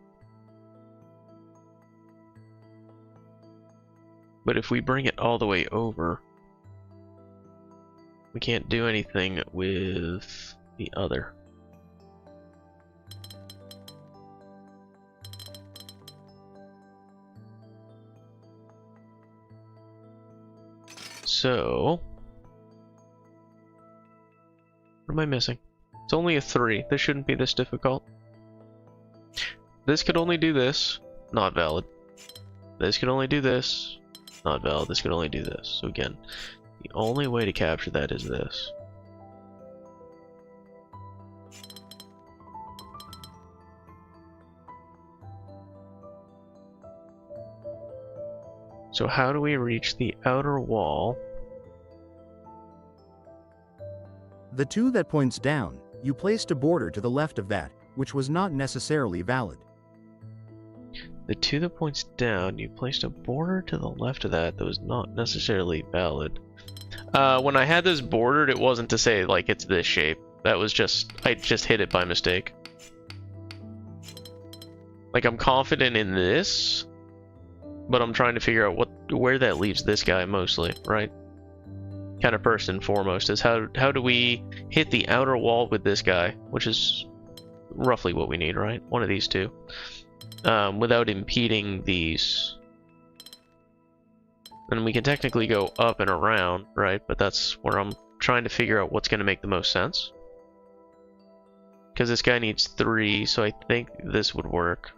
But if we bring it all the way over, we can't do anything with the other. So, what am I missing? It's only a 3. This shouldn't be this difficult. This could only do this. Not valid. This could only do this. Not valid. This could only do this. So again, the only way to capture that is this. So how do we reach the outer wall? The 2 that points down, you placed a border to the left of that, which was not necessarily valid. The 2 that points down, you placed a border to the left of that was not necessarily valid. When I had this bordered, it wasn't to say like it's this shape. That was just, I just hit it by mistake. Like I'm confident in this, but I'm trying to figure out where that leaves this guy mostly, right? Kind of first and foremost is how do we hit the outer wall with this guy, which is roughly what we need, right? One of these two, without impeding these. And we can technically go up and around, right? But that's where I'm trying to figure out what's going to make the most sense. Because this guy needs 3, so I think this would work.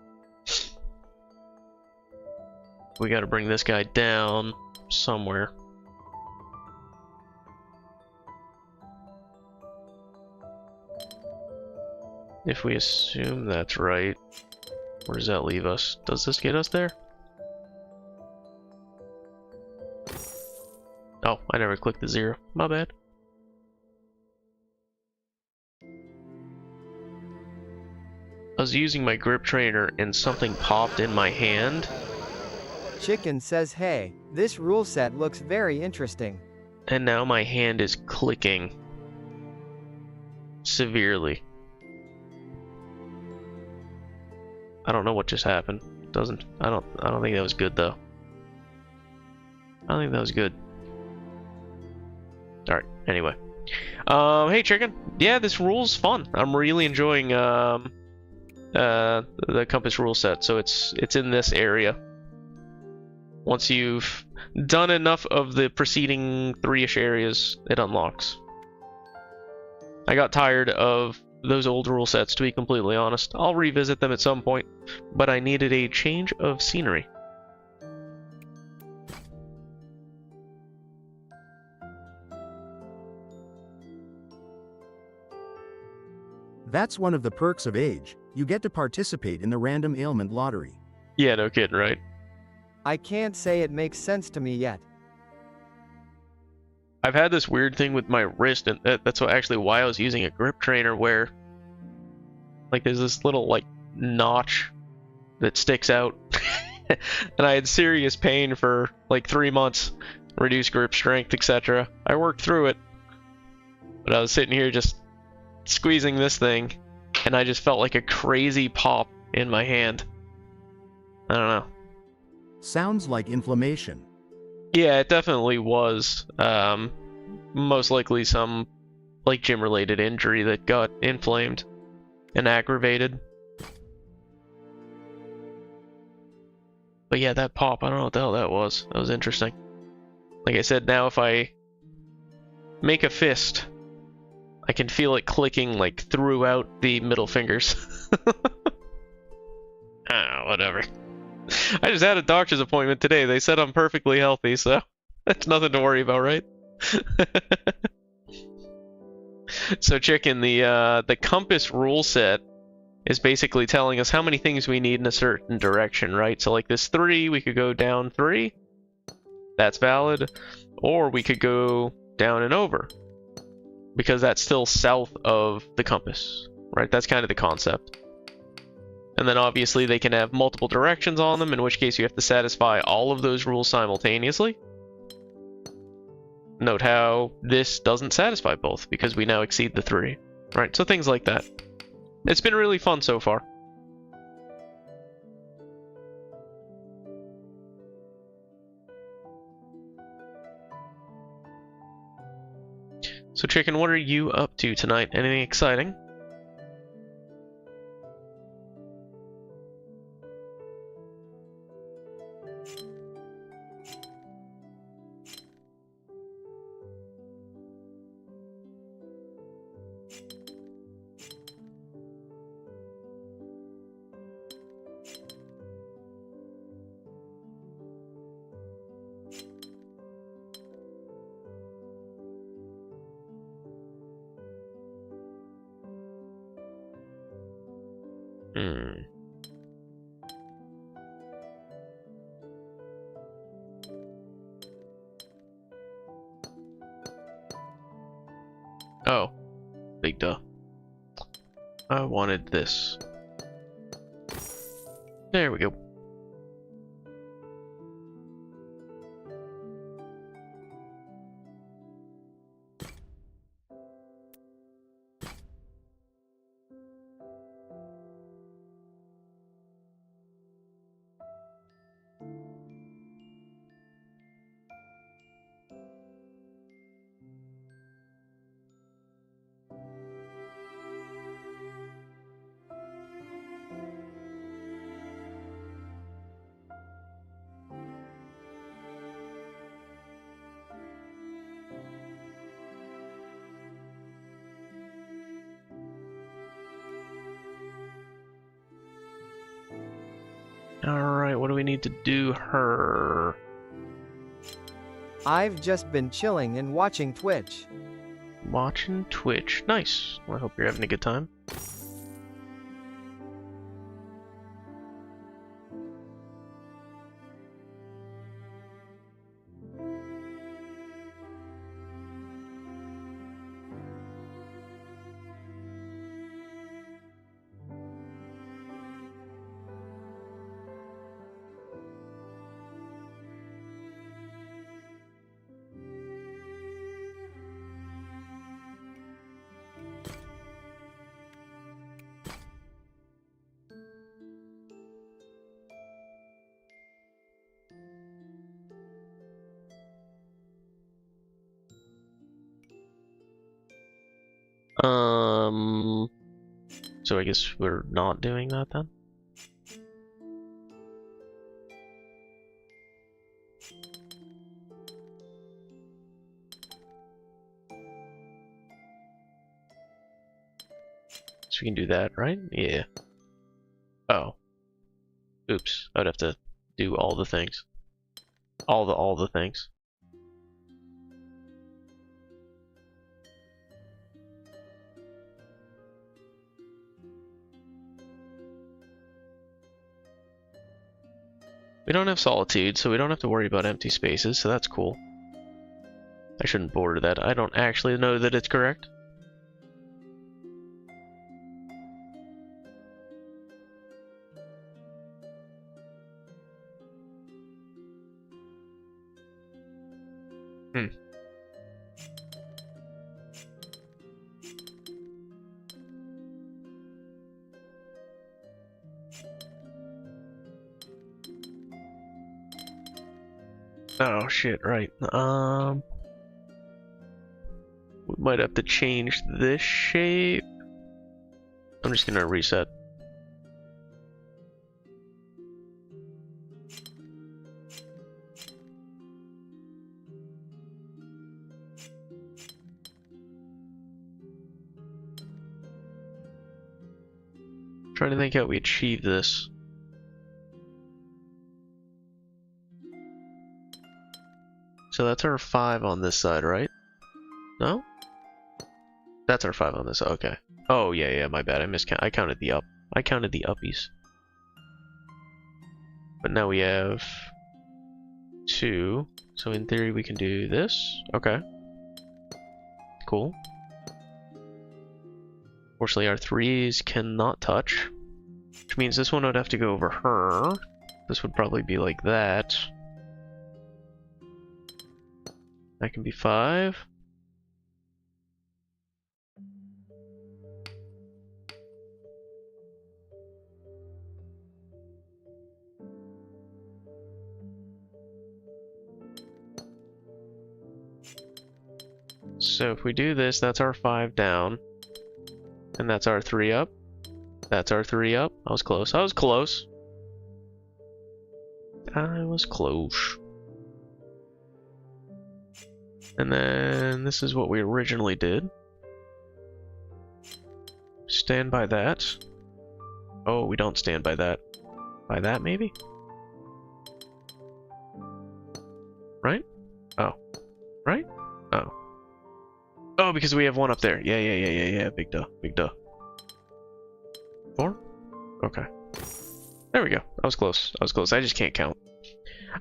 We got to bring this guy down somewhere. If we assume that's right, where does that leave us? Does this get us there? Oh, I never clicked the 0. My bad. I was using my grip trainer and something popped in my hand. Chicken says, hey, this rule set looks very interesting. And now my hand is clicking severely. I don't know what just happened. I don't think that was good though. I don't think that was good. Alright, anyway. Hey chicken. Yeah, this rule's fun. I'm really enjoying the compass rule set, so it's in this area. Once you've done enough of the preceding 3-ish areas, it unlocks. I got tired of those old rule sets, to be completely honest. I'll revisit them at some point, but I needed a change of scenery. That's one of the perks of age. You get to participate in the random ailment lottery. Yeah, no kidding, right? I can't say it makes sense to me yet. I've had this weird thing with my wrist, and that's actually why I was using a grip trainer, where like there's this little like notch that sticks out. And I had serious pain for like 3 months, reduced grip strength, etc. I worked through it, but I was sitting here just squeezing this thing, and I just felt like a crazy pop in my hand. I don't know. Sounds like inflammation. Yeah, it definitely was. Most likely some like gym-related injury that got inflamed and aggravated. But yeah, that pop, I don't know what the hell that was. That was interesting. Like I said, now if I make a fist, I can feel it clicking like throughout the middle fingers. Ah, whatever. I just had a doctor's appointment today. They said I'm perfectly healthy, so that's nothing to worry about, right? So Chicken, the compass rule set is basically telling us how many things we need in a certain direction, right? So like this 3, we could go down 3. That's valid. Or we could go down and over, because that's still south of the compass, right? That's kind of the concept. And then obviously they can have multiple directions on them, in which case you have to satisfy all of those rules simultaneously. Note how this doesn't satisfy both, because we now exceed the 3. Right, so things like that. It's been really fun so far. So Chicken, what are you up to tonight? Anything exciting? Oh, big duh. I wanted this. There we go. Alright, what do we need to do her? I've just been chilling and watching Twitch. Watching Twitch. Nice. Well, I hope you're having a good time. So I guess we're not doing that then? So we can do that, right? Yeah. Oh. Oops. I'd have to do all the things. All the things. We don't have solitude, so we don't have to worry about empty spaces, so that's cool. I shouldn't border that. I don't actually know that it's correct. Oh shit, right. We might have to change this shape. I'm just gonna reset. Trying to think how we achieve this. So that's our 5 on this side, right? No? That's our 5 on this side, okay. Oh, yeah, my bad. I counted the up. I counted the uppies. But now we have 2. So in theory we can do this. Okay. Cool. Fortunately our 3s cannot touch. Which means this one would have to go over her. This would probably be like that. That can be 5. So if we do this, that's our 5 down. And that's our 3 up. That's our 3 up. I was close. I was close. I was close. And then this is what we originally did. Stand by that. Oh, we don't stand by that. By that, maybe? Right? Oh. Right? Oh. Oh, because we have 1 up there. Yeah. Big duh. Big duh. 4? Okay. There we go. I was close. I was close. I just can't count.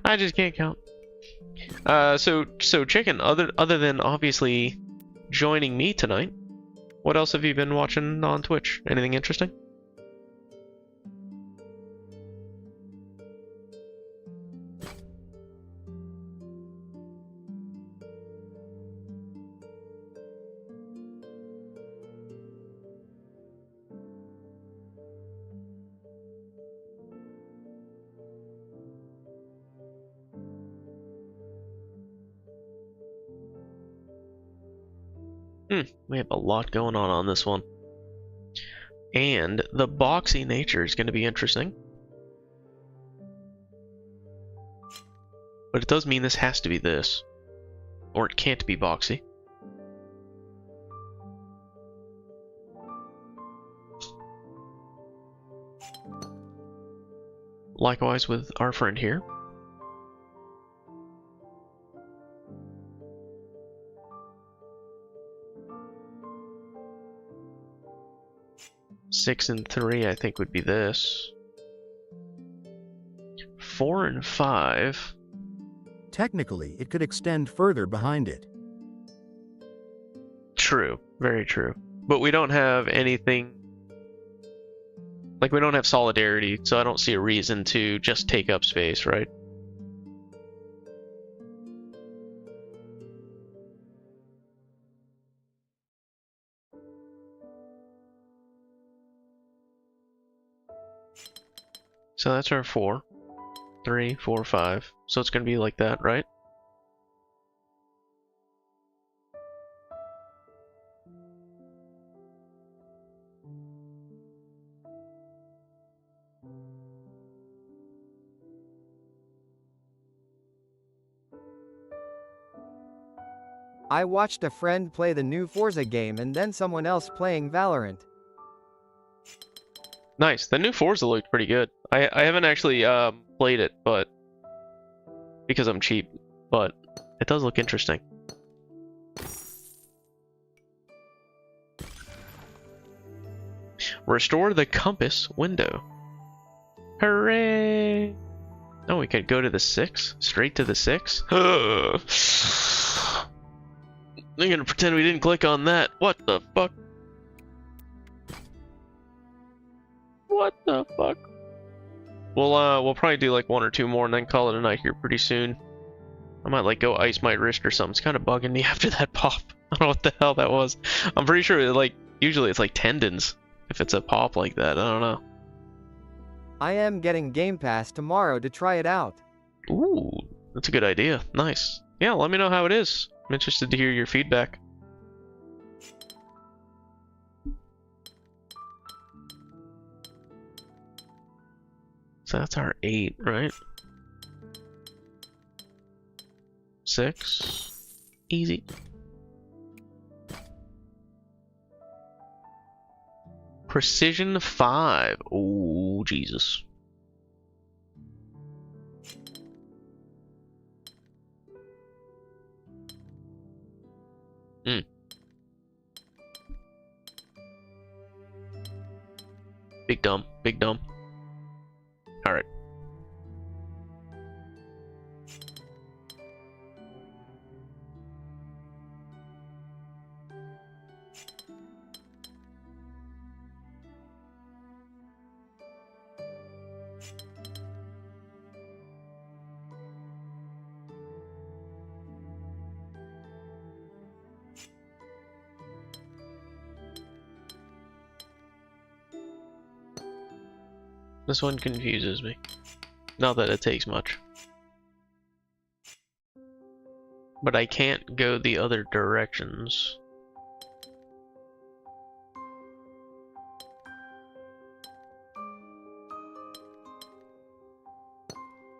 I just can't count. So Chicken, other than obviously joining me tonight, what else have you been watching on Twitch? Anything interesting? We have a lot going on this one. And the boxy nature is going to be interesting. But it does mean this has to be this. Or it can't be boxy. Likewise with our friend here. Six and 3, I think, would be this. 4 and 5. Technically, it could extend further behind it. True, very true. But we don't have anything. Like, we don't have solidarity, so I don't see a reason to just take up space, right? So that's our 4. 3, 4, 5. So it's going to be like that, right? I watched a friend play the new Forza game and then someone else playing Valorant. Nice. The new Forza looked pretty good. I haven't actually played it, but because I'm cheap, but it does look interesting. Restore the compass window. Hooray! Oh, we could go to the 6? Straight to the 6? I'm gonna pretend we didn't click on that. What the fuck? What the fuck? We'll probably do like 1 or 2 more and then call it a night here pretty soon. I might like go ice my wrist or something. It's kind of bugging me after that pop. I don't know what the hell that was. I'm pretty sure like usually it's like tendons if it's a pop like that. I don't know. I am getting Game Pass tomorrow to try it out. Ooh, That's a good idea. Nice. Yeah, let me know how it is. I'm interested to hear your feedback. So that's our 8, right? 6. Easy. Precision 5. Oh, Jesus. Big dumb. Big dumb. Alright. This one confuses me. Not that it takes much. But I can't go the other directions.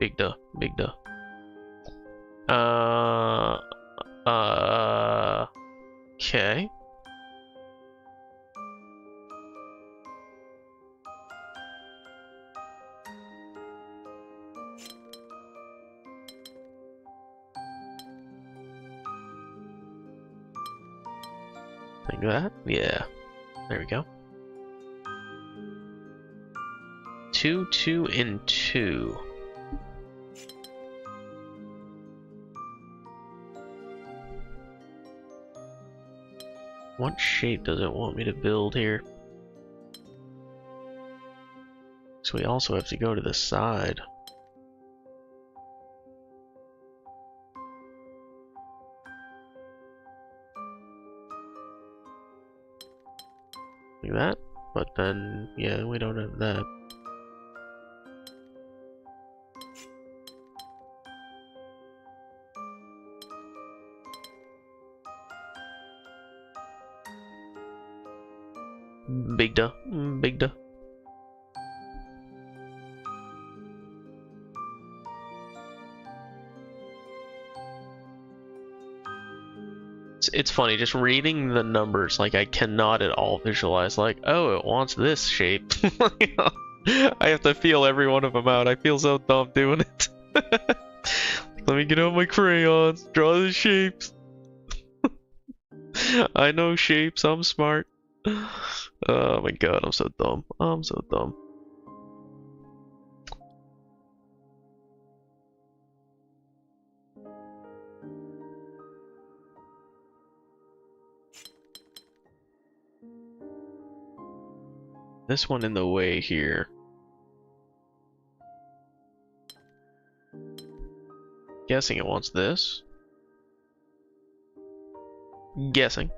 Big duh, big duh. Okay. Like that? Yeah. There we go. 2, 2, and 2. What shape does it want me to build here? So we also have to go to the side. Like that, but then, yeah, we don't have that. Big duh, big duh. It's funny, just reading the numbers, like I cannot at all visualize, like, oh, it wants this shape. I have to feel every one of them out. I feel so dumb doing it. Let me get out my crayons, draw the shapes. I know shapes, I'm smart. Oh my god, I'm so dumb. I'm so dumb. This one in the way here. Guessing it wants this. Guessing.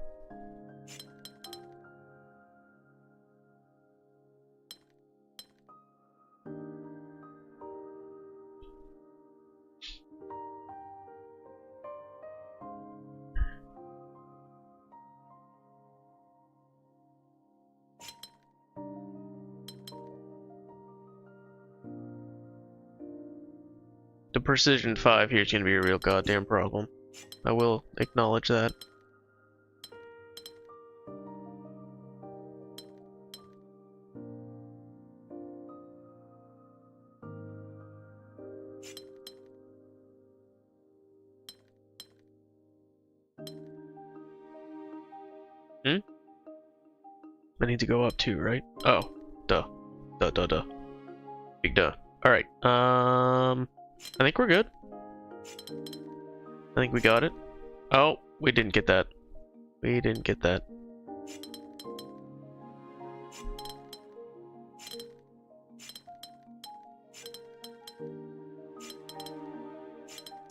The precision 5 here is going to be a real goddamn problem. I will acknowledge that. I need to go up too, right? Oh, duh. Duh, duh, duh. Big duh. Alright, I think we're good. I think we got it. Oh, we didn't get that. We didn't get that.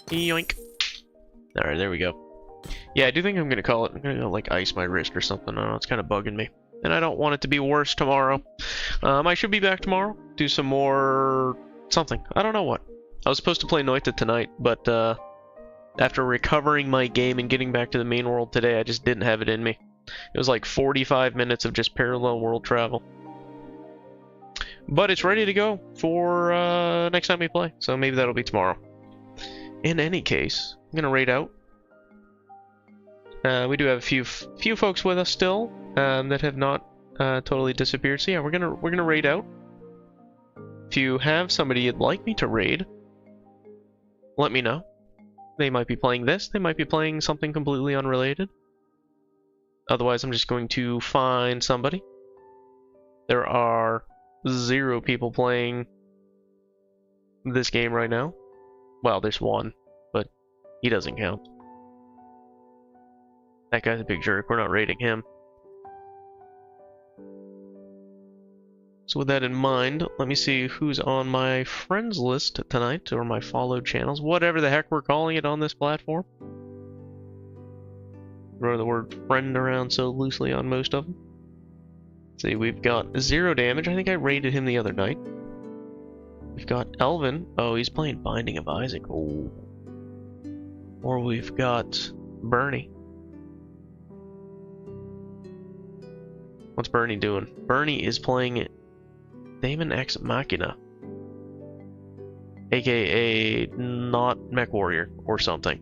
Yoink. Alright, there we go. Yeah, I do think I'm gonna call it. I'm gonna go, like, ice my wrist or something. I don't know, it's kind of bugging me. And I don't want it to be worse tomorrow. I should be back tomorrow. Do some more... something. I don't know what. I was supposed to play Noita tonight, but after recovering my game and getting back to the main world today, I just didn't have it in me. It was like 45 minutes of just parallel world travel. But it's ready to go for next time we play, so maybe that'll be tomorrow. In any case, I'm gonna raid out. We do have a few folks with us still that have not totally disappeared. So yeah, we're gonna raid out. If you have somebody you'd like me to raid, let me know. They might be playing this. They might be playing something completely unrelated. Otherwise, I'm just going to find somebody. There are 0 people playing this game right now. Well, there's 1, but he doesn't count. That guy's a big jerk. We're not raiding him. So with that in mind, let me see who's on my friends list tonight, or my followed channels, whatever the heck we're calling it on this platform. Throw the word friend around so loosely on most of them. Let's see, we've got 0 damage. I think I raided him the other night. We've got Elvin. Oh, he's playing Binding of Isaac. Oh. Or we've got Bernie. What's Bernie doing? Bernie is playing Daemon X Machina, aka not Mech Warrior or something.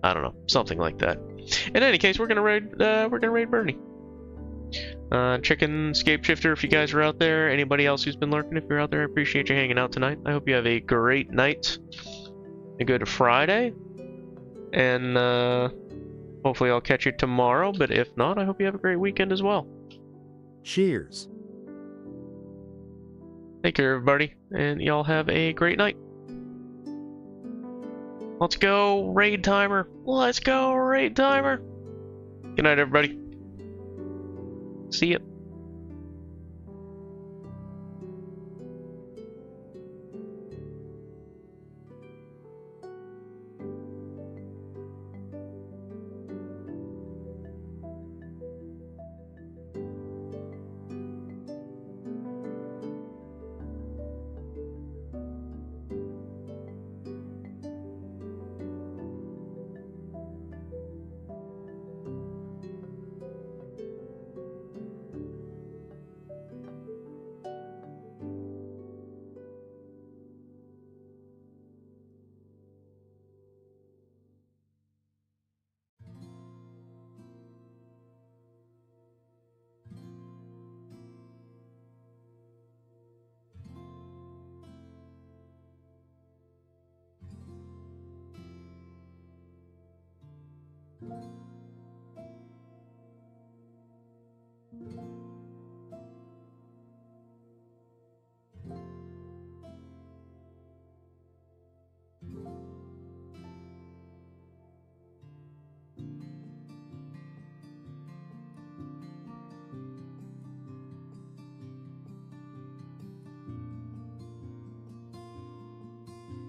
I don't know, something like that. In any case, we're gonna raid Bernie. Chicken Scapeshifter, if you guys are out there. Anybody else who's been lurking, if you're out there, I appreciate you hanging out tonight. I hope you have a great night, a good Friday, and hopefully I'll catch you tomorrow. But if not, I hope you have a great weekend as well. Cheers. Take care, everybody, and y'all have a great night. Let's go, raid timer. Let's go, raid timer. Good night, everybody. See ya. You